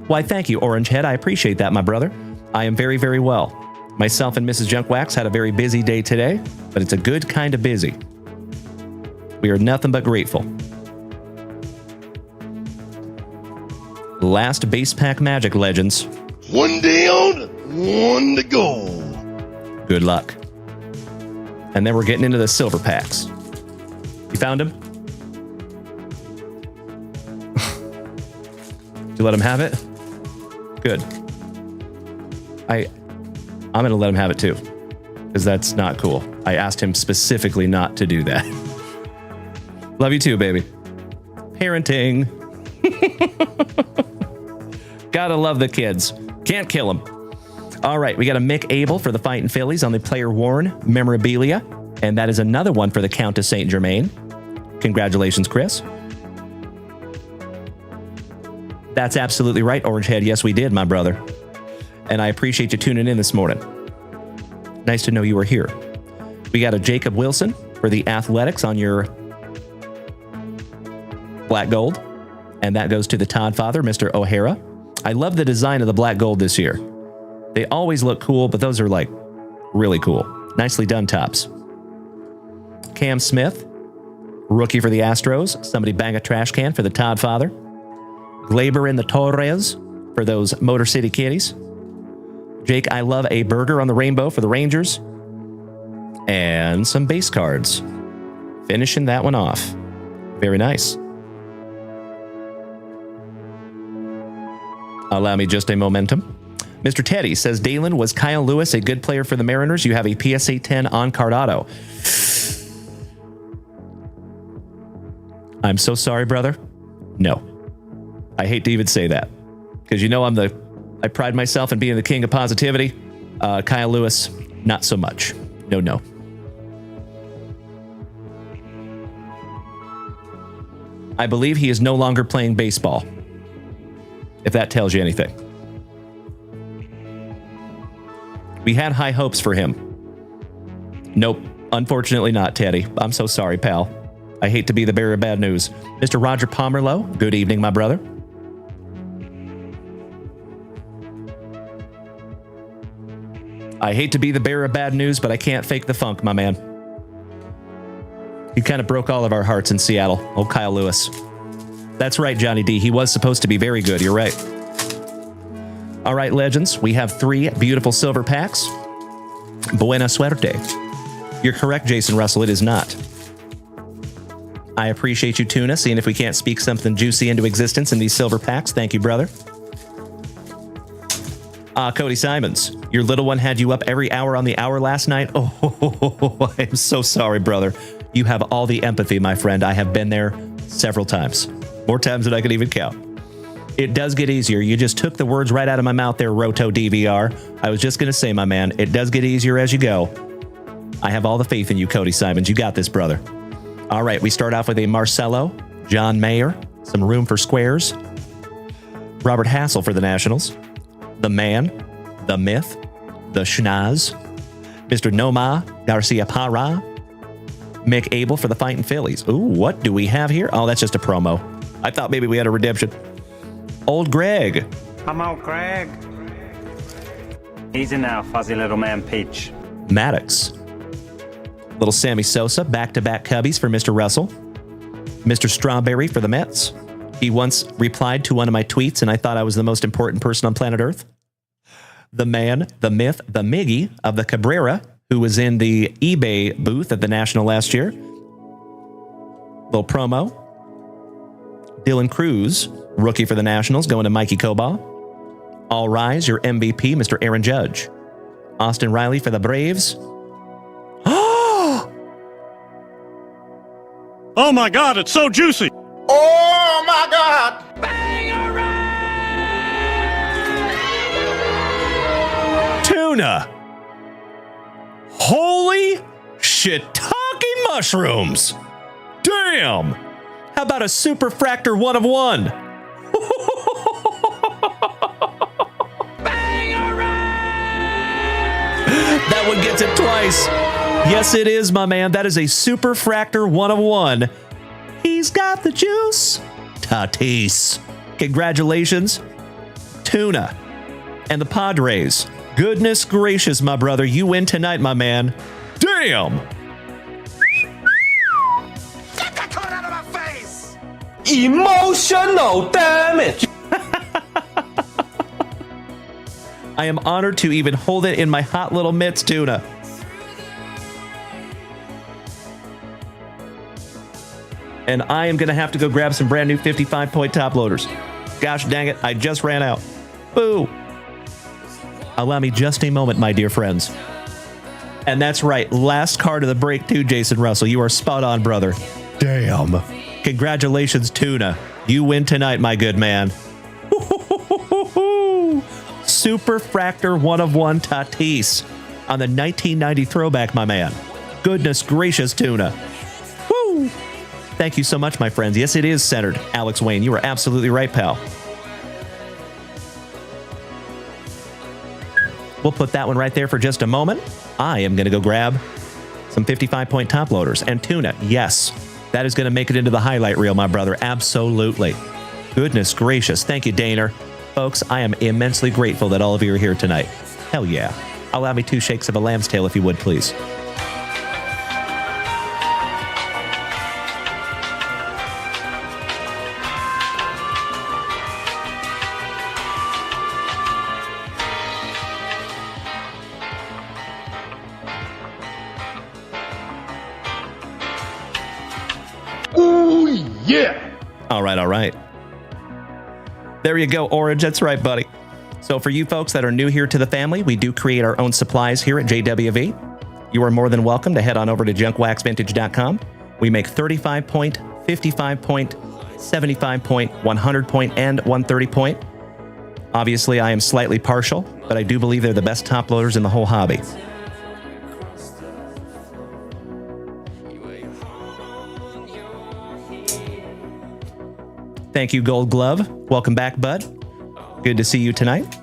Why, thank you, Orange Head. I appreciate that, my brother. I am very, very well. Myself and Mrs. Junkwax had a very busy day today, but it's a good kind of busy. We are nothing but grateful. Last base pack magic, legends. One down, one to go. Good luck. And then we're getting into the silver packs. You found him? Did you let him have it? Good. I'm going to let him have it too, because that's not cool. I asked him specifically not to do that. Love you too, baby. Parenting. Gotta love the kids. Can't kill them. All right, we got a Mick Abel for the Fighting Phillies on the player worn memorabilia, and that is another one for the Countess St. Germain. Congratulations, Chris. That's absolutely right, Orange Head. Yes, we did, my brother. And I appreciate you tuning in this morning. Nice to know you were here. We got a Jacob Wilson for the Athletics on your black gold. And that goes to the Todd father, Mr. O'Hara. I love the design of the black gold this year. They always look cool, but those are like really cool. Nicely done tops. Cam Smith, rookie for the Astros. Somebody bang a trash can for the Todd father. Glaber in the Torres for those Motor City Kitties. Jake, I love a burger on the rainbow for the Rangers. And some base cards. Finishing that one off. Very nice. Allow me just a momentum. Mr. Teddy says, Dalen, was Kyle Lewis a good player for the Mariners? You have a PSA 10 on card auto. I'm so sorry, brother. No. I hate to even say that, because you know I'm the I pride myself in being the king of positivity. Kyle Lewis, not so much. No. I believe he is no longer playing baseball, if that tells you anything. We had high hopes for him. Nope, unfortunately not, Teddy. I'm so sorry, pal. I hate to be the bearer of bad news. Mr. Roger Pomerlow, good evening, my brother. I hate to be the bearer of bad news, but I can't fake the funk, my man. He kind of broke all of our hearts in Seattle. Old Kyle Lewis. That's right, Johnny D. He was supposed to be very good. You're right. All right, legends. We have 3 beautiful silver packs. Buena suerte. You're correct, Jason Russell. It is not. I appreciate you, Tuna, seeing if we can't speak something juicy into existence in these silver packs. Thank you, brother. Cody Simons, your little one had you up every hour on the hour last night. Oh, I'm so sorry, brother. You have all the empathy, my friend. I have been there several times. More times than I can even count. It does get easier. You just took the words right out of my mouth there, Roto DVR. I was just going to say, my man, it does get easier as you go. I have all the faith in you, Cody Simons. You got this, brother. All right, we start off with a Marcelo, John Mayer, some room for squares, Robert Hassel for the Nationals, the man, the myth, the schnoz, Mr. Noma Garcia Parra, Mick Abel for the Fighting Phillies. Ooh, what do we have here? Oh, that's just a promo. I thought maybe we had a redemption. Old Greg. I'm out, Greg. Easy now, fuzzy little man Peach. Maddox. Little Sammy Sosa, back-to-back Cubbies for Mr. Russell. Mr. Strawberry for the Mets. He once replied to one of my tweets, and I thought I was the most important person on planet Earth. The man, the myth, the Miggy of the Cabrera, who was in the eBay booth at the National last year. Little promo. Dylan Cruz, rookie for the Nationals, going to Mikey Cobal. All rise, your MVP, Mr. Aaron Judge. Austin Riley for the Braves. Oh my God, it's so juicy. Oh my God! Tuna. Holy shiitake mushrooms. Damn. How about a super fractor 1 of 1? That one gets it twice. Yes, it is, my man. That is a super fractor 1 of 1. He's got the juice. Tatis. Congratulations, Tuna. And the Padres. Goodness gracious, my brother. You win tonight, my man. Damn. Get that card out of my face! Emotional damage. I am honored to even hold it in my hot little mitts, Tuna. And I am going to have to go grab some brand new 55-point top loaders. Gosh dang it, I just ran out. Boo. Allow me just a moment, my dear friends. And that's right, last card of the break too, Jason Russell. You are spot on, brother. Damn. Congratulations, Tuna. You win tonight, my good man. Super Fractor 1 of 1 Tatis on the 1990 throwback, my man. Goodness gracious, Tuna. Woo! Thank you so much, my friends. Yes, it is centered. Alex Wayne, you are absolutely right, pal. We'll put that one right there for just a moment. I am going to go grab some 55-point top loaders. And Tuna, yes, that is going to make it into the highlight reel, my brother. Absolutely. Goodness gracious. Thank you, Daner. Folks, I am immensely grateful that all of you are here tonight. Hell yeah. Allow me 2 shakes of a lamb's tail if you would, please. All right, all right. There you go, Orange. That's right, buddy. So for you folks that are new here to the family, we do create our own supplies here at JWV. You are more than welcome to head on over to JunkWaxVintage.com. We make 35-point, 55-point, 75-point, 100-point, and 130-point. Obviously, I am slightly partial, but I do believe they're the best top loaders in the whole hobby. Thank you, Gold Glove. Welcome back, bud. Good to see you tonight.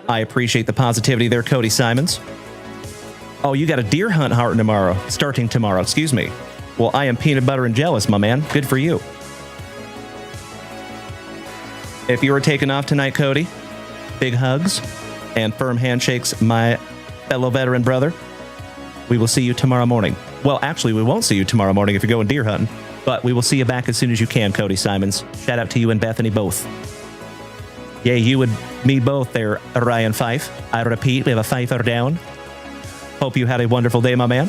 I appreciate the positivity there, Cody Simons. Oh, you got a deer hunt starting tomorrow, excuse me. Well, I am peanut butter and jealous, my man. Good for you. If you were taking off tonight, Cody, big hugs and firm handshakes, my fellow veteran brother. We will see you tomorrow morning. Well, actually, we won't see you tomorrow morning if you're going deer hunting, but we will see you back as soon as you can, Cody Simons. Shout out to you and Bethany both. Yeah, you and me both there, Ryan Fife. I repeat, we have a Fifer down. Hope you had a wonderful day, my man.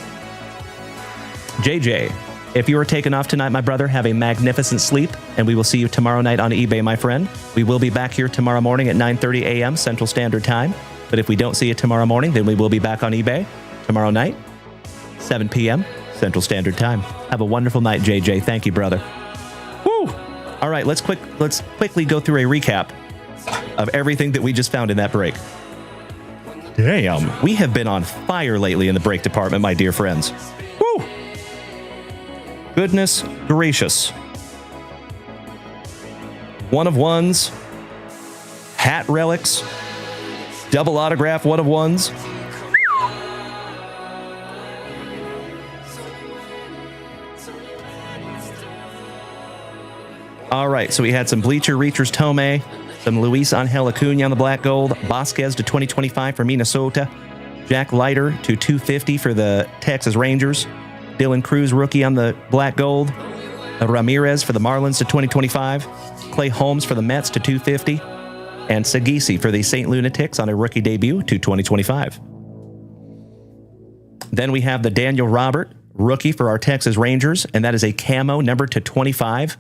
JJ, if you are taking off tonight, my brother, have a magnificent sleep, and we will see you tomorrow night on eBay, my friend. We will be back here tomorrow morning at 9:30 a.m. Central Standard Time, but if we don't see you tomorrow morning, then we will be back on eBay tomorrow night, 7 p.m. Central Standard Time. Have a wonderful night, JJ. Thank you, brother. Woo! All right, let's quickly go through a recap of everything that we just found in that break. Damn, we have been on fire lately in the break department, my dear friends. Woo! Goodness gracious. One of ones, hat relics, double autograph one of ones. All right, so we had some Bleacher Reachers Tomei, some Luis Angel Acuna on the black gold, Vasquez to 2025 for Minnesota, Jack Leiter to 250 for the Texas Rangers, Dylan Cruz rookie on the black gold, Ramirez for the Marlins to 2025, Clay Holmes for the Mets to 250, and Sagisi for the St. Lunatics on a rookie debut to 2025. Then we have the Daniel Robert rookie for our Texas Rangers, and that is a camo number to 25.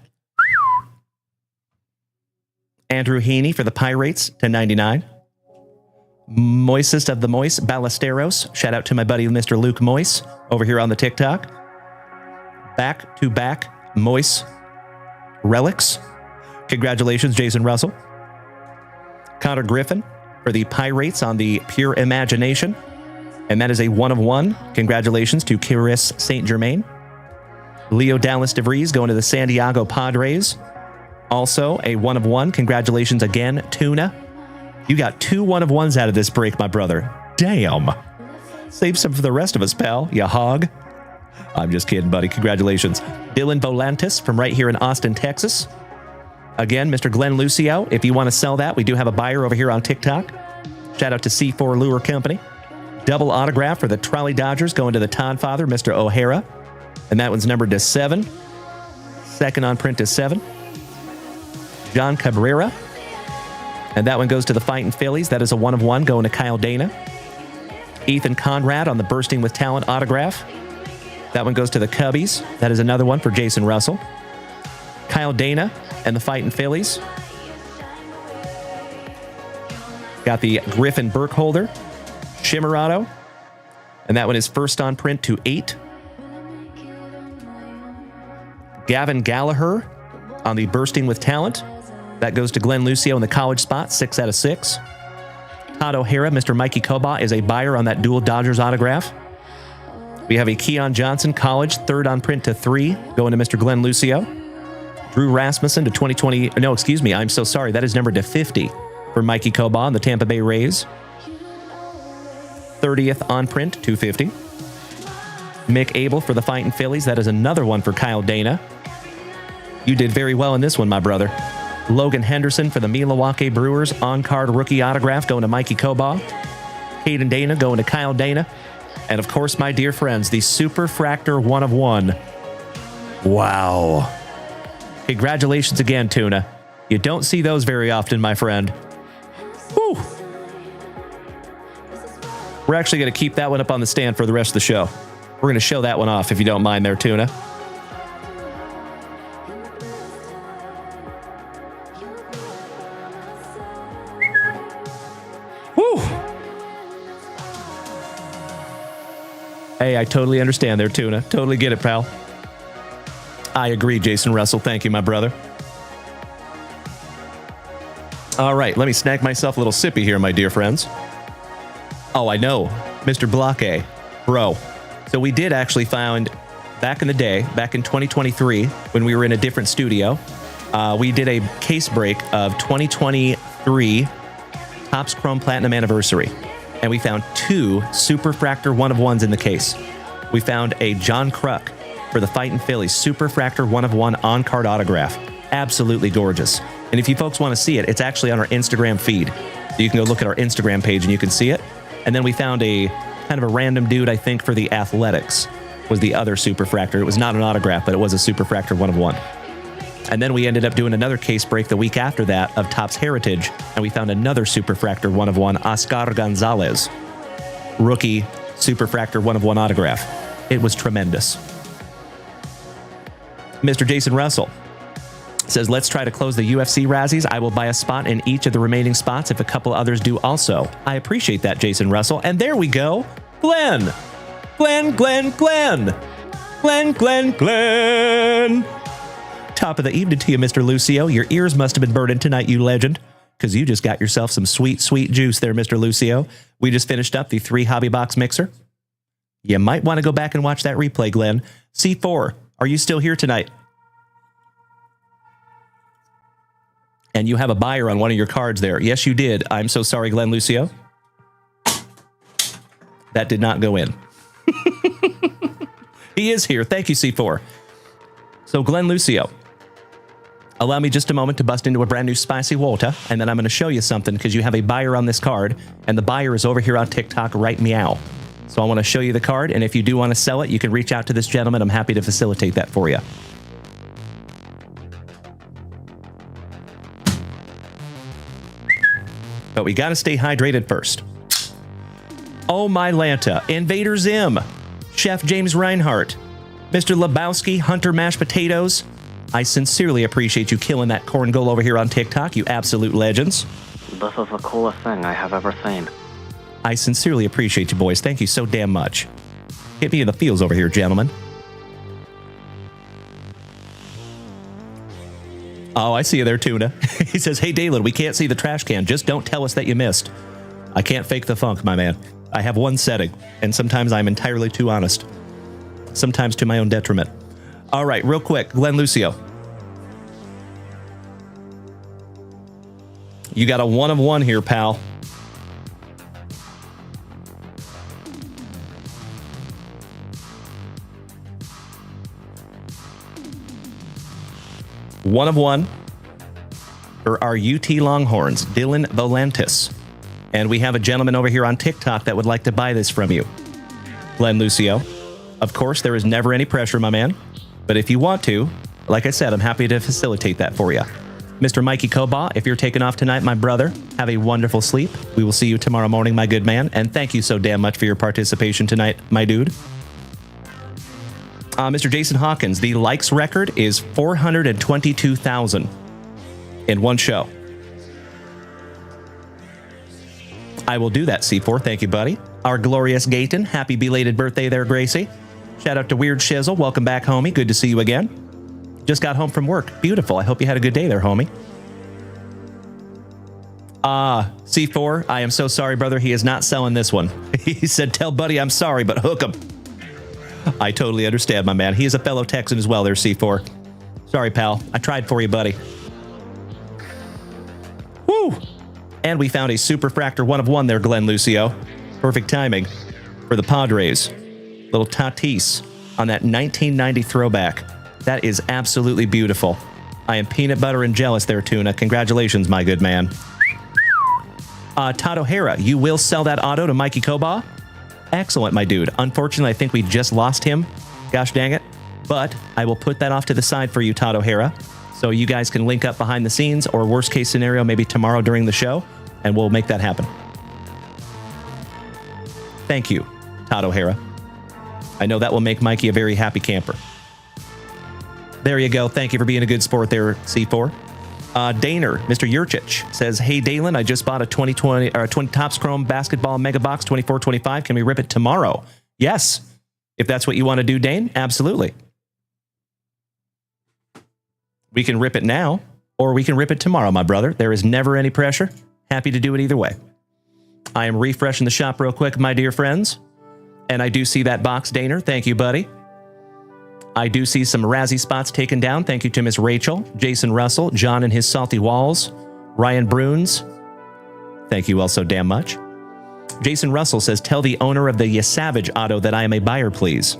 Andrew Heaney for the Pirates to 99. Moisest of the Moist, Ballesteros. Shout out to my buddy Mr. Luke Moise over here on the TikTok. Back-to-back Moise relics. Congratulations, Jason Russell. Connor Griffin for the Pirates on the Pure Imagination. And that is a 1/1. Congratulations to Chris St. Germain. Leo Dallas DeVries going to the San Diego Padres. Also, a 1/1. Congratulations again, Tuna. You got 2 1/1s out of this break, my brother. Damn. Save some for the rest of us, pal. You hog. I'm just kidding, buddy. Congratulations. Dylan Volantis from right here in Austin, Texas. Again, Mr. Glenn Lucio. If you want to sell that, we do have a buyer over here on TikTok. Shout out to C4 Lure Company. Double autograph for the Trolley Dodgers going to the Todd Father, Mr. O'Hara. And that one's numbered to 7. Second on print to 7. John Cabrera. And that one goes to the Fightin' Phillies. That is a 1/1 going to Kyle Dana. Ethan Conrad on the Bursting with Talent autograph. That one goes to the Cubbies. That is another one for Jason Russell. Kyle Dana and the Fightin' Phillies. Got the Griffin Burkholder. Shimerado. And that one is first on print to 8. Gavin Gallagher on the Bursting with Talent. That goes to Glenn Lucio in the college spot, 6 out of 6. Todd O'Hara, Mr. Mikey Koba, is a buyer on that dual Dodgers autograph. We have a Keon Johnson college, third on print to 3, going to Mr. Glenn Lucio. Drew Rasmussen to 2020. No, excuse me. I'm so sorry. That is numbered to 50 for Mikey Koba on the Tampa Bay Rays. 30th on print, 250. Mick Abel for the Fightin' Phillies. That is another one for Kyle Dana. You did very well in this one, my brother. Logan Henderson for the Milwaukee Brewers on-card rookie autograph going to Mikey Koba. Caden Dana going to Kyle Dana. And of course, my dear friends, the Super Fractor 1/1. Wow. Congratulations again, Tuna. You don't see those very often, my friend. Whew. We're actually going to keep that one up on the stand for the rest of the show. We're going to show that one off if you don't mind there, Tuna. Whew. Hey, I totally understand there, Tuna. Totally get it, pal. I agree, Jason Russell. Thank you, my brother. All right, let me snag myself a little sippy here, my dear friends. Oh, I know. Mr. Blockay. Bro. So we did actually find, back in the day, back in 2023, when we were in a different studio, we did a case break of 2023 Topps Chrome Platinum Anniversary. And we found 2 Super Fractor 1-of-1s in the case. We found a John Kruk for the Fightin' Phillies Super Fractor 1-of-1 on-card autograph. Absolutely gorgeous. And if you folks want to see it, it's actually on our Instagram feed. So you can go look at our Instagram page and you can see it. And then we found a kind of a random dude, I think, for the Athletics was the other Super Fractor. It was not an autograph, but it was a Super Fractor 1-of-1. And then we ended up doing another case break the week after that of Topps Heritage, and we found another Super Fractor 1-of-1, Oscar Gonzalez. Rookie Super Fractor 1-of-1 autograph. It was tremendous. Mr. Jason Russell says, let's try to close the UFC Razzies. I will buy a spot in each of the remaining spots if a couple others do also. I appreciate that, Jason Russell. And there we go. Glenn. Glenn. Top of the evening to you, Mr. Lucio. Your ears must have been burning tonight, you legend, because you just got yourself some sweet, sweet juice there, Mr. Lucio. We just finished up the 3 hobby box mixer. You might want to go back and watch that replay, Glenn. C4, are you still here tonight? And you have a buyer on one of your cards there. Yes, you did. I'm so sorry, Glenn Lucio. That did not go in. He is here. Thank you, C4. So, Glenn Lucio, allow me just a moment to bust into a brand new spicy water, and then I'm going to show you something because you have a buyer on this card, and the buyer is over here on TikTok right meow. So I want to show you the card, and if you do want to sell it, you can reach out to this gentleman. I'm happy to facilitate that for you. But we got to stay hydrated first. Oh, my Lanta. Invader Zim. Chef James Reinhardt. Mr. Lebowski, Hunter Mashed Potatoes. I sincerely appreciate you killing that corn goal over here on TikTok, you absolute legends. This is the coolest thing I have ever seen. I sincerely appreciate you, boys. Thank you so damn much. Hit me in the feels over here, gentlemen. Oh, I see you there, Tuna. He says, hey, Dalen, we can't see the trash can. Just don't tell us that you missed. I can't fake the funk, my man. I have one setting, and sometimes I'm entirely too honest. Sometimes to my own detriment. All right, real quick, Glenn Lucio. You got a 1-of-1 here, pal. One of one for our UT Longhorns, Dylan Volantis. And we have a gentleman over here on TikTok that would like to buy this from you. Glenn Lucio. Of course, there is never any pressure, my man. But if you want to, like I said, I'm happy to facilitate that for you. Mr. Mikey Koba, if you're taking off tonight, my brother, have a wonderful sleep. We will see you tomorrow morning, my good man. And thank you so damn much for your participation tonight, my dude. Mr. Jason Hawkins, the likes record is 422,000 in one show. I will do that, C4. Thank you, buddy. Our glorious Gayton, happy belated birthday there, Gracie. Shout out to Weird Shizzle. Welcome back, homie. Good to see you again. Just got home from work. Beautiful. I hope you had a good day there, homie. C4, I am so sorry, brother. He is not selling this one. He said, tell buddy I'm sorry, but hook him. I totally understand, my man. He is a fellow Texan as well there, C4. Sorry, pal. I tried for you, buddy. Woo! And we found a Super Fractor 1-of-1 there, Glenn Lucio. Perfect timing for the Padres. Little Tatis on that 1990 throwback. That is absolutely beautiful. I am peanut butter and jealous there, Tuna. Congratulations, my good man. Todd O'Hara, you will sell that auto to Mikey Koba? Excellent, my dude. Unfortunately, I think we just lost him. Gosh dang it. But I will put that off to the side for you, Todd O'Hara. So you guys can link up behind the scenes, or worst case scenario, maybe tomorrow during the show, and we'll make that happen. Thank you, Todd O'Hara. I know that will make Mikey a very happy camper. There you go. Thank you for being a good sport there, C4. Daner, Mr. Yurchich, says, hey, Dalen, I just bought a 2020 Topps Chrome Basketball Mega Box 2425. Can we rip it tomorrow? Yes. If that's what you want to do, Dane, absolutely. We can rip it now. or we can rip it tomorrow, my brother. There is never any pressure. Happy to do it either way. I am refreshing the shop real quick, my dear friends. And I do see that box, Daner. Thank you, buddy. I do see some Razzie spots taken down. Thank you to Miss Rachel, Jason Russell, John and his salty walls, Ryan Bruns. Thank you all so damn much. Jason Russell says, tell the owner of the Yesavage auto that I am a buyer, please.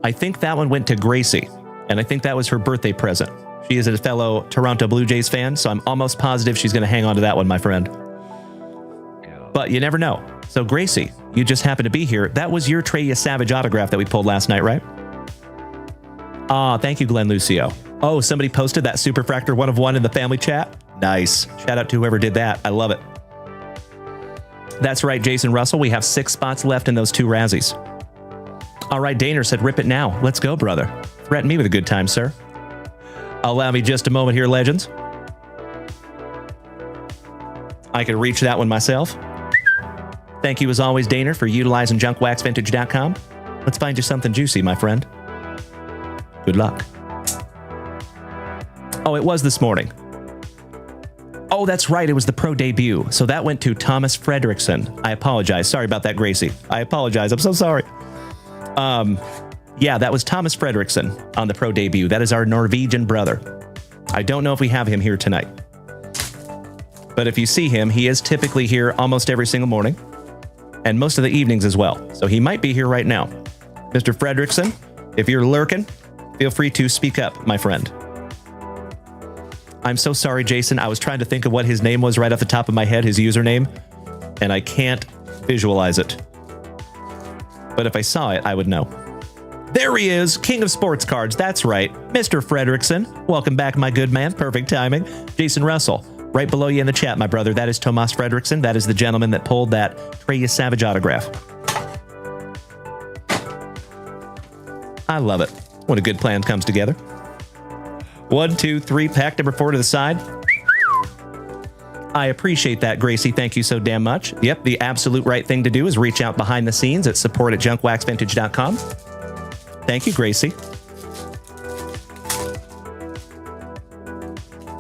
I think that one went to Gracie, and I think that was her birthday present. She is a fellow Toronto Blue Jays fan, so I'm almost positive she's going to hang on to that one, my friend. But you never know. So Gracie, you just happen to be here. That was your Trey Yesavage autograph that we pulled last night, right? Ah, thank you, Glenn Lucio. Oh, somebody posted that Superfractor 1 of 1 in the family chat? Nice. Shout out to whoever did that. I love it. That's right, Jason Russell. We have 6 spots left in those 2 Razzies. All right, Daner said, rip it now. Let's go, brother. Threaten me with a good time, sir. Allow me just a moment here, legends. I can reach that one myself. Thank you, as always, Daner, for utilizing JunkWaxVintage.com. Let's find you something juicy, my friend. Good luck. Oh, it was this morning. Oh, that's right. It was the pro debut. So that went to Thomas Fredrickson. I apologize. Sorry about that, Gracie. I apologize. I'm so sorry. Yeah, that was Thomas Fredrickson on the pro debut. That is our Norwegian brother. I don't know if we have him here tonight. But if you see him, he is typically here almost every single morning and most of the evenings as well. So he might be here right now. Mr. Fredrickson, if you're lurking, feel free to speak up, my friend. I'm so sorry, Jason. I was trying to think of what his name was right off the top of my head, his username, and I can't visualize it. But if I saw it, I would know. There he is, King of Sports Cards. That's right, Mr. Fredrickson. Welcome back, my good man. Perfect timing. Jason Russell, right below you in the chat, my brother. That is Tomas Fredrickson. That is the gentleman that pulled that Trey Yesavage autograph. I love it. When a good plan comes together. 1, 2, 3, pack number 4 to the side. I appreciate that, Gracie. Thank you so damn much. Yep, the absolute right thing to do is reach out behind the scenes at support@JunkWaxVintage.com. Thank you, Gracie.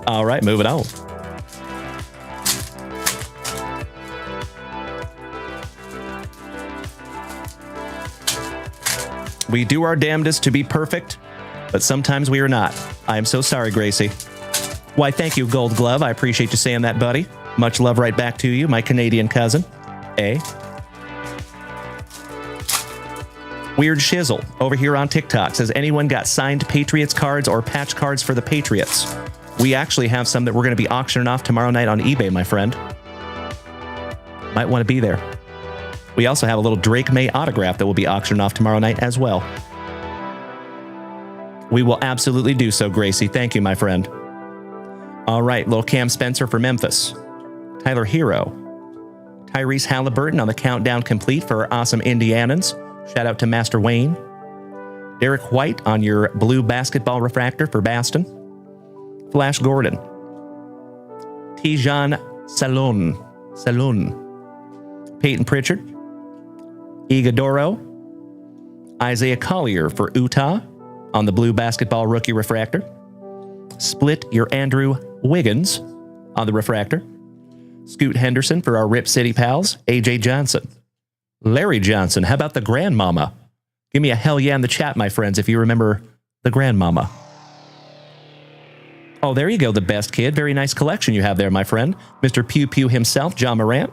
All right, moving on. We do our damnedest to be perfect, but sometimes we are not. I am so sorry, Gracie. Why, thank you, Gold Glove. I appreciate you saying that, buddy. Much love right back to you, my Canadian cousin. Eh? Weird Shizzle over here on TikTok says, anyone got signed Patriots cards or patch cards for the Patriots? We actually have some that we're going to be auctioning off tomorrow night on eBay, my friend. Might want to be there. We also have a little Drake May autograph that will be auctioned off tomorrow night as well. We will absolutely do so, Gracie. Thank you, my friend. All right, little Cam Spencer for Memphis. Tyler Hero. Tyrese Halliburton on the countdown complete for our awesome Indianans. Shout out to Master Wayne. Derek White on your blue basketball refractor for Baston. Flash Gordon. Tijan Salon. Peyton Pritchard. Igadoro. Isaiah Collier for Utah on the blue basketball rookie refractor. Split your Andrew Wiggins on the refractor. Scoot Henderson for our Rip City pals. AJ Johnson. Larry Johnson. How about the Grandmama? Give me a hell yeah in the chat, my friends, if you remember the Grandmama. Oh, there you go, the best kid. Very nice collection you have there, my friend. Mr. Pew Pew himself, John Morant.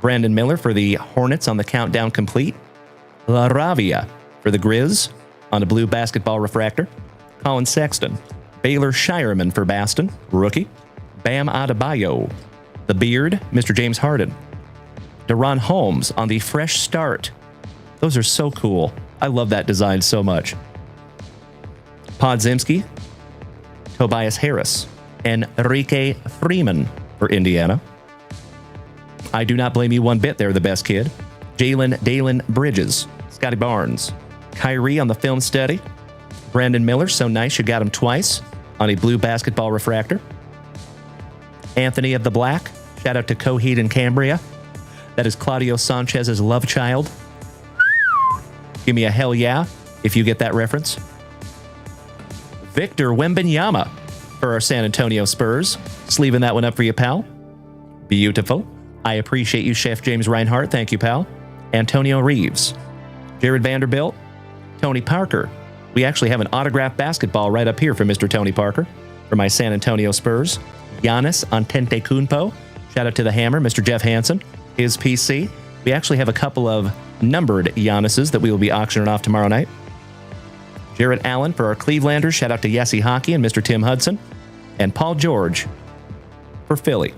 Brandon Miller for the Hornets on the countdown complete. La Ravia for the Grizz on a blue basketball refractor. Colin Sexton. Baylor Shireman for Baston, rookie. Bam Adebayo. The Beard, Mr. James Harden. Deron Holmes on the fresh start. Those are so cool. I love that design so much. Podzimski. Tobias Harris. And Enrique Freeman for Indiana. I do not blame you one bit there, the best kid. Dalen Bridges. Scotty Barnes. Kyrie on the film study. Brandon Miller, so nice you got him twice on a blue basketball refractor. Anthony of the Black. Shout out to Coheed and Cambria. That is Claudio Sanchez's love child. Give me a hell yeah if you get that reference. Victor Wembanyama. for our San Antonio Spurs. Sleeving that one up for you, pal. Beautiful. I appreciate you, Chef James Reinhart. Thank you, pal. Antonio Reeves. Jared Vanderbilt. Tony Parker. We actually have an autographed basketball right up here for Mr. Tony Parker for my San Antonio Spurs. Giannis Antetokounmpo. Shout out to the Hammer, Mr. Jeff Hansen. His PC. We actually have a couple of numbered Giannis's that we will be auctioning off tomorrow night. Jared Allen for our Clevelanders. Shout out to Yessie Hockey and Mr. Tim Hudson. And Paul George for Philly.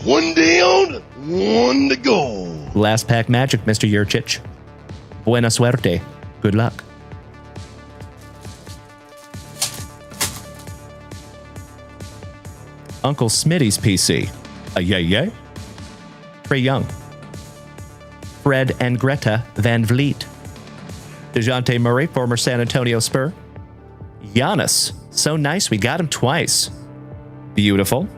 One down, one to go. Last pack magic, Mr. Yurchich. Buena suerte. Good luck. Uncle Smitty's PC. A yay. Trey Young. Fred and Greta Van Vliet. DeJounte Murray, former San Antonio Spur. Giannis. So nice, we got him twice. Beautiful.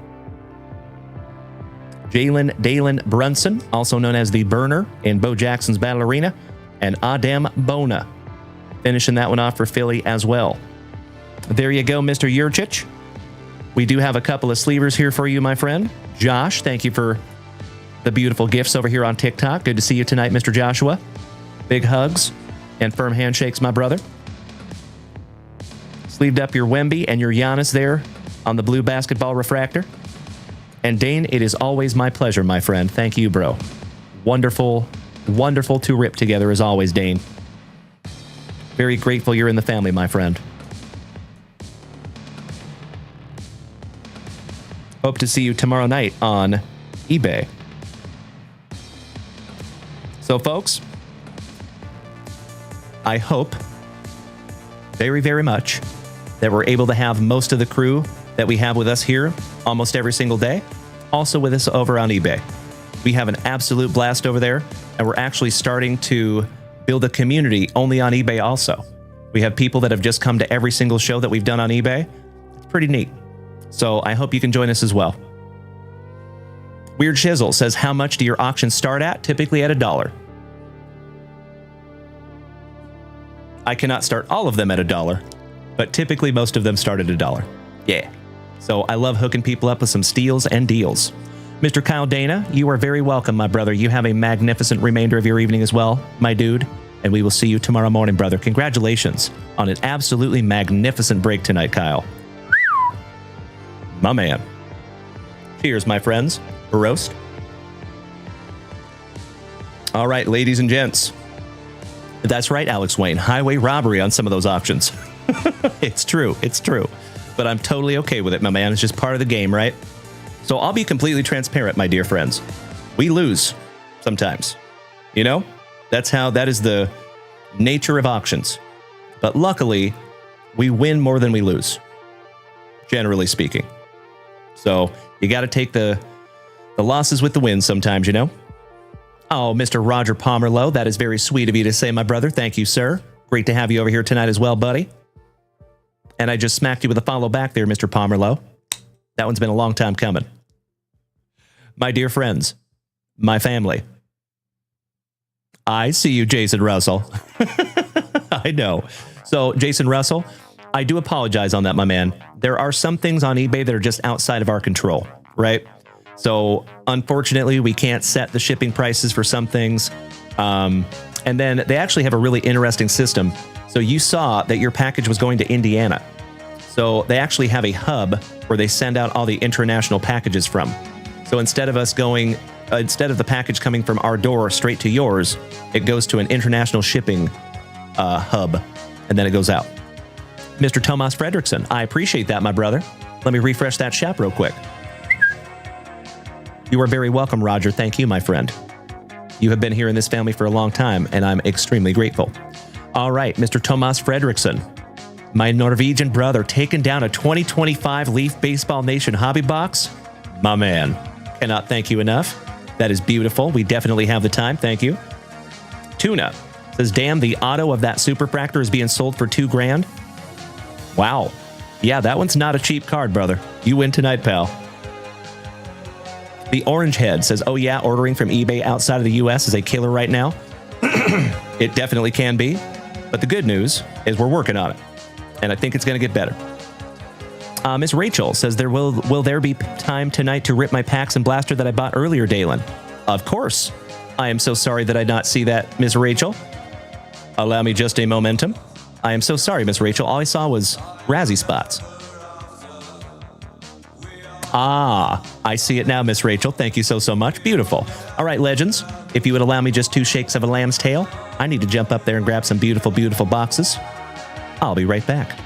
Jalen Dalen Brunson, also known as the Burner in Bo Jackson's Battle Arena, and Adem Bona, finishing that one off for Philly as well. There you go, Mr. Yurchich. We do have a couple of sleevers here for you, my friend. Josh, thank you for the beautiful gifts over here on TikTok. Good to see you tonight, Mr. Joshua. Big hugs and firm handshakes, my brother. Sleeved up your Wemby and your Giannis there on the blue basketball refractor. And Dane, it is always my pleasure, my friend. Thank you, bro. Wonderful, wonderful to rip together as always, Dane. Very grateful you're in the family, my friend. Hope to see you tomorrow night on eBay. So, folks, I hope very, very much that we're able to have most of the crew that we have with us here almost every single day, also with us over on eBay. We have an absolute blast over there, and we're actually starting to build a community only on eBay also. We have people that have just come to every single show that we've done on eBay. It's pretty neat. So I hope you can join us as well. Weird Chisel says, how much do your auctions start at? Typically at $1. I cannot start all of them at $1, but typically most of them start at $1. Yeah. So I love hooking people up with some steals and deals. Mr. Kyle Dana, you are very welcome, my brother. You have a magnificent remainder of your evening as well, my dude. And we will see you tomorrow morning, brother. Congratulations on an absolutely magnificent break tonight, Kyle. My man. Cheers, my friends. Roast. All right, ladies and gents. That's right, Alex Wayne. Highway robbery on some of those auctions. It's true. It's true. But I'm totally okay with it, my man. It's just part of the game, right? So I'll be completely transparent, my dear friends. We lose sometimes. You know? That is the nature of auctions. But luckily, we win more than we lose. Generally speaking. So you got to take the losses with the wins sometimes, you know? Oh, Mr. Roger Pomerlow, that is very sweet of you to say, my brother. Thank you, sir. Great to have you over here tonight as well, buddy. And I just smacked you with a follow back there, Mr. Pomerlow. That one's been a long time coming. My dear friends, my family. I see you, Jason Russell. I know. So, Jason Russell, I do apologize on that, my man. There are some things on eBay that are just outside of our control, right? So, unfortunately, we can't set the shipping prices for some things. And then they actually have a really interesting system. So you saw that your package was going to Indiana. So they actually have a hub where they send out all the international packages from. So instead of the package coming from our door straight to yours, it goes to an international shipping hub, and then it goes out. Mr. Tomas Fredrickson, I appreciate that, my brother. Let me refresh that chat real quick. You are very welcome, Roger. Thank you, my friend. You have been here in this family for a long time, and I'm extremely grateful. All right, Mr. Tomas Fredrickson, my Norwegian brother, taking down a 2025 Leaf Baseball Nation hobby box. My man, cannot thank you enough. That is beautiful. We definitely have the time. Thank you. Tuna says, damn, the auto of that Superfractor is being sold for $2,000. Wow. Yeah, that one's not a cheap card, brother. You win tonight, pal. The Orange Head says, oh yeah, ordering from eBay outside of the US is a killer right now. It definitely can be. But the good news is we're working on it. And I think it's going to get better. Miss Rachel says, will there be time tonight to rip my packs and blaster that I bought earlier, Dalen? Of course. I am so sorry that I did not see that, Miss Rachel. Allow me just a momentum. I am so sorry, Miss Rachel. All I saw was Razzie spots. Ah, I see it now, Miss Rachel. Thank you so much. Beautiful. All right, legends, if you would allow me just 2 shakes of a lamb's tail, I need to jump up there and grab some beautiful, beautiful boxes. I'll be right back.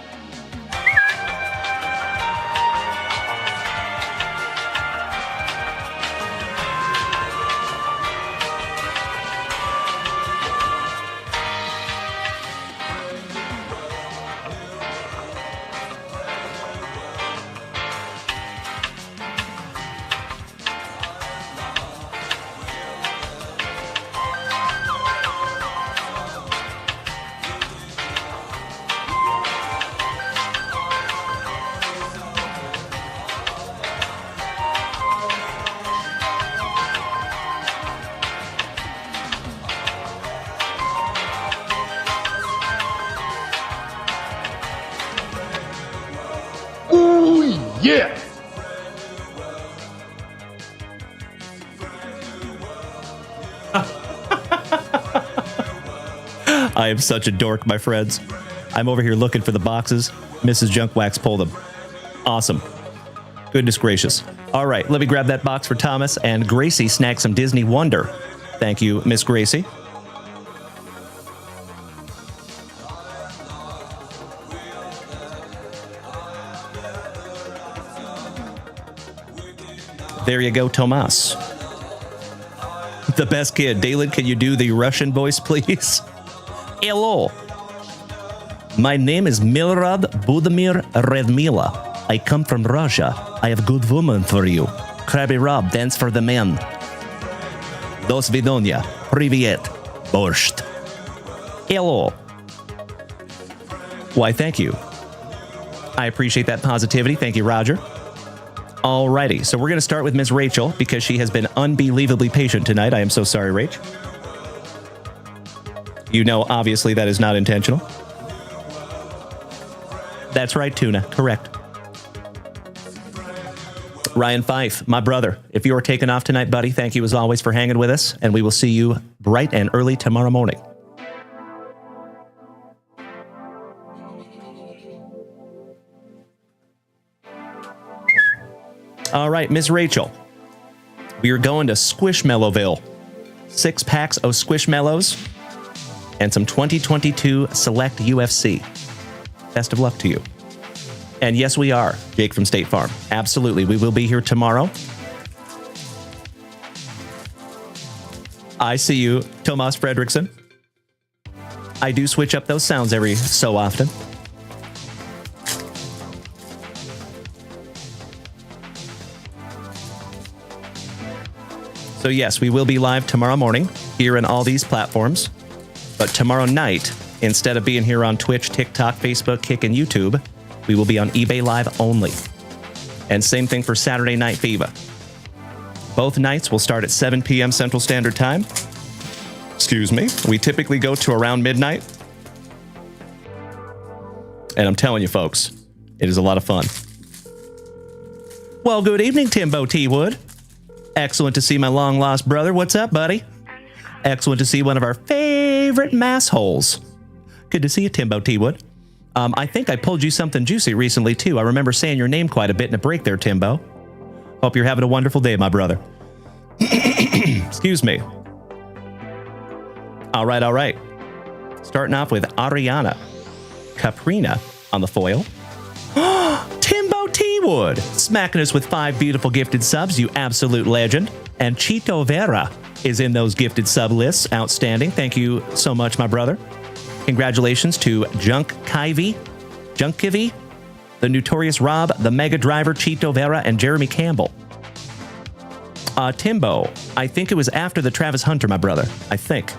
Yeah! I am such a dork, my friends. I'm over here looking for the boxes. Mrs. Junkwax pulled them. Awesome. Goodness gracious. All right, let me grab that box for Thomas, and Gracie snagged some Disney Wonder. Thank you, Miss Gracie. There you go, Tomas. The best kid. Dalen, can you do the Russian voice, please? Hello. My name is Milrad Budimir Redmila. I come from Russia. I have good woman for you. Krabby Rob, dance for the men. Dos vidonia. Privyet. Borscht. Hello. Why, thank you. I appreciate that positivity. Thank you, Roger. Alrighty, so we're going to start with Miss Rachel because she has been unbelievably patient tonight. I am so sorry, Rach. You know, obviously, that is not intentional. That's right, Tuna. Correct. Ryan Fife, my brother, if you are taking off tonight, buddy, thank you as always for hanging with us, and we will see you bright and early tomorrow morning. All right, Miss Rachel, we are going to Squishmallowville. 6 packs of Squishmallows and some 2022 Select UFC. Best of luck to you. And yes, we are, Jake from State Farm. Absolutely, we will be here tomorrow. I see you, Tomas Fredrickson. I do switch up those sounds every so often. So yes, we will be live tomorrow morning here on all these platforms. But tomorrow night, instead of being here on Twitch, TikTok, Facebook, Kick, and YouTube, we will be on eBay Live only. And same thing for Saturday Night Fever. Both nights will start at 7 p.m. Central Standard Time. Excuse me. We typically go to around midnight. And I'm telling you, folks, it is a lot of fun. Well, good evening, Timbo T. Wood. Excellent to see my long-lost brother. What's up, buddy? Excellent to see one of our favorite massholes. Good to see you, Timbo T. Wood. I think I pulled you something juicy recently, too. I remember saying your name quite a bit in a break there, Timbo. Hope you're having a wonderful day, my brother. Excuse me. All right, all right. Starting off with Ariana Caprina on the foil. Timbo T. Wood, smacking us with 5 beautiful gifted subs, you absolute legend. And Chito Vera is in those gifted sub lists. Outstanding. Thank you so much, my brother. Congratulations to Junkivi, the Notorious Rob, the Mega Driver, Chito Vera, and Jeremy Campbell. Timbo, I think it was after the Travis Hunter, my brother. I think.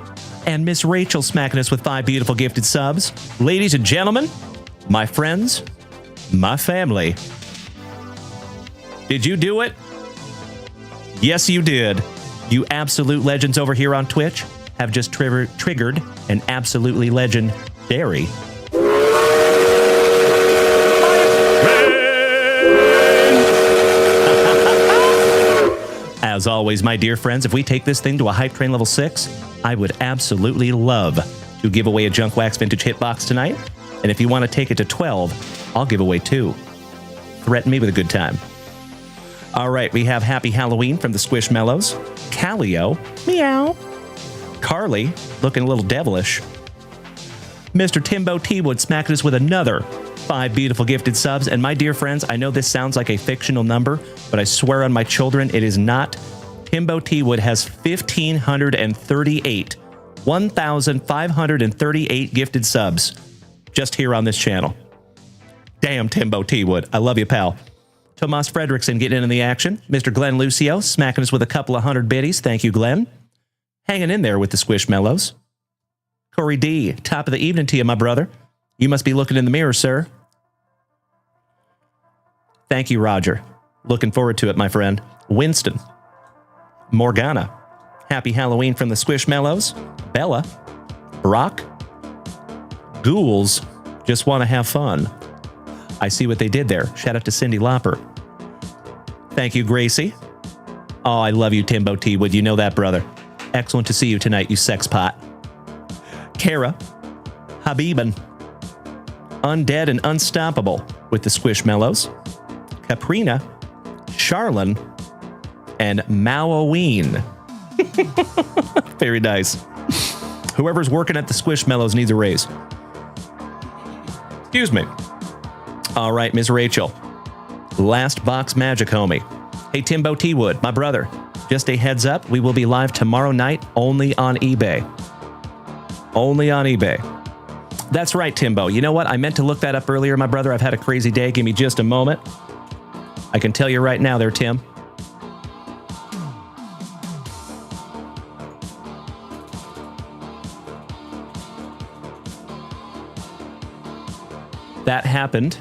And Miss Rachel smacking us with 5 beautiful gifted subs. Ladies and gentlemen, my friends, my family. Did you do it? Yes, you did. You absolute legends over here on Twitch have just triggered an absolutely legendary As always, my dear friends, if we take this thing to a hype train level 6, I would absolutely love to give away a Junk Wax Vintage hitbox tonight. And if you want to take it to 12, I'll give away 2. Threaten me with a good time. All right, we have Happy Halloween from the Squishmallows. Callio, meow. Carly, looking a little devilish. Mr. Timbo T-Wood smacking us with another 5 beautiful gifted subs. And my dear friends, I know this sounds like a fictional number, but I swear on my children, it is not. Timbo T-Wood has 1,538 gifted subs just here on this channel. Damn, Timbo T-Wood. I love you, pal. Tomas Fredrickson getting in the action. Mr. Glenn Lucio smacking us with a couple of 100 biddies. Thank you, Glenn. Hanging in there with the Squishmallows. Corey D, top of the evening to you, my brother. You must be looking in the mirror, sir. Thank you, Roger. Looking forward to it, my friend. Winston. Morgana. Happy Halloween from the Squishmallows. Bella. Brock. Ghouls just want to have fun. I see what they did there. Shout out to Cindy Lauper. Thank you, Gracie. Oh, I love you, Timbo T-Wood. You know that, brother. Excellent to see you tonight, you sex pot. Kara. Habiban. Undead and Unstoppable with the Squishmallows. Caprina. Charlene. And Malloween. Very nice. Whoever's working at the Squishmallows needs a raise. Excuse me. All right, Ms. Rachel. Last box magic, homie. Hey, Timbo T-Wood, my brother. Just a heads up, we will be live tomorrow night only on eBay. Only on eBay. That's right, Timbo. You know what? I meant to look that up earlier, my brother. I've had a crazy day. Give me just a moment. I can tell you right now there, Tim. That happened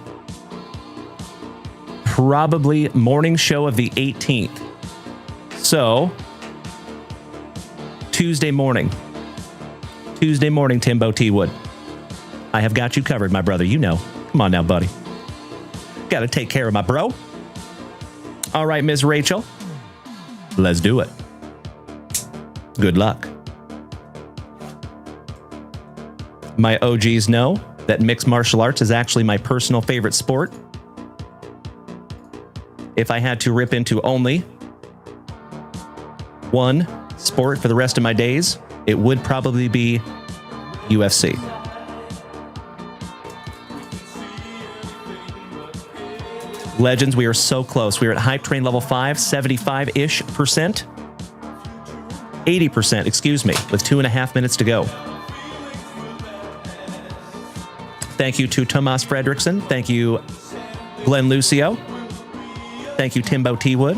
probably morning show of the 18th. So, Tuesday morning. Tuesday morning, Timbo T-Wood. I have got you covered, my brother. You know. Come on now, buddy. Got to take care of my bro. All right, Ms. Rachel. Let's do it. Good luck. My OGs know that mixed martial arts is actually my personal favorite sport. If I had to rip into only one sport for the rest of my days, it would probably be UFC. Legends, we are so close. We are at hype train level 5, 75-ish%. 80%, excuse me, with 2.5 minutes to go. Thank you to Tomas Fredrickson. Thank you, Glenn Lucio. Thank you, Timbo T-Wood.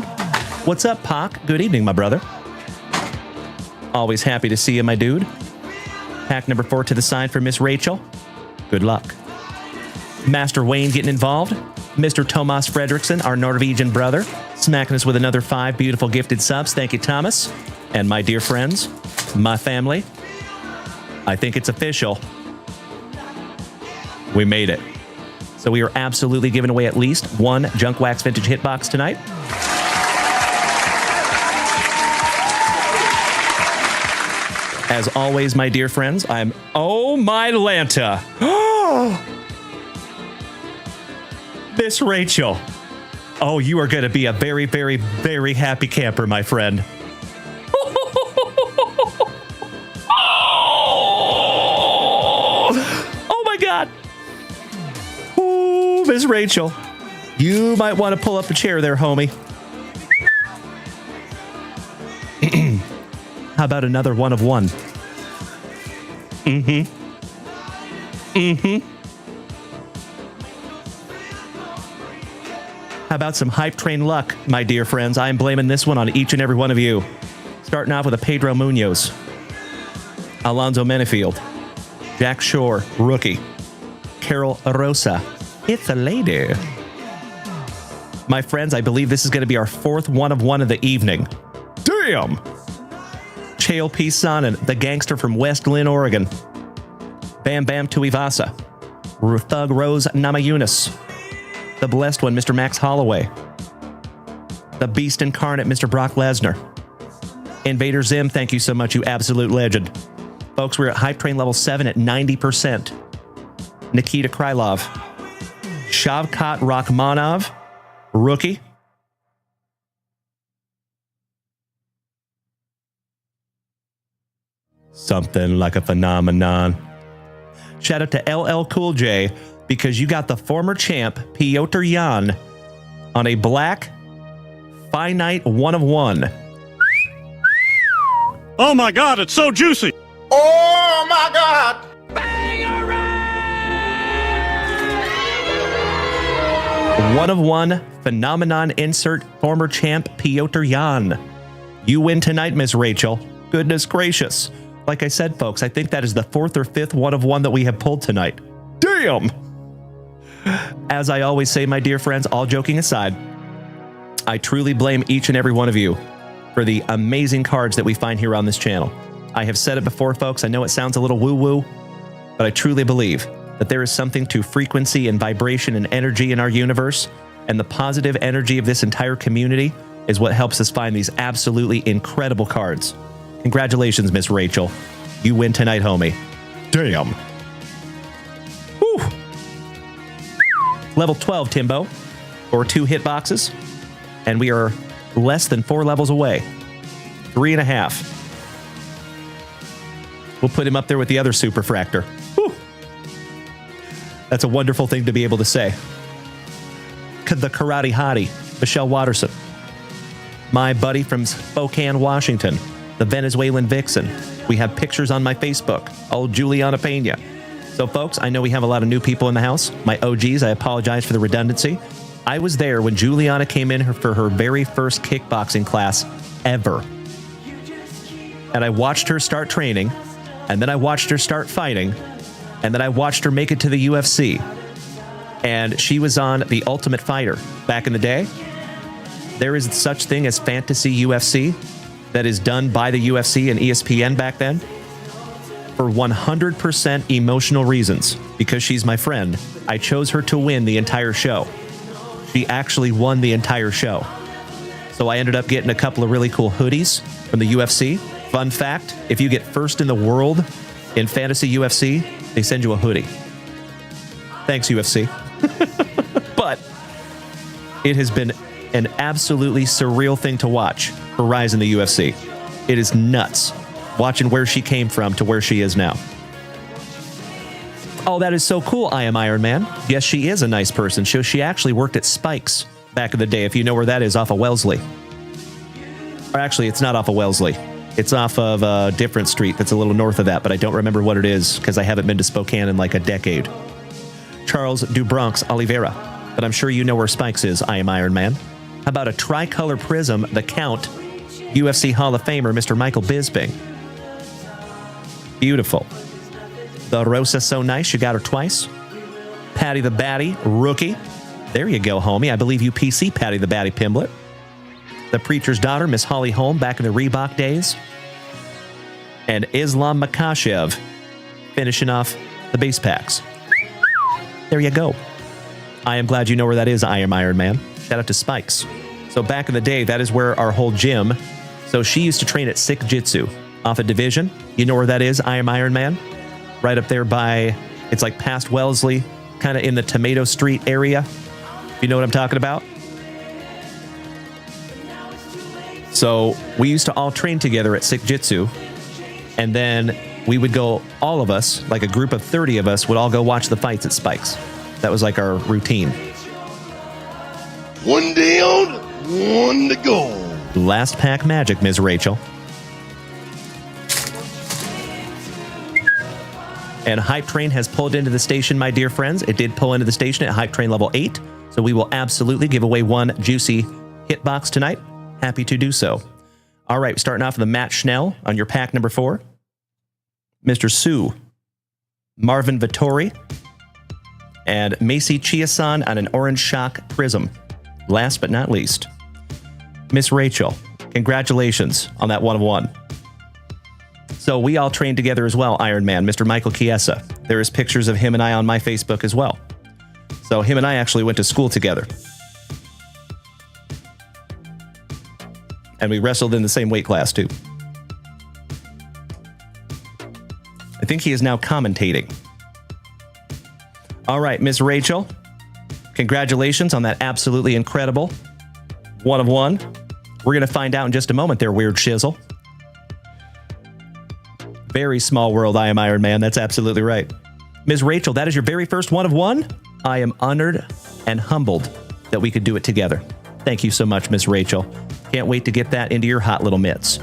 What's up, Pac? Good evening, my brother. Always happy to see you, my dude. Pack number 4 to the side for Miss Rachel. Good luck. Master Wayne getting involved. Mr. Tomas Fredrickson, our Norwegian brother, smacking us with another 5 beautiful gifted subs. Thank you, Thomas. And my dear friends, my family, I think it's official. We made it. So we are absolutely giving away at least 1 Junk Wax Vintage hitbox tonight. As always, my dear friends, I'm... Oh, my Lanta. Miss Rachel. Oh, you are going to be a very, very, very happy camper, my friend. Oh, my God. Ooh, Miss Rachel. You might want to pull up a chair there, homie. How about another one of one? Mm-hmm. Mm-hmm. How about some hype train luck, my dear friends? I am blaming this one on each and every one of you. Starting off with a Pedro Munoz. Alonzo Menefield. Jack Shore, rookie. Carol Rosa. It's a lady. My friends, I believe this is going to be our 4th one of one of the evening. Damn! Chael P. Sonnen, the gangster from West Lynn, Oregon. Bam Bam Tuivasa. Thug Rose Namajunas. The blessed one, Mr. Max Holloway. The Beast Incarnate, Mr. Brock Lesnar. Invader Zim, thank you so much, you absolute legend. Folks, we're at Hype Train level 7 at 90%. Nikita Krylov. Shavkat Rachmanov. Rookie. Something like a phenomenon. Shout out to LL Cool J because you got the former champ Piotr Jan on a black finite 1 of 1. Oh my god, it's so juicy! Oh my God! 1 of 1 phenomenon insert former champ Piotr Jan. You win tonight, Miss Rachel. Goodness gracious. Like I said, folks, I think that is the 4th or 5th 1 of 1 that we have pulled tonight. Damn! As I always say, my dear friends, all joking aside, I truly blame each and every one of you for the amazing cards that we find here on this channel. I have said it before, folks. I know it sounds a little woo-woo, but I truly believe that there is something to frequency and vibration and energy in our universe, and the positive energy of this entire community is what helps us find these absolutely incredible cards. Congratulations, Miss Rachel. You win tonight, homie. Damn. Whew. Level 12, Timbo, or 2 hitboxes, and we are less than 4 levels away. 3.5. We'll put him up there with the other Superfractor. Whew. That's a wonderful thing to be able to say. The Karate Hottie, Michelle Watterson. My buddy from Spokane, Washington, the Venezuelan Vixen. We have pictures on my Facebook. Old Juliana Pena. So, folks, I know we have a lot of new people in the house. My OGs, I apologize for the redundancy. I was there when Juliana came in for her very first kickboxing class ever. And I watched her start training, and then I watched her start fighting, and then I watched her make it to the UFC. And she was on The Ultimate Fighter back in the day. There is such thing as fantasy UFC that is done by the UFC and ESPN back then for 100% emotional reasons. Because she's my friend, I chose her to win the entire show. She actually won the entire show. So I ended up getting a couple of really cool hoodies from the UFC. Fun fact, if you get first in the world in fantasy UFC, they send you a hoodie. Thanks, UFC. But it has been an absolutely surreal thing to watch her rise in the UFC. It is nuts watching where she came from to where she is now. Oh, that is so cool, I Am Iron Man. Yes, she is a nice person. She actually worked at Spike's back in the day, if you know where that is, off of Wellesley. Or actually, it's not off of Wellesley. It's off of a different street that's a little north of that, but I don't remember what it is because I haven't been to Spokane in like a decade. Charles Dubronx Oliveira, but I'm sure you know where Spike's is, I Am Iron Man. How about a tricolor prism, the Count, UFC Hall of Famer, Mr. Michael Bisping. Beautiful. The Rosa So Nice, you got her twice. Patty the Batty, rookie. There you go, homie. I believe you PC Patty the Batty Pimblett. The Preacher's Daughter, Miss Holly Holm, back in the Reebok days. And Islam Makashev, finishing off the base packs. There you go. I am glad you know where that is, I Am Iron Man. Shout out to Spikes. So back in the day, that is where our whole gym. So she used to train at Sick Jitsu off a Division. You know where that is, I Am Iron Man? Right up there by, it's like past Wellesley, kind of in the Tomato Street area. You know what I'm talking about? So we used to all train together at Sick Jitsu. And then we would go, all of us, like a group of 30 of us, would all go watch the fights at Spike's. That was like our routine. One down, one to go. Last pack magic, Ms. Rachel. And Hype Train has pulled into the station, my dear friends. It did pull into the station at Hype Train level 8. So we will absolutely give away one juicy hitbox tonight. Happy to do so. All right, starting off with the Matt Schnell on your pack number 4. Mr. Sue, Marvin Vittori, and Macy Chiasan on an Orange Shock Prism. Last but not least, Miss Rachel, congratulations on that 1 of 1. So we all trained together as well, Iron Man, Mr. Michael Chiesa. There is pictures of him and I on my Facebook as well. So him and I actually went to school together. And we wrestled in the same weight class, too. I think he is now commentating. All right, Miss Rachel. Congratulations on that absolutely incredible 1 of 1. We're going to find out in just a moment there, Weird Shizzle. Very small world, I am Iron Man. That's absolutely right. Ms. Rachel, that is your very first 1 of 1. I am honored and humbled that we could do it together. Thank you so much, Ms. Rachel. Can't wait to get that into your hot little mitts.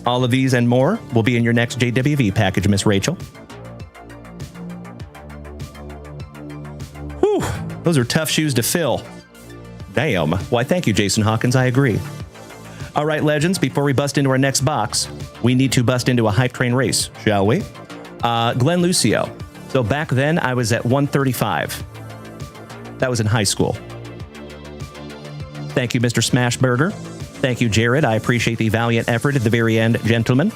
All of these and more will be in your next JWV package, Ms. Rachel. Whew, those are tough shoes to fill. Damn. Why, thank you, Jason Hawkins. I agree. All right, legends, before we bust into our next box, we need to bust into a hype train race, shall we? Glenn Lucio. So back then, I was at 135. That was in high school. Thank you, Mr. Smashburger. Thank you, Jared. I appreciate the valiant effort at the very end, gentlemen.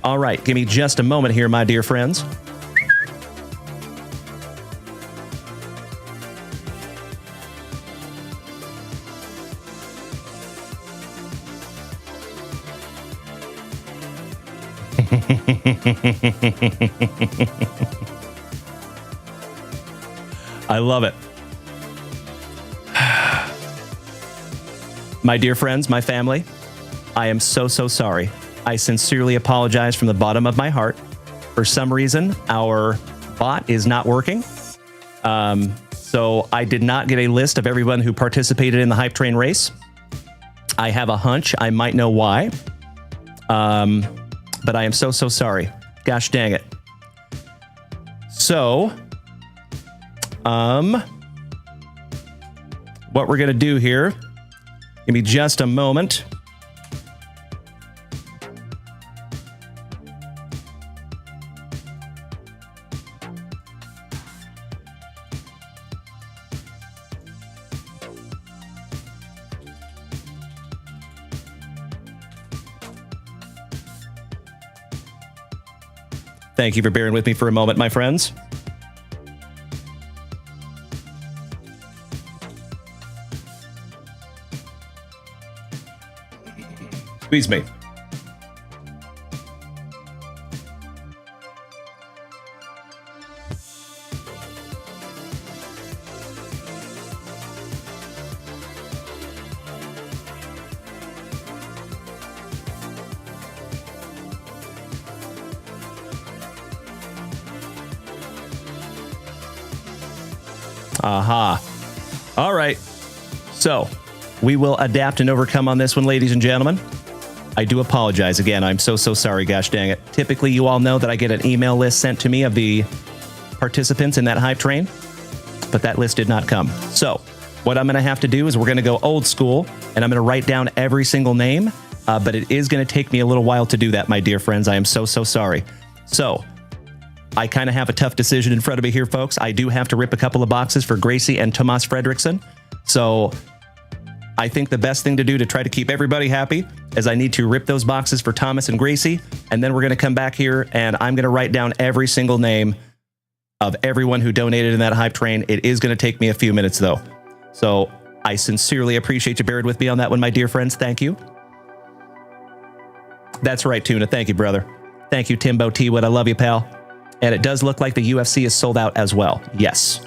All right, give me just a moment here, my dear friends. I love it. My dear friends, my family, I am so sorry. I sincerely apologize from the bottom of my heart. For some reason, our bot is not working. So I did not get a list of everyone who participated in the hype train race. I have a hunch I might know why. But I am so sorry. Gosh dang it. So, what we're going to do here, give me just a moment. Thank you for bearing with me for a moment, my friends. Squeeze me. Aha. All right. So we will adapt and overcome on this one, ladies and gentlemen. I do apologize again. I'm so sorry. Gosh dang it. Typically, you all know that I get an email list sent to me of the participants in that hype train, but that list did not come. So what I'm going to have to do is we're going to go old school, and I'm going to write down every single name, but it is going to take me a little while to do that, my dear friends. I am so sorry. So I kind of have a tough decision in front of me here, folks. I do have to rip a couple of boxes for Gracie and Tomas Fredrickson. So I think the best thing to do to try to keep everybody happy is I need to rip those boxes for Thomas and Gracie, and then we're going to come back here, and I'm going to write down every single name of everyone who donated in that hype train. It is going to take me a few minutes, though. So I sincerely appreciate you bearing with me on that one, my dear friends. Thank you. That's right, Tuna. Thank you, brother. Thank you, Timbo T. Wood. I love you, pal. And it does look like the UFC is sold out as well. Yes.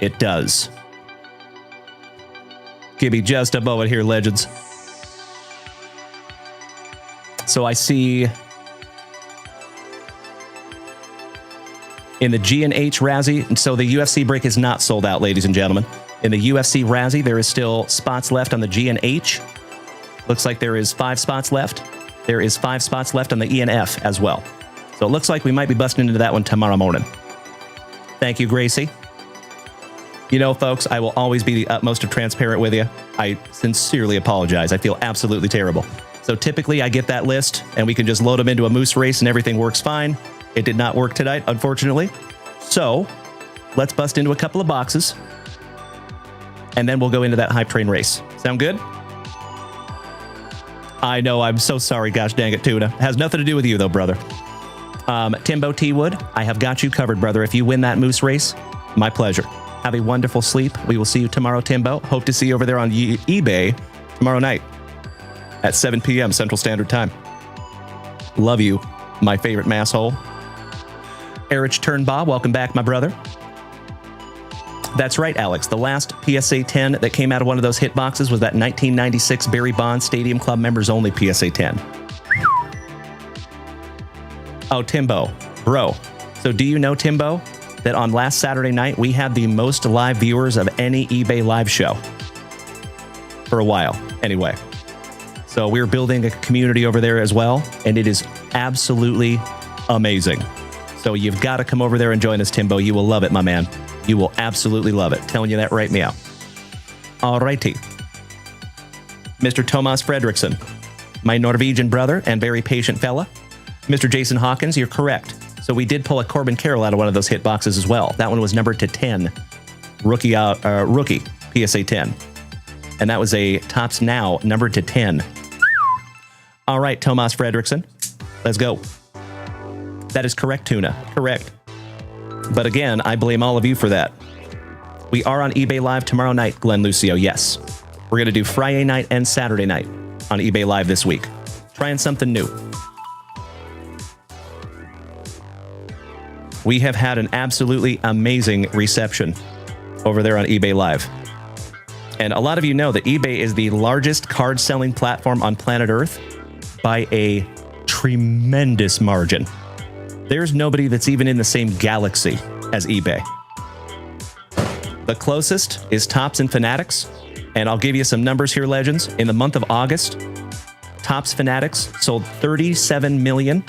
It does. Give me just a moment here, legends. So I see in the G and H Razzie, and so the UFC break is not sold out, ladies and gentlemen. In the UFC Razzie, there is still spots left on the G and H. Looks like there is 5 spots left. There is 5 spots left on the E and F as well. So it looks like we might be busting into that one tomorrow morning. Thank you, Gracie. You know, folks, I will always be the utmost of transparent with you. I sincerely apologize. I feel absolutely terrible. So typically I get that list and we can just load them into a moose race and everything works fine. It did not work tonight, unfortunately. So let's bust into a couple of boxes and then we'll go into that hype train race. Sound good? I know, I'm so sorry. Gosh dang it, Tuna. Has nothing to do with you though, brother. Timbo T. Wood, I have got you covered, brother. If you win that moose race, my pleasure. Have a wonderful sleep. We will see you tomorrow, Timbo. Hope to see you over there on eBay tomorrow night at 7 p.m. Central Standard Time. Love you, my favorite masshole. Erich Turnbaugh, welcome back, my brother. That's right, Alex. The last PSA 10 that came out of one of those hit boxes was that 1996 Barry Bonds Stadium Club members only PSA 10. Oh, Timbo. Bro. So do you know, Timbo, that on last Saturday night, we had the most live viewers of any eBay live show? For a while, anyway. So we're building a community over there as well, and it is absolutely amazing. So you've got to come over there and join us, Timbo. You will love it, my man. You will absolutely love it. Telling you that right meow. Alrighty. Mr. Tomas Fredriksson, my Norwegian brother and very patient fella. Mr. Jason Hawkins, you're correct. So we did pull a Corbin Carroll out of one of those hit boxes as well. That one was numbered to 10. Rookie PSA 10. And that was a Topps Now numbered to 10. All right, Tomas Fredriksson. Let's go. That is correct, Tuna. Correct. But again, I blame all of you for that. We are on eBay Live tomorrow night, Glenn Lucio, yes. We're going to do Friday night and Saturday night on eBay Live this week. Trying something new. We have had an absolutely amazing reception over there on eBay Live. And a lot of you know that eBay is the largest card selling platform on planet Earth by a tremendous margin. There's nobody that's even in the same galaxy as eBay. The closest is Topps and Fanatics, and I'll give you some numbers here, legends. In the month of August, Topps Fanatics sold $37 million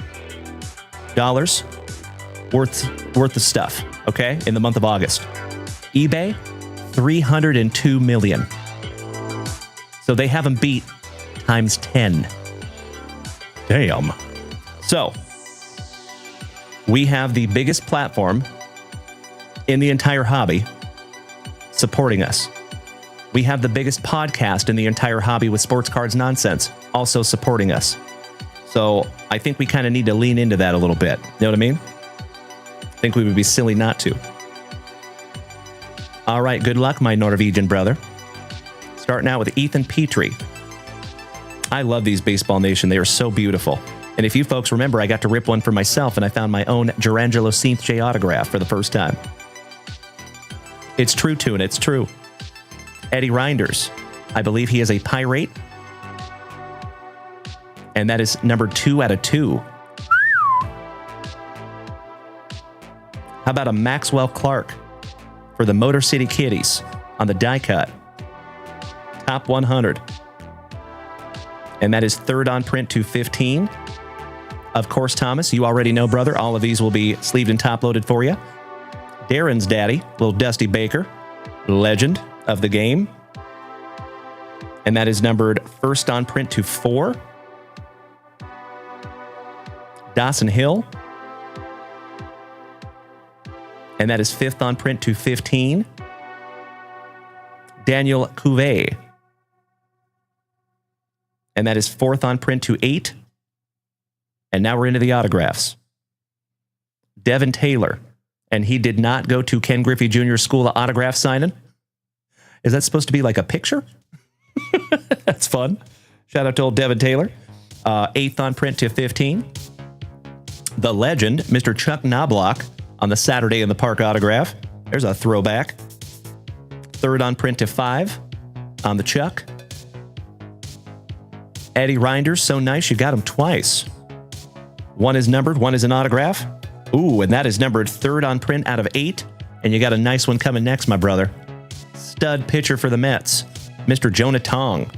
worth of stuff, okay, in the month of August. eBay, $302 million. So they have them beat times 10. Damn. So we have the biggest platform in the entire hobby supporting us. We have the biggest podcast in the entire hobby with Sports Cards Nonsense also supporting us. So I think we kind of need to lean into that a little bit. You know what I mean? I think we would be silly not to. All right, good luck, my Norwegian brother. Starting out with Ethan Petrie. I love these Baseball Nation. They are so beautiful. And if you folks remember, I got to rip one for myself, and I found my own Gerangelo St. J autograph for the first time. It's true, Tuna. It's true. Eddie Reinders. I believe he is a Pirate. And that is number 2 out of 2. How about a Maxwell Clark for the Motor City Kitties on the die cut? Top 100. And that is 3rd on print to 15. Of course, Thomas, you already know, brother, all of these will be sleeved and top-loaded for you. Darren's daddy, little Dusty Baker, legend of the game. And that is numbered 1st on print to 4. Dawson Hill. And that is 5th on print to 15. Daniel Cuvée. And that is 4th on print to 8. And now we're into the autographs. Devin Taylor. And he did not go to Ken Griffey Jr. School of Autograph Signing. Is that supposed to be like a picture? That's fun. Shout out to old Devin Taylor. 8th on print to 15. The legend, Mr. Chuck Knobloch, on the Saturday in the Park autograph. There's a throwback. 3rd on print to 5 on the Chuck. Eddie Reinders, so nice you got him twice. One is numbered, one is an autograph. Ooh, and that is numbered 3rd on print out of 8. And you got a nice one coming next, my brother. Stud pitcher for the Mets, Mr. Jonah Tong.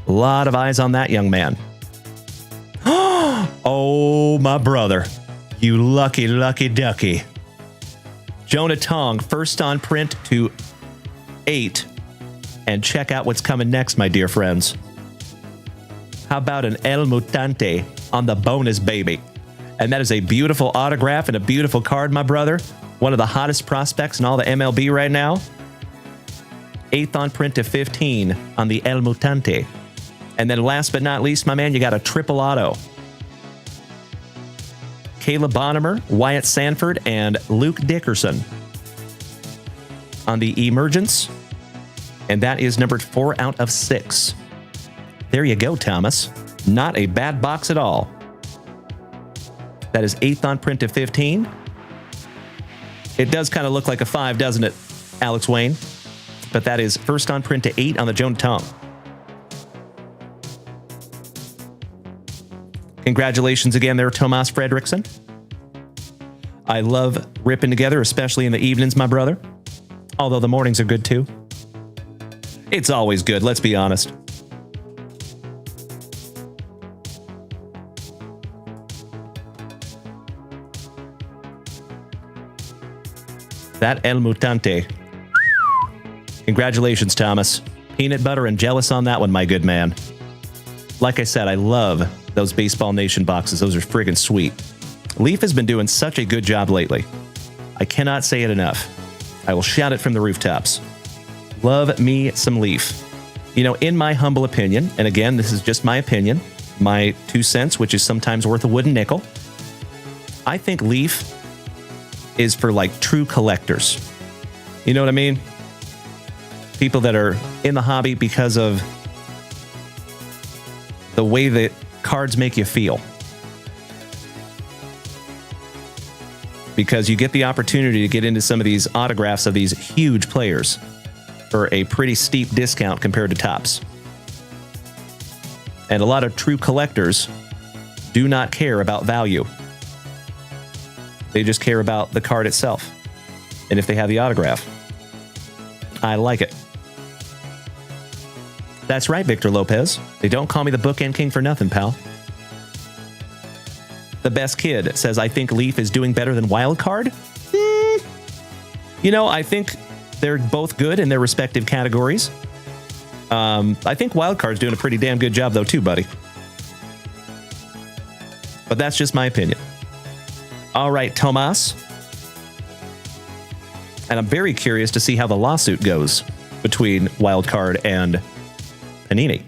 A lot of eyes on that young man. Oh, my brother. You lucky, lucky ducky. Jonah Tong, 1st on print to 8. And check out what's coming next, my dear friends. How about an El Mutante on the bonus, baby? And that is a beautiful autograph and a beautiful card, my brother. One of the hottest prospects in all the MLB right now. 8th on print to 15 on the El Mutante. And then last but not least, my man, you got a triple auto. Caleb Bonham, Wyatt Sanford, and Luke Dickerson. on the Emergence, and that is numbered 4 out of 6. There you go, Thomas. Not a bad box at all. That is 8th on print to 15. It does kind of look like a 5, doesn't it, Alex Wayne? But that is first on print to 8 on the Joan Tong. Congratulations again there, Tomas Fredrickson. I love ripping together, especially in the evenings, my brother. Although the mornings are good too. It's always good, let's be honest. That El Mutante. Congratulations, Thomas. Peanut butter and jealous on that one, my good man. Like I said, I love those Baseball Nation boxes. Those are friggin' sweet. Leaf has been doing such a good job lately. I cannot say it enough. I will shout it from the rooftops. Love me some Leaf. You know, in my humble opinion, and again, this is just my opinion, my 2 cents, which is sometimes worth a wooden nickel, I think Leaf is for like true collectors. You know what I mean? People that are in the hobby because of the way that cards make you feel. Because you get the opportunity to get into some of these autographs of these huge players for a pretty steep discount compared to Topps. And a lot of true collectors do not care about value. They just care about the card itself. And if they have the autograph. I like it. That's right, Victor Lopez. They don't call me the Bookend King for nothing, pal. The Best Kid says, I think Leaf is doing better than Wildcard. You know, I think they're both good in their respective categories. I think Wildcard's doing a pretty damn good job, though, too, buddy. But that's just my opinion. All right, Tomas. And I'm very curious to see how the lawsuit goes between Wildcard and Panini.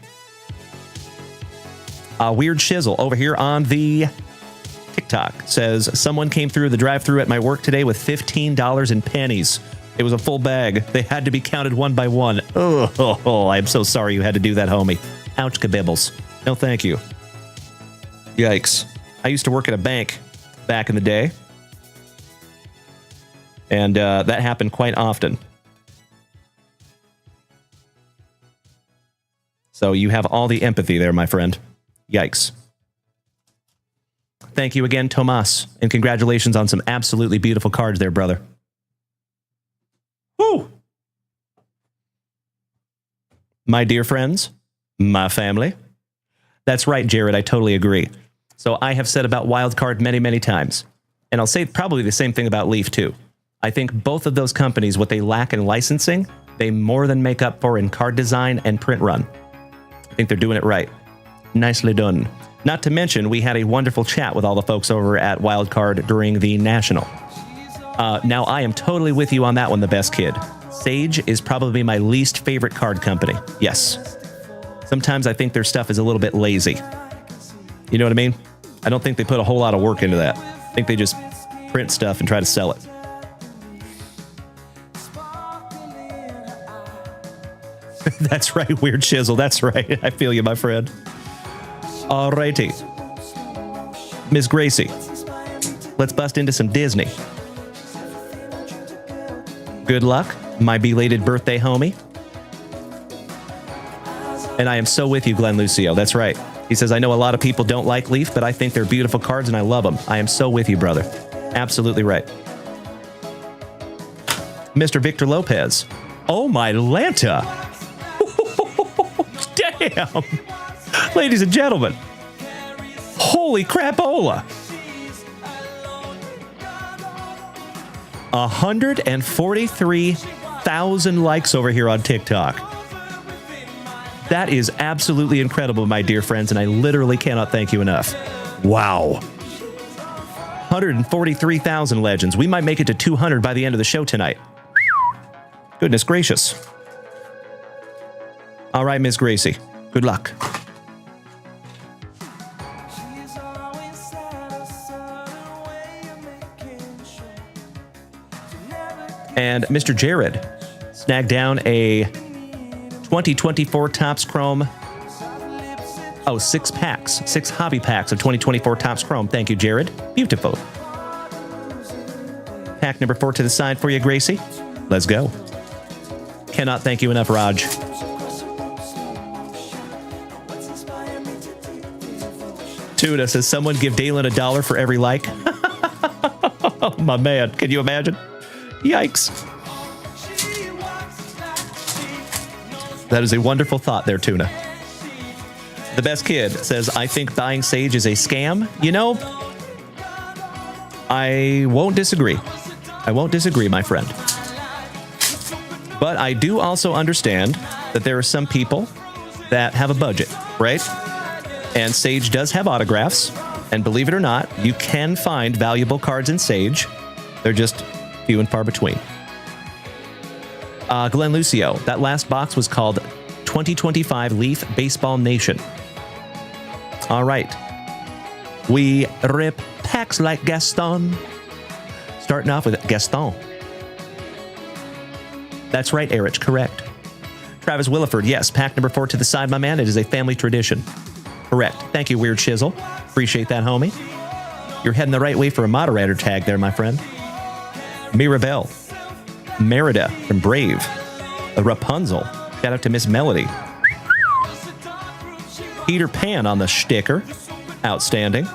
Weird Shizzle over here on the TikTok says, someone came through the drive-thru at my work today with $15 in pennies. It was a full bag. They had to be counted one by one. Oh, I'm so sorry you had to do that, homie. Ouch, kabibbles. No, thank you. Yikes. I used to work at a bank back in the day. And that happened quite often. So you have all the empathy there, my friend. Yikes. Thank you again, Tomas, and congratulations on some absolutely beautiful cards there, brother. Woo! My dear friends, my family. That's right, Jared, I totally agree. So I have said about Wildcard many, many times, and I'll say probably the same thing about Leaf, too. I think both of those companies, what they lack in licensing, they more than make up for in card design and print run. I think they're doing it right. Nicely done. Not to mention, we had a wonderful chat with all the folks over at Wildcard during the National. Now, I am totally with you on that one, the Best Kid. Sage is probably my least favorite card company. Yes. Sometimes I think their stuff is a little bit lazy. You know what I mean? I don't think they put a whole lot of work into that. I think they just print stuff and try to sell it. That's right, Weird Chisel. That's right. I feel you, my friend. Alrighty. Miss Gracie, let's bust into some Disney. Good luck, my belated birthday homie. And I am so with you, Glenn Lucio. That's right. He says, I know a lot of people don't like Leaf, but I think they're beautiful cards and I love them. I am so with you, brother. Absolutely right. Mr. Victor Lopez. Oh, my Lanta. Damn. Ladies and gentlemen. Holy crapola. 143,000 likes over here on TikTok. That is absolutely incredible, my dear friends, and I literally cannot thank you enough. Wow. 143,000 legends. We might make it to 200 by the end of the show tonight. Goodness gracious. All right, Miss Gracie. Good luck. And Mr. Jared Snag down a 2024 Topps Chrome. Oh, 6 packs. 6 hobby packs of 2024 Topps Chrome. Thank you, Jared. Beautiful. Pack number 4 to the side for you, Gracie. Let's go. Cannot thank you enough, Raj. Tuna says, someone give Dalen $1 for every like. Oh, my man. Can you imagine? Yikes. That is a wonderful thought there, Tuna. The Best Kid says, I think buying Sage is a scam. You know, I won't disagree. I won't disagree, my friend. But I do also understand that there are some people that have a budget, right? And Sage does have autographs. And believe it or not, you can find valuable cards in Sage. They're just few and far between. Glenn Lucio, that last box was called 2025 Leaf Baseball Nation. All right. We rip packs like Gaston. Starting off with Gaston. That's right, Erich, correct. Travis Williford, yes, pack number 4 to the side, my man. It is a family tradition. Correct. Thank you, Weird Shizzle. Appreciate that, homie. You're heading the right way for a moderator tag there, my friend. Mirabelle. Merida from Brave. Rapunzel. Shout out to Miss Melody. Peter Pan on the sticker. Outstanding.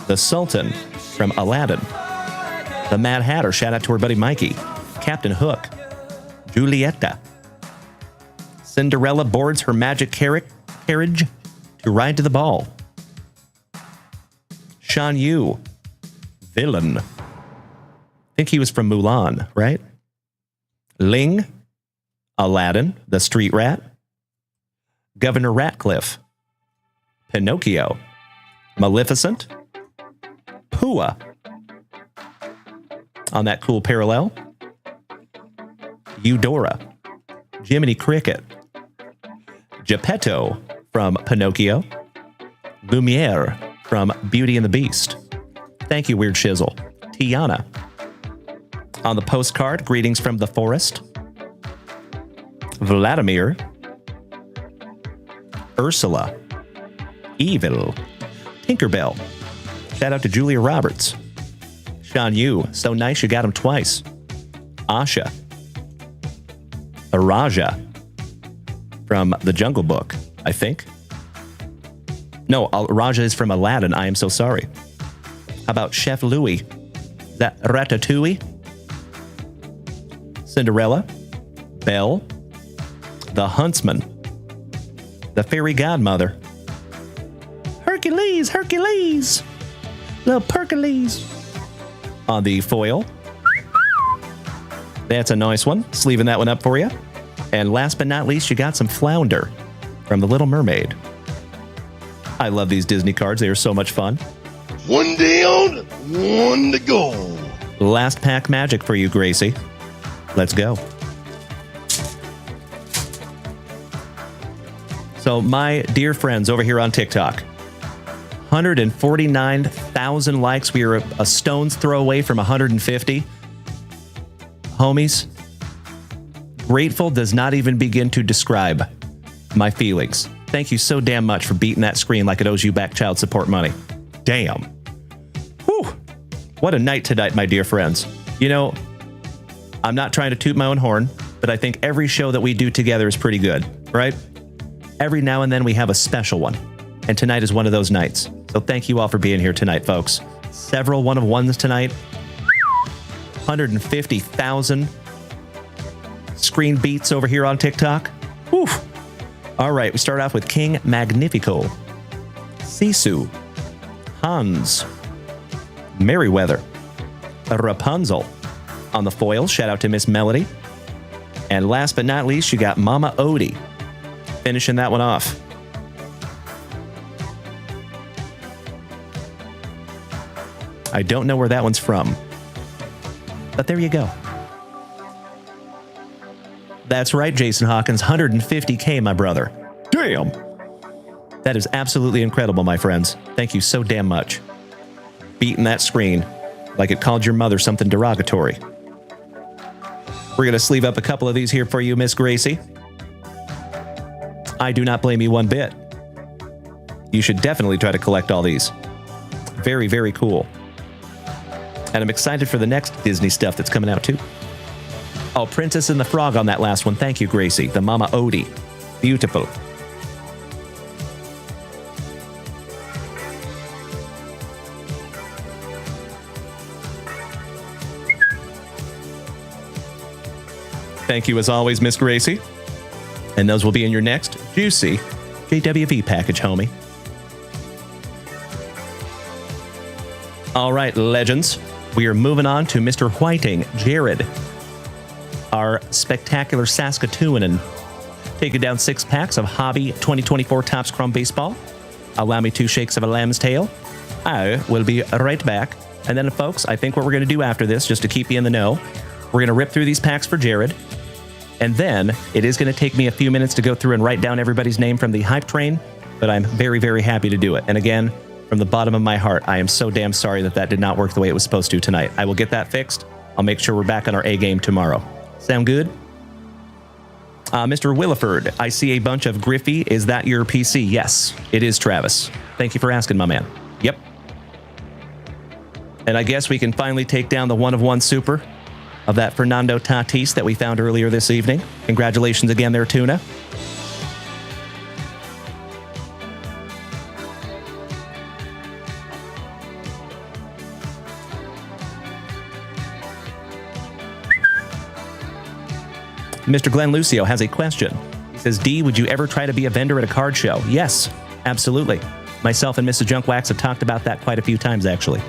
The Sultan from Aladdin. The Mad Hatter. Shout out to her buddy Mikey. Captain Hook. Julieta. Cinderella boards her magic carriage to ride to the ball. Shan Yu. Villain. I think he was from Mulan, right? Ling. Aladdin, the street rat. Governor Ratcliffe. Pinocchio. Maleficent. Pua. On that cool parallel. Eudora. Jiminy Cricket. Geppetto from Pinocchio. Lumiere from Beauty and the Beast. Thank you, Weird Shizzle. Tiana. On the postcard, greetings from the forest. Vladimir. Ursula. Evil. Tinkerbell. Shout out to Julia Roberts. Shan Yu. So nice you got him twice. Asha. Raja. From The Jungle Book, I think. No, Raja is from Aladdin. I am so sorry. How about Chef Louis? Is that Ratatouille? Cinderella. Belle. The Huntsman. The Fairy Godmother. Hercules, Hercules. Little Percules. On the foil. That's a nice one. Sleeving that one up for you. And last but not least, you got some Flounder from The Little Mermaid. I love these Disney cards. They are so much fun. One down, one to go. Last pack magic for you, Gracie. Let's go. So my dear friends over here on TikTok, 149,000 likes. We are a stone's throw away from 150. Homies, grateful does not even begin to describe my feelings. Thank you so damn much for beating that screen like it owes you back child support money. Damn. Whew. What a night tonight, my dear friends. You know, I'm not trying to toot my own horn, but I think every show that we do together is pretty good, right? Every now and then we have a special one, and tonight is one of those nights. So thank you all for being here tonight, folks. Several one-of-ones tonight. 150,000 screen beats over here on TikTok. Whew. All right, we start off with King Magnifico, Sisu, Hans, Merryweather, Rapunzel. On the foil, shout out to Miss Melody. And last but not least, you got Mama Odie finishing that one off. I don't know where that one's from, but there you go. That's right, Jason Hawkins, 150K, my brother. Damn! That is absolutely incredible, my friends. Thank you so damn much. Beating that screen like it called your mother something derogatory. We're going to sleeve up a couple of these here for you, Miss Gracie. I do not blame you one bit. You should definitely try to collect all these. Very, very cool. And I'm excited for the next Disney stuff that's coming out, too. Oh, Princess and the Frog on that last one. Thank you, Gracie. The Mama Odie. Beautiful. Thank you, as always, Miss Gracie. And those will be in your next juicy JWV package, homie. All right, legends. We are moving on to Mr. Whiting, Jared, our spectacular Saskatchewanan. Taking down 6 packs of Hobby 2024 Topps Chrome Baseball. Allow me 2 shakes of a lamb's tail. I will be right back. And then, folks, I think what we're going to do after this, just to keep you in the know, we're going to rip through these packs for Jared. And then it is going to take me a few minutes to go through and write down everybody's name from the hype train, but I'm very, very happy to do it. And again, from the bottom of my heart, I am so damn sorry that that did not work the way it was supposed to tonight. I will get that fixed. I'll make sure we're back on our A game tomorrow. Sound good? Mr. Williford, I see a bunch of Griffey. Is that your PC? Yes, it is, Travis. Thank you for asking, my man. Yep. And I guess we can finally take down the 1-of-1 super of that Fernando Tatis that we found earlier this evening. Congratulations again there, Tuna. Mr. Glenn Lucio has a question. He says, D, would you ever try to be a vendor at a card show? Yes, absolutely. Myself and Mrs. Junkwax have talked about that quite a few times, actually.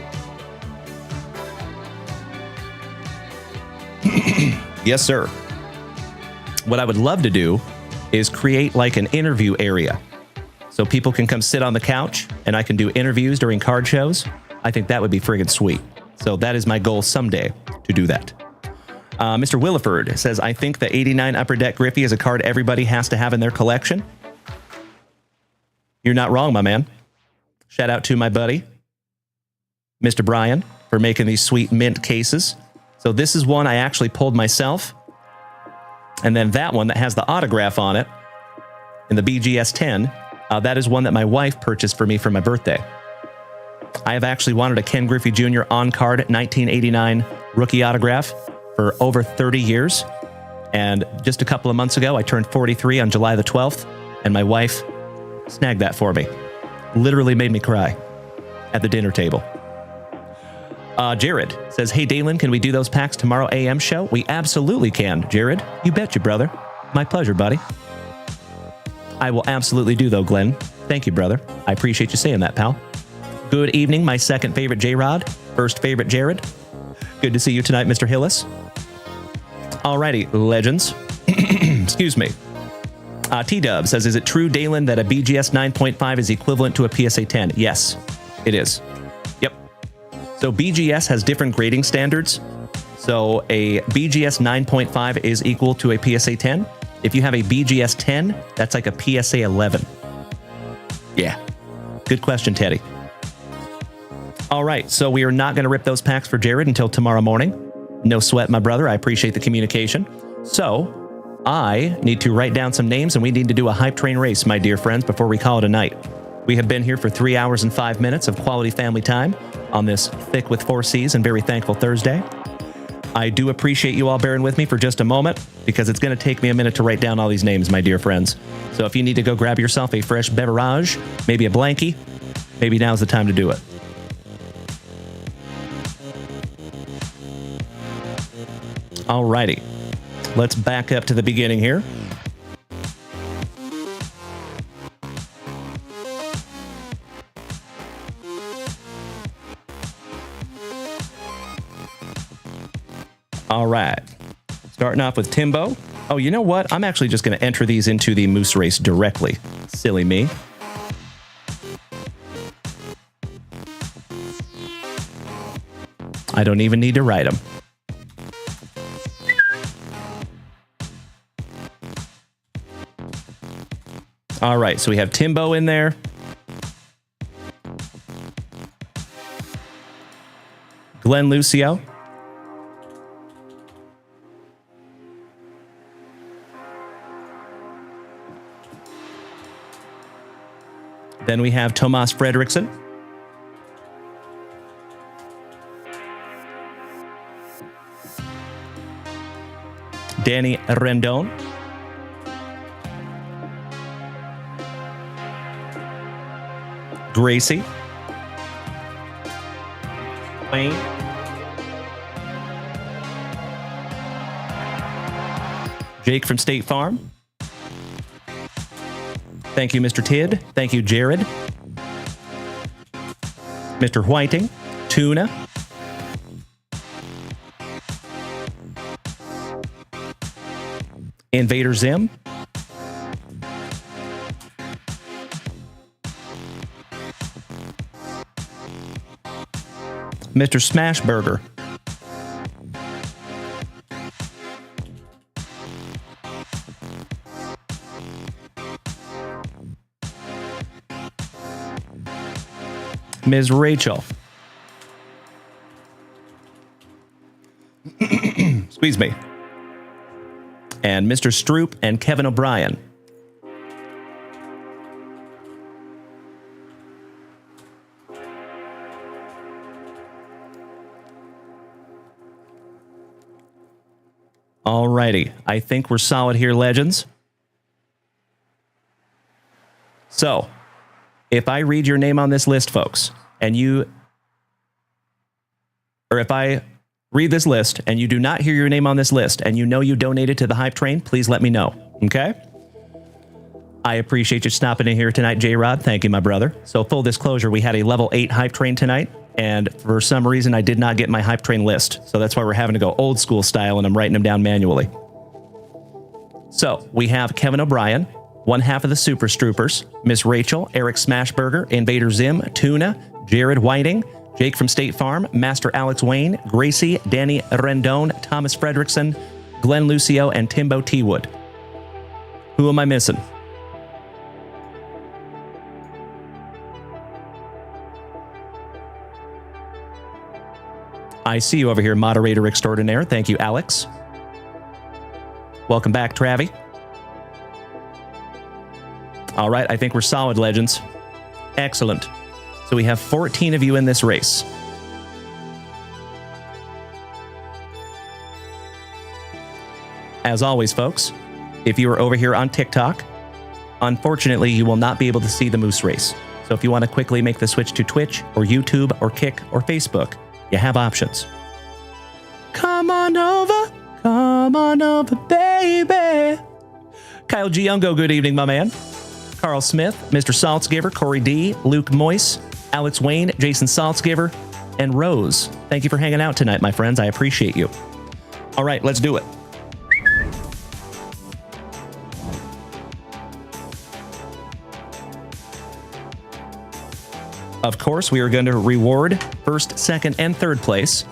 Yes, sir. What I would love to do is create like an interview area so people can come sit on the couch and I can do interviews during card shows. I think that would be friggin' sweet. So that is my goal someday to do that. Mr. Williford says, I think the 89 Upper Deck Griffey is a card everybody has to have in their collection. You're not wrong, my man. Shout out to my buddy, Mr. Brian, for making these sweet mint cases. So this is one I actually pulled myself. And then that one that has the autograph on it in the BGS 10, that is one that my wife purchased for me for my birthday. I have actually wanted a Ken Griffey Jr. on-card 1989 rookie autograph for over 30 years. And just a couple of months ago, I turned 43 on July the 12th, and my wife snagged that for me. Literally made me cry at the dinner table. Jared says, hey, Dalen, can we do those packs tomorrow AM show? We absolutely can, Jared. You betcha, brother. My pleasure, buddy. I will absolutely do, though, Glenn. Thank you, brother. I appreciate you saying that, pal. Good evening, my second favorite J-Rod. First favorite Jared. Good to see you tonight, Mr. Hillis. Alrighty, legends. Excuse me. T-Dub says, is it true, Dalen, that a BGS 9.5 is equivalent to a PSA 10? Yes, it is. Yep. So BGS has different grading standards. So a BGS 9.5 is equal to a PSA 10. If you have a BGS 10, that's like a PSA 11. Yeah. Good question, Teddy. All right, so we are not going to rip those packs for Jared until tomorrow morning. No sweat, my brother. I appreciate the communication. So I need to write down some names, and we need to do a hype train race, my dear friends, before we call it a night. We have been here for 3 hours and 5 minutes of quality family time on this thick with 4 C's and very thankful Thursday. I do appreciate you all bearing with me for just a moment, because it's going to take me a minute to write down all these names, my dear friends. So if you need to go grab yourself a fresh beverage, maybe a blankie, maybe now's the time to do it. Alrighty, let's back up to the beginning here. All right, starting off with Timbo. Oh, you know what? I'm actually just going to enter these into the Moose Race directly. Silly me. I don't even need to write them. All right, so we have Timbo in there. Glenn Lucio. Then we have Tomas Fredrickson. Danny Rendon. Gracie. Wayne. Jake from State Farm. Thank you, Mr. Tidd. Thank you, Jared. Mr. Whiting. Tuna. Invader Zim. Mr. Smashburger. Ms. Rachel. Excuse me. And Mr. Stroop and Kevin O'Brien. Alrighty, I think we're solid here, legends. So, if I read your name on this list, folks, and if I read this list and you do not hear your name on this list and you know you donated to the hype train, please let me know, okay? I appreciate you stopping in here tonight, J-Rod. Thank you, my brother. So, full disclosure, we had a level 8 hype train tonight, and for some reason, I did not get my hype train list. So that's why we're having to go old school style, and I'm writing them down manually. So, we have Kevin O'Brien, one half of the Super Stroopers, Miss Rachel, Eric Smashburger, Invader Zim, Tuna, Jared Whiting, Jake from State Farm, Master Alex Wayne, Gracie, Danny Rendon, Thomas Fredrickson, Glenn Lucio, and Timbo T. Wood. Who am I missing? I see you over here, moderator extraordinaire. Thank you, Alex. Welcome back, Travi. All right, I think we're solid, legends. Excellent. So we have 14 of you in this race. As always, folks, if you are over here on TikTok, unfortunately, you will not be able to see the Moose Race. So if you want to quickly make the switch to Twitch or YouTube or Kick or Facebook, you have options. Come on over, baby. Kyle Giongo, good evening, my man. Carl Smith, Mr. Saltzgiver, Corey D, Luke Moyce, Alex Wayne, Jason Saltzgiver, and Rose. Thank you for hanging out tonight, my friends. I appreciate you. All right, let's do it. Of course, we are going to reward first, second, and third place.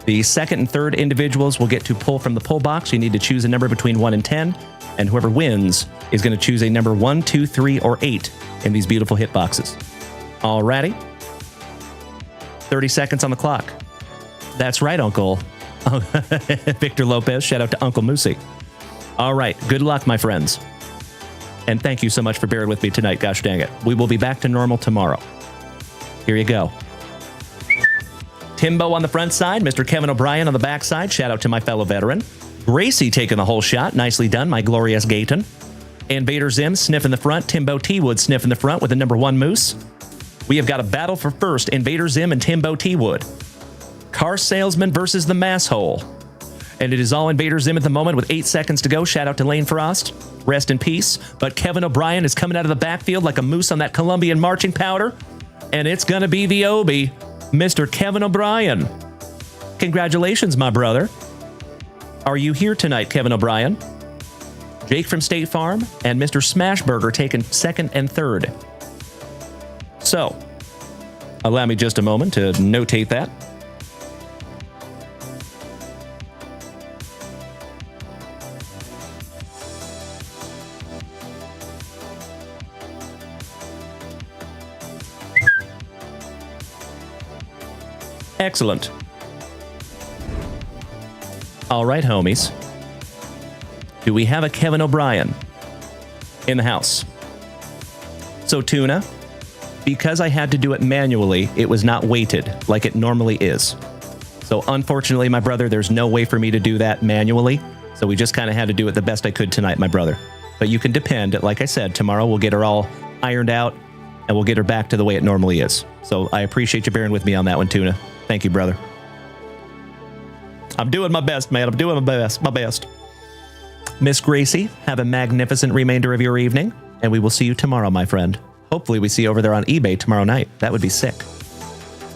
The second and third individuals will get to pull from the pull box. You need to choose a number between 1 and 10, and whoever wins is going to choose a number 1, 2, 3, or 8 in these beautiful hit boxes. Alrighty. 30 seconds on the clock. That's right, Uncle. Victor Lopez, shout out to Uncle Moosey. All right, good luck, my friends. And thank you so much for bearing with me tonight, gosh dang it. We will be back to normal tomorrow. Here you go. Timbo on the front side, Mr. Kevin O'Brien on the back side. Shout out to my fellow veteran. Gracie taking the whole shot. Nicely done, my glorious Gayton. Invader Zim sniffing the front. Timbo T. Wood sniffing the front with the number 1 Moose. We have got a battle for first. Invader Zim and Timbo T. Wood. Car salesman versus the mass hole. And it is all Invader Zim at the moment with 8 seconds to go. Shout out to Lane Frost. Rest in peace. But Kevin O'Brien is coming out of the backfield like a moose on that Colombian marching powder. And it's going to be the Obi, Mr. Kevin O'Brien. Congratulations, my brother. Are you here tonight, Kevin O'Brien? Jake from State Farm and Mr. Smashburger taking second and third. So, allow me just a moment to notate that. Excellent. All right, homies. Do we have a Kevin O'Brien in the house? So, Tuna, because I had to do it manually, it was not weighted like it normally is. So unfortunately, my brother, there's no way for me to do that manually. So we just kind of had to do it the best I could tonight, my brother. But you can depend, like I said, tomorrow we'll get her all ironed out and we'll get her back to the way it normally is. So I appreciate you bearing with me on that one, Tuna. Thank you, brother. I'm doing my best, man. I'm doing my best. Miss Gracie, have a magnificent remainder of your evening, and we will see you tomorrow, my friend. Hopefully we see you over there on eBay tomorrow night. That would be sick.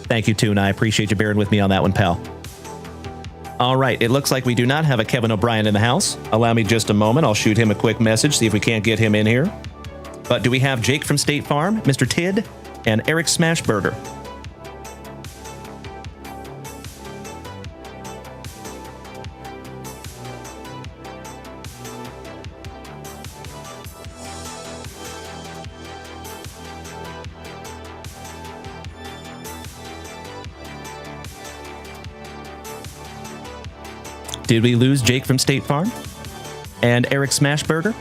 Thank you, Tuna. I appreciate you bearing with me on that one, pal. All right, it looks like we do not have a Kevin O'Brien in the house. Allow me just a moment. I'll shoot him a quick message, see if we can't get him in here. But do we have Jake from State Farm, Mr. Tid, and Eric Smashburger? Did we lose Jake from State Farm? And Eric Smashburger?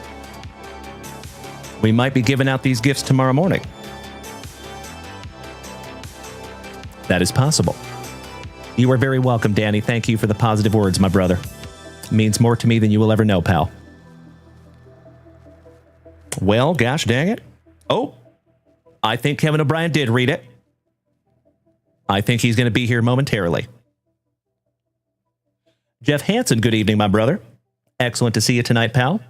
We might be giving out these gifts tomorrow morning. That is possible. You are very welcome, Danny. Thank you for the positive words, my brother. It means more to me than you will ever know, pal. Well, gosh dang it. Oh, I think Kevin O'Brien did read it. I think he's going to be here momentarily. Jeff Hansen, good evening, my brother. Excellent to see you tonight, pal.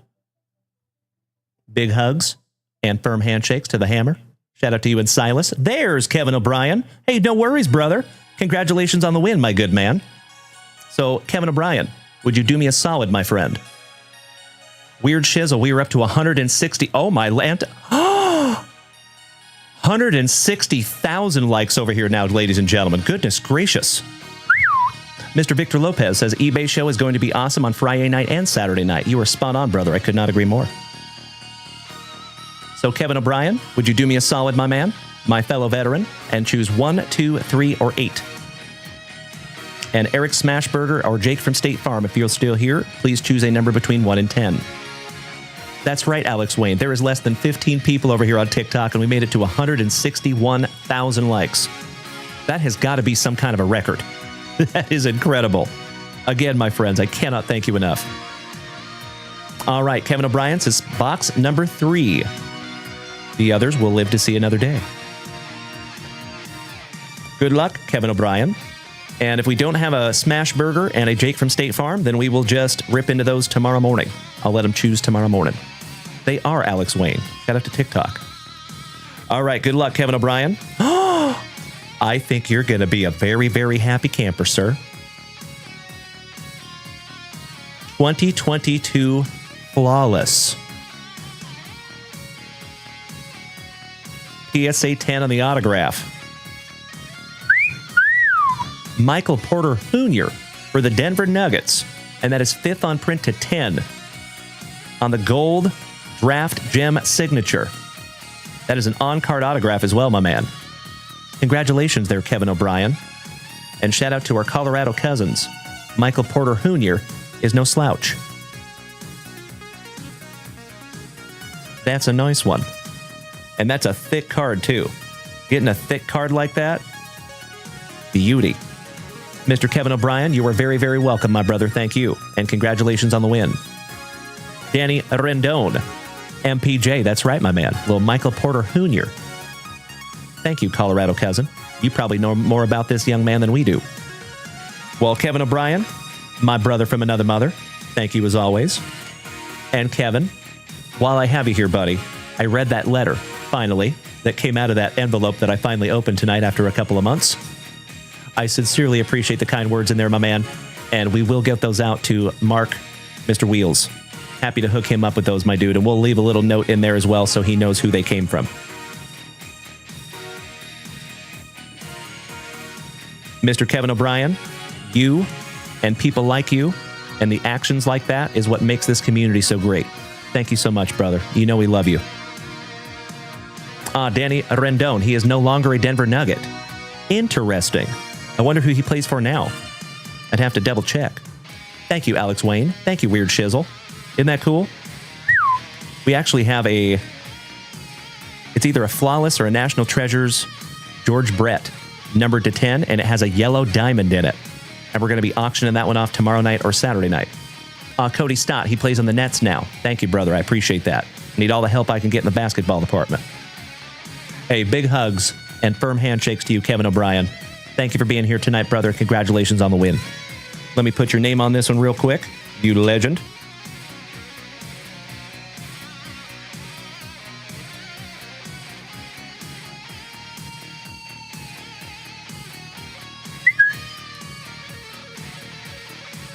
Big hugs and firm handshakes to the hammer. Shout out to you and Silas. There's Kevin O'Brien. Hey, no worries, brother. Congratulations on the win, my good man. So, Kevin O'Brien, would you do me a solid, my friend? Weird Shizzle, we are up to 160. Oh, my land. 160,000 likes over here now, ladies and gentlemen. Goodness gracious. Mr. Victor Lopez says, eBay show is going to be awesome on Friday night and Saturday night. You are spot on, brother. I could not agree more. So, Kevin O'Brien, would you do me a solid, my man, my fellow veteran, and choose 1, 2, 3, or 8? And Eric Smashburger or Jake from State Farm, if you're still here, please choose a number between 1 and 10. That's right, Alex Wayne. There is less than 15 people over here on TikTok, and we made it to 161,000 likes. That has got to be some kind of a record. That is incredible. Again, my friends, I cannot thank you enough. All right, Kevin O'Brien says box number 3. The others will live to see another day. Good luck, Kevin O'Brien. And if we don't have a Smash Burger and a Jake from State Farm, then we will just rip into those tomorrow morning. I'll let them choose tomorrow morning. They are Alex Wayne. Shout out to TikTok. All right, good luck, Kevin O'Brien. I think you're going to be a very, very happy camper, sir. 2022 Flawless. PSA 10 on the autograph. Michael Porter Jr. for the Denver Nuggets. And that is 5th on print to 10 on the gold draft gem signature. That is an on-card autograph as well, my man. Congratulations there, Kevin O'Brien. And shout out to our Colorado cousins. Michael Porter Jr. is no slouch. That's a nice one. And that's a thick card, too. Getting a thick card like that? Beauty. Mr. Kevin O'Brien, you are very, very welcome, my brother. Thank you. And congratulations on the win. Danny Rendon. MPJ, that's right, my man. Little Michael Porter Jr. Thank you, Colorado cousin. You probably know more about this young man than we do. Well, Kevin O'Brien, my brother from another mother, thank you as always. And Kevin, while I have you here, buddy, I read that letter, finally, that came out of that envelope that I finally opened tonight after a couple of months. I sincerely appreciate the kind words in there, my man, and we will get those out to Mark, Mr. Wheels. Happy to hook him up with those, my dude, and we'll leave a little note in there as well so he knows who they came from. Mr. Kevin O'Brien, you and people like you and the actions like that is what makes this community so great. Thank you so much, brother. You know we love you. Danny Rendon, he is no longer a Denver Nugget. Interesting. I wonder who he plays for now. I'd have to double check. Thank you, Alex Wayne. Thank you, Weird Shizzle. Isn't that cool? We actually have a It's either a Flawless or a National Treasures George Brett, numbered to 10, and it has a yellow diamond in it. And we're going to be auctioning that one off tomorrow night or Saturday night. Cody Stott, he plays on the Nets now. Thank you, brother. I appreciate that. I need all the help I can get in the basketball department. Hey, big hugs and firm handshakes to you, Kevin O'Brien. Thank you for being here tonight, brother. Congratulations on the win. Let me put your name on this one real quick. You legend.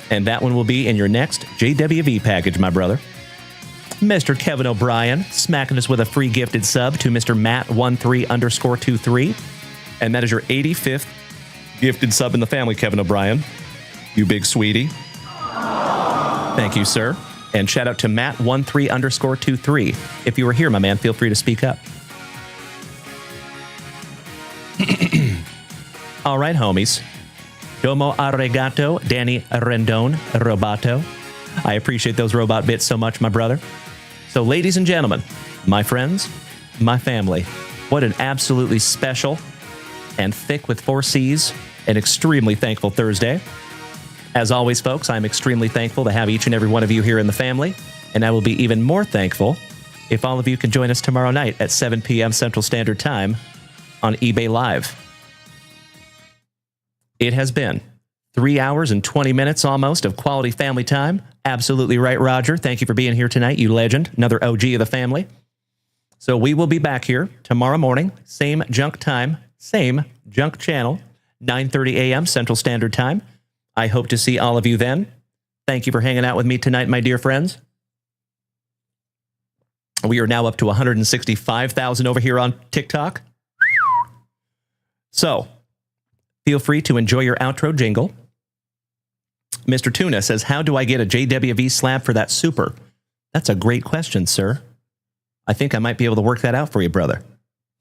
And that one will be in your next JWV package, my brother. Mr. Kevin O'Brien smacking us with a free gifted sub to Mr. Matt13_23. And that is your 85th gifted sub in the family, Kevin O'Brien. You big sweetie. Thank you, sir. And shout out to Matt13_23. If you were here, my man, feel free to speak up. All right, homies. Domo arigato, Danny Rendon, Roboto. I appreciate those robot bits so much, my brother. So, ladies and gentlemen, my friends, my family, what an absolutely special and thick with 4 C's and extremely thankful Thursday. As always, folks, I'm extremely thankful to have each and every one of you here in the family, and I will be even more thankful if all of you can join us tomorrow night at 7 p.m. Central Standard Time on eBay Live. It has been 3 hours and 20 minutes almost of quality family time. Absolutely right, Roger. Thank you for being here tonight, you legend. Another OG of the family. So we will be back here tomorrow morning, same junk time, same junk channel, 9:30 a.m. Central Standard Time. I hope to see all of you then. Thank you for hanging out with me tonight, my dear friends. We are now up to 165,000 over here on TikTok. So, feel free to enjoy your outro jingle. Mr. Tuna says, how do I get a JWV slab for that super? That's a great question, sir. I think I might be able to work that out for you, brother.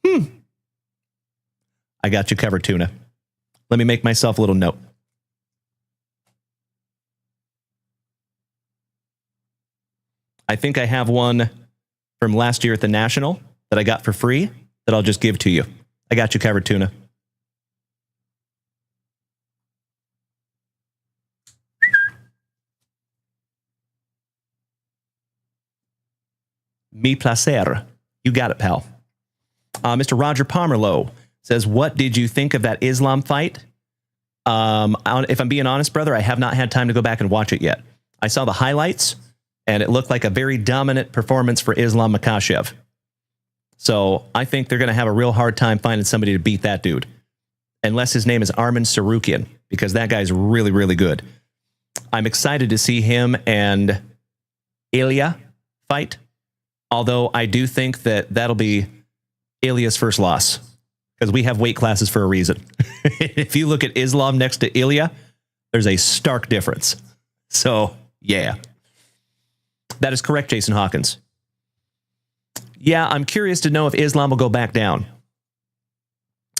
I got you covered, Tuna. Let me make myself a little note. I think I have one from last year at the National that I got for free that I'll just give to you. I got you covered, Tuna. Mi placer. You got it, pal. Mr. Roger Pomerlow says, what did you think of that Islam fight? If I'm being honest, brother, I have not had time to go back and watch it yet. I saw the highlights, and it looked like a very dominant performance for Islam Makhachev. So I think they're going to have a real hard time finding somebody to beat that dude. Unless his name is Arman Sarukian, because that guy's really, really good. I'm excited to see him and Ilya fight. Although I do think that that'll be Ilya's first loss, because we have weight classes for a reason. If you look at Islam next to Ilya, there's a stark difference. So, yeah. That is correct, Jason Hawkins. Yeah, I'm curious to know if Islam will go back down.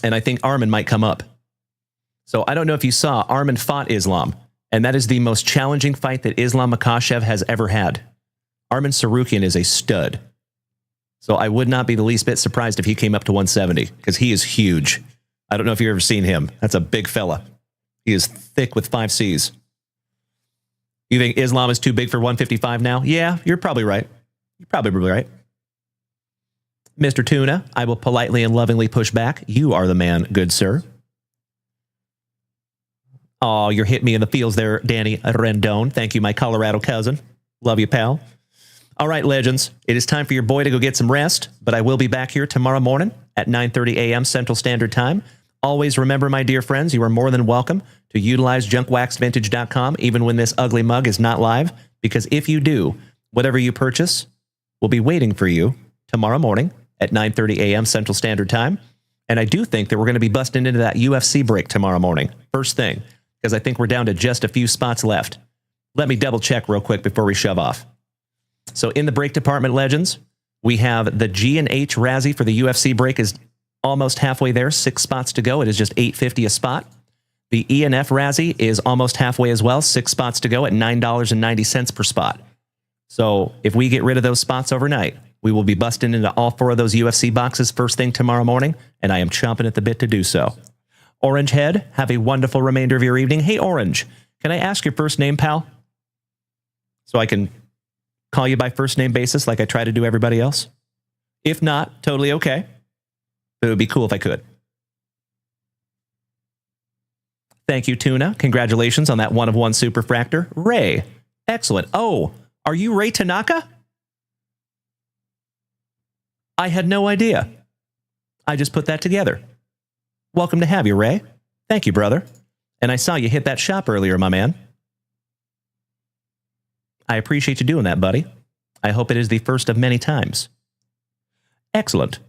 And I think Arman might come up. So I don't know if you saw, Arman fought Islam, and that is the most challenging fight that Islam Makhachev has ever had. Arman Sarukian is a stud. So I would not be the least bit surprised if he came up to 170, because he is huge. I don't know if you've ever seen him. That's a big fella. He is thick with 5 C's. You think Islam is too big for 155 now? Yeah, you're probably right. You're probably right. Mr. Tuna, I will politely and lovingly push back. You are the man, good sir. Oh, you're hitting me in the feels there, Danny Rendon. Thank you, my Colorado cousin. Love you, pal. All right, legends, it is time for your boy to go get some rest, but I will be back here tomorrow morning at 9:30 a.m. Central Standard Time. Always remember, my dear friends, you are more than welcome to utilize JunkWaxVintage.com even when this ugly mug is not live, because if you do, whatever you purchase will be waiting for you tomorrow morning at 9:30 a.m. Central Standard Time. And I do think that we're going to be busting into that UFC break tomorrow morning, first thing, because I think we're down to just a few spots left. Let me double check real quick before we shove off. So in the break department, legends, we have the G&H Razzie for the UFC break is almost halfway there, 6 spots to go. It is just $8.50 a spot. The E&F Razzie is almost halfway as well, 6 spots to go at $9.90 per spot. So if we get rid of those spots overnight, We will be busting into all 4 of those UFC boxes first thing tomorrow morning, and I am chomping at the bit to do so. Orange Head, have a wonderful remainder of your evening. Hey, Orange, can I ask your first name, pal? So I can call you by first name basis like I try to do everybody else? If not, totally okay. But it would be cool if I could. Thank you, Tuna. Congratulations on that 1-of-1 Superfractor. Ray, excellent. Oh, are you Ray Tanaka? I had no idea. I just put that together. Welcome to have you, Ray. Thank you, brother. And I saw you hit that shop earlier, my man. I appreciate you doing that, buddy. I hope it is the first of many times. Excellent.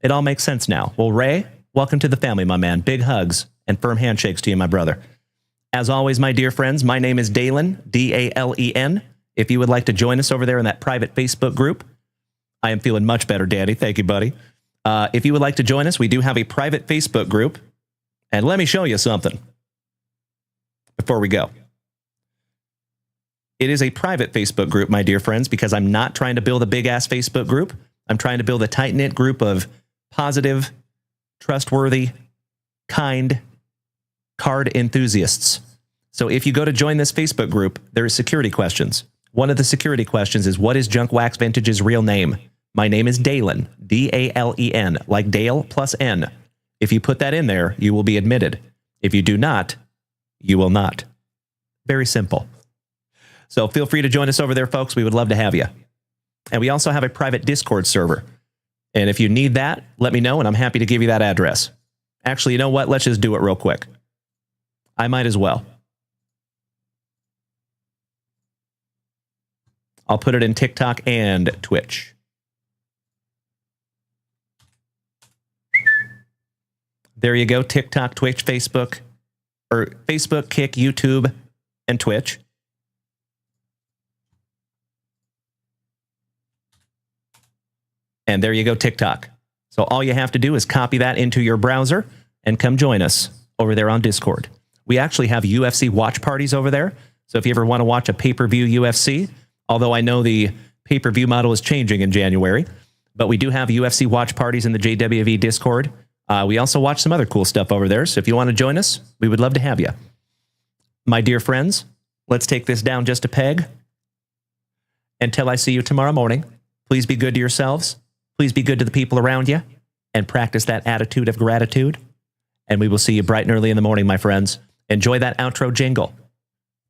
It all makes sense now. Well, Ray, welcome to the family, my man. Big hugs and firm handshakes to you, my brother. As always, my dear friends, my name is Dalen, D-A-L-E-N. If you would like to join us over there in that private Facebook group, I am feeling much better, Daddy. Thank you, buddy. If you would like to join us, we do have a private Facebook group. And let me show you something before we go. It is a private Facebook group, my dear friends, because I'm not trying to build a big-ass Facebook group. I'm trying to build a tight-knit group of positive, trustworthy, kind card enthusiasts. So if you go to join this Facebook group, there are security questions. One of the security questions is, what is JunkWaxVintage's real name? My name is Dalen, D-A-L-E-N, like Dale plus N. If you put that in there, you will be admitted. If you do not, you will not. Very simple. So feel free to join us over there, folks. We would love to have you. And we also have a private Discord server. And if you need that, let me know, and I'm happy to give you that address. Actually, you know what? Let's just do it real quick. I might as well. I'll put it in TikTok and Twitch. There you go. TikTok, Twitch, Facebook, or Facebook, Kick, YouTube, and Twitch. And there you go, TikTok. So all you have to do is copy that into your browser and come join us over there on Discord. We actually have UFC watch parties over there. So if you ever want to watch a pay-per-view UFC, although I know the pay-per-view model is changing in January, but we do have UFC watch parties in the JWV Discord. We also watch some other cool stuff over there. So if you want to join us, we would love to have you. My dear friends, let's take this down just a peg. Until I see you tomorrow morning, please be good to yourselves. Please be good to the people around you and practice that attitude of gratitude. And we will see you bright and early in the morning, my friends. Enjoy that outro jingle.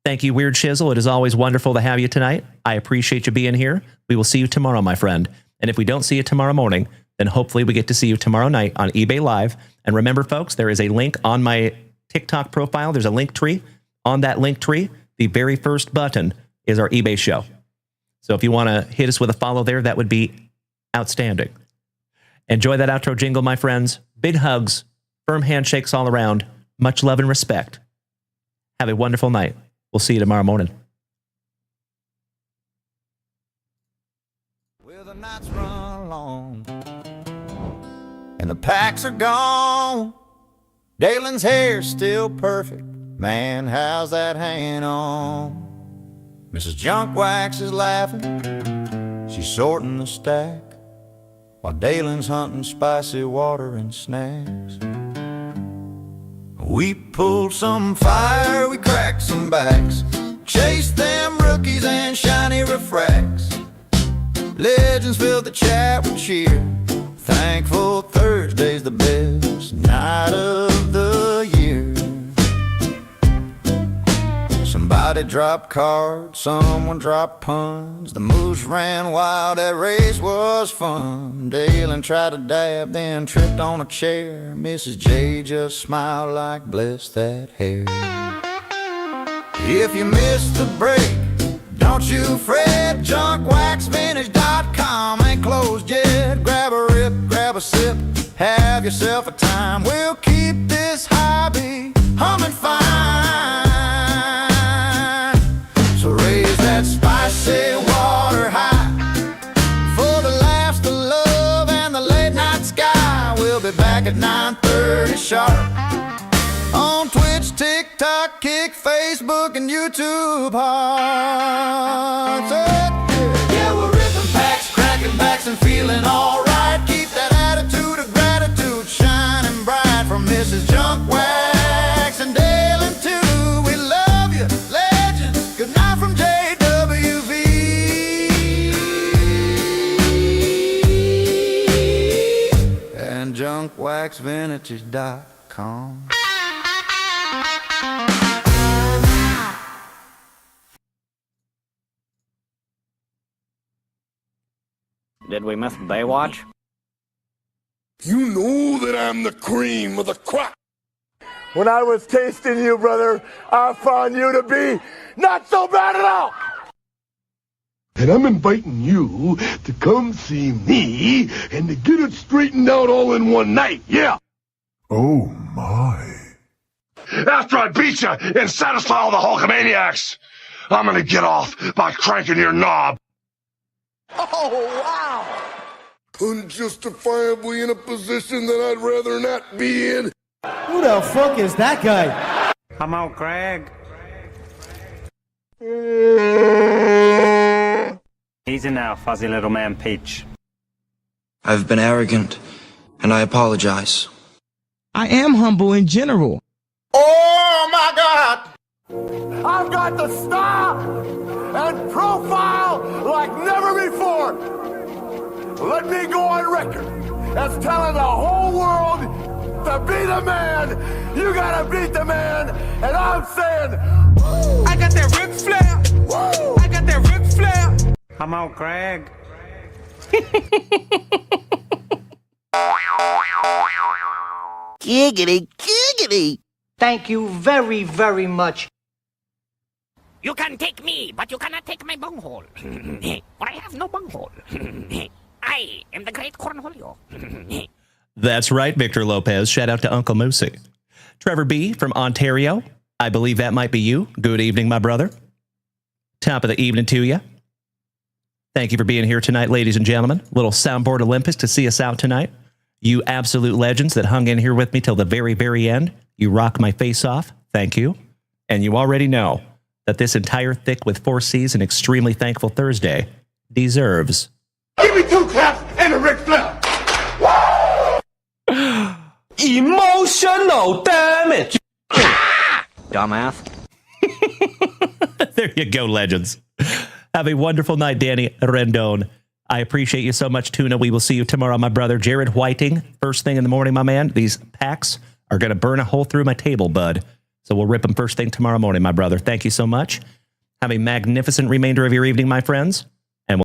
Thank you, Weird Shizzle. It is always wonderful to have you tonight. I appreciate you being here. We will see you tomorrow, my friend. And if we don't see you tomorrow morning, then hopefully we get to see you tomorrow night on eBay Live. And remember, folks, there is a link on my TikTok profile. There's a link tree. On that link tree, the very first button is our eBay show. So if you want to hit us with a follow there, that would be outstanding. Enjoy that outro jingle, my friends. Big hugs, firm handshakes all around. Much love and respect. Have a wonderful night. We'll see you tomorrow morning. Well, the nights run long and the packs are gone. Dalen's hair's still perfect. Man, how's that hanging on? Mrs. Junkwax is laughing. She's sorting the stack while Dalen's hunting spicy water and snacks. We pulled some fire, we cracked some backs, chased them rookies and shiny refracts. Legends filled the chat with cheer. Thankful Thursday's the best night of the year. Somebody dropped cards, someone dropped puns. The moose ran wild, that race was fun. Dalen tried to dab, then tripped on a chair. Mrs. J just smiled like bless that hair. If you missed the break, don't you fret. JunkWaxVintage.com ain't closed yet. Grab a rip, grab a sip, have yourself a time. We'll keep this hobby humming fine. So raise that spicy water high for the laughs, the love, and the late night sky. We'll be back at 9:30 sharp on Twitch, TikTok, Kick, Facebook, and YouTube. Hearts. Yeah, we're ripping packs, cracking back. and feeling alright. Keep that attitude of gratitude shining bright from Mrs. Junk Wax and Dale and two. We love you, legend. Good night from JWV. And JunkWaxVintage.com. Did we miss Baywatch? You know that I'm the cream of the crop. When I was tasting you, brother, I found you to be not so bad at all. And I'm inviting you to come see me and to get it straightened out all in one night, yeah? Oh, my. After I beat you and satisfy all the Hulkamaniacs, I'm gonna get off by cranking your knob. Oh, wow. Unjustifiably in a position that I'd rather not be in. Who the fuck is that guy? Come out, Greg. Easy now, fuzzy little man Peach. I've been arrogant, and I apologize. I am humble in general. Oh, my God. I've got the style and profile like never before. Let me go on record as telling the whole world to be the man. You gotta beat the man. And I'm saying, I got that Ric Flair. Woo! I got that Ric Flair. Come out, Greg. Giggity, giggity. Thank you very, very much. You can take me, but you cannot take my bunghole. For I have no bunghole. I am the great Cornholio. That's right, Victor Lopez. Shout out to Uncle Moosey. Trevor B. from Ontario. I believe that might be you. Good evening, my brother. Top of the evening to you. Thank you for being here tonight, ladies and gentlemen. Little Soundboard Olympus to see us out tonight. You absolute legends that hung in here with me till the very, very end. You rock my face off. Thank you. And you already know that this entire thick with 4 C's and extremely thankful Thursday deserves... Give me 2 claps and a Ric Flair. Emotional damage. Dumbass. There you go, legends. Have a wonderful night, Danny Rendon. I appreciate you so much, Tuna. We will see you tomorrow, my brother. Jared Whiting, first thing in the morning, my man. These packs are going to burn a hole through my table, bud. So we'll rip them first thing tomorrow morning, my brother. Thank you so much. Have a magnificent remainder of your evening, my friends.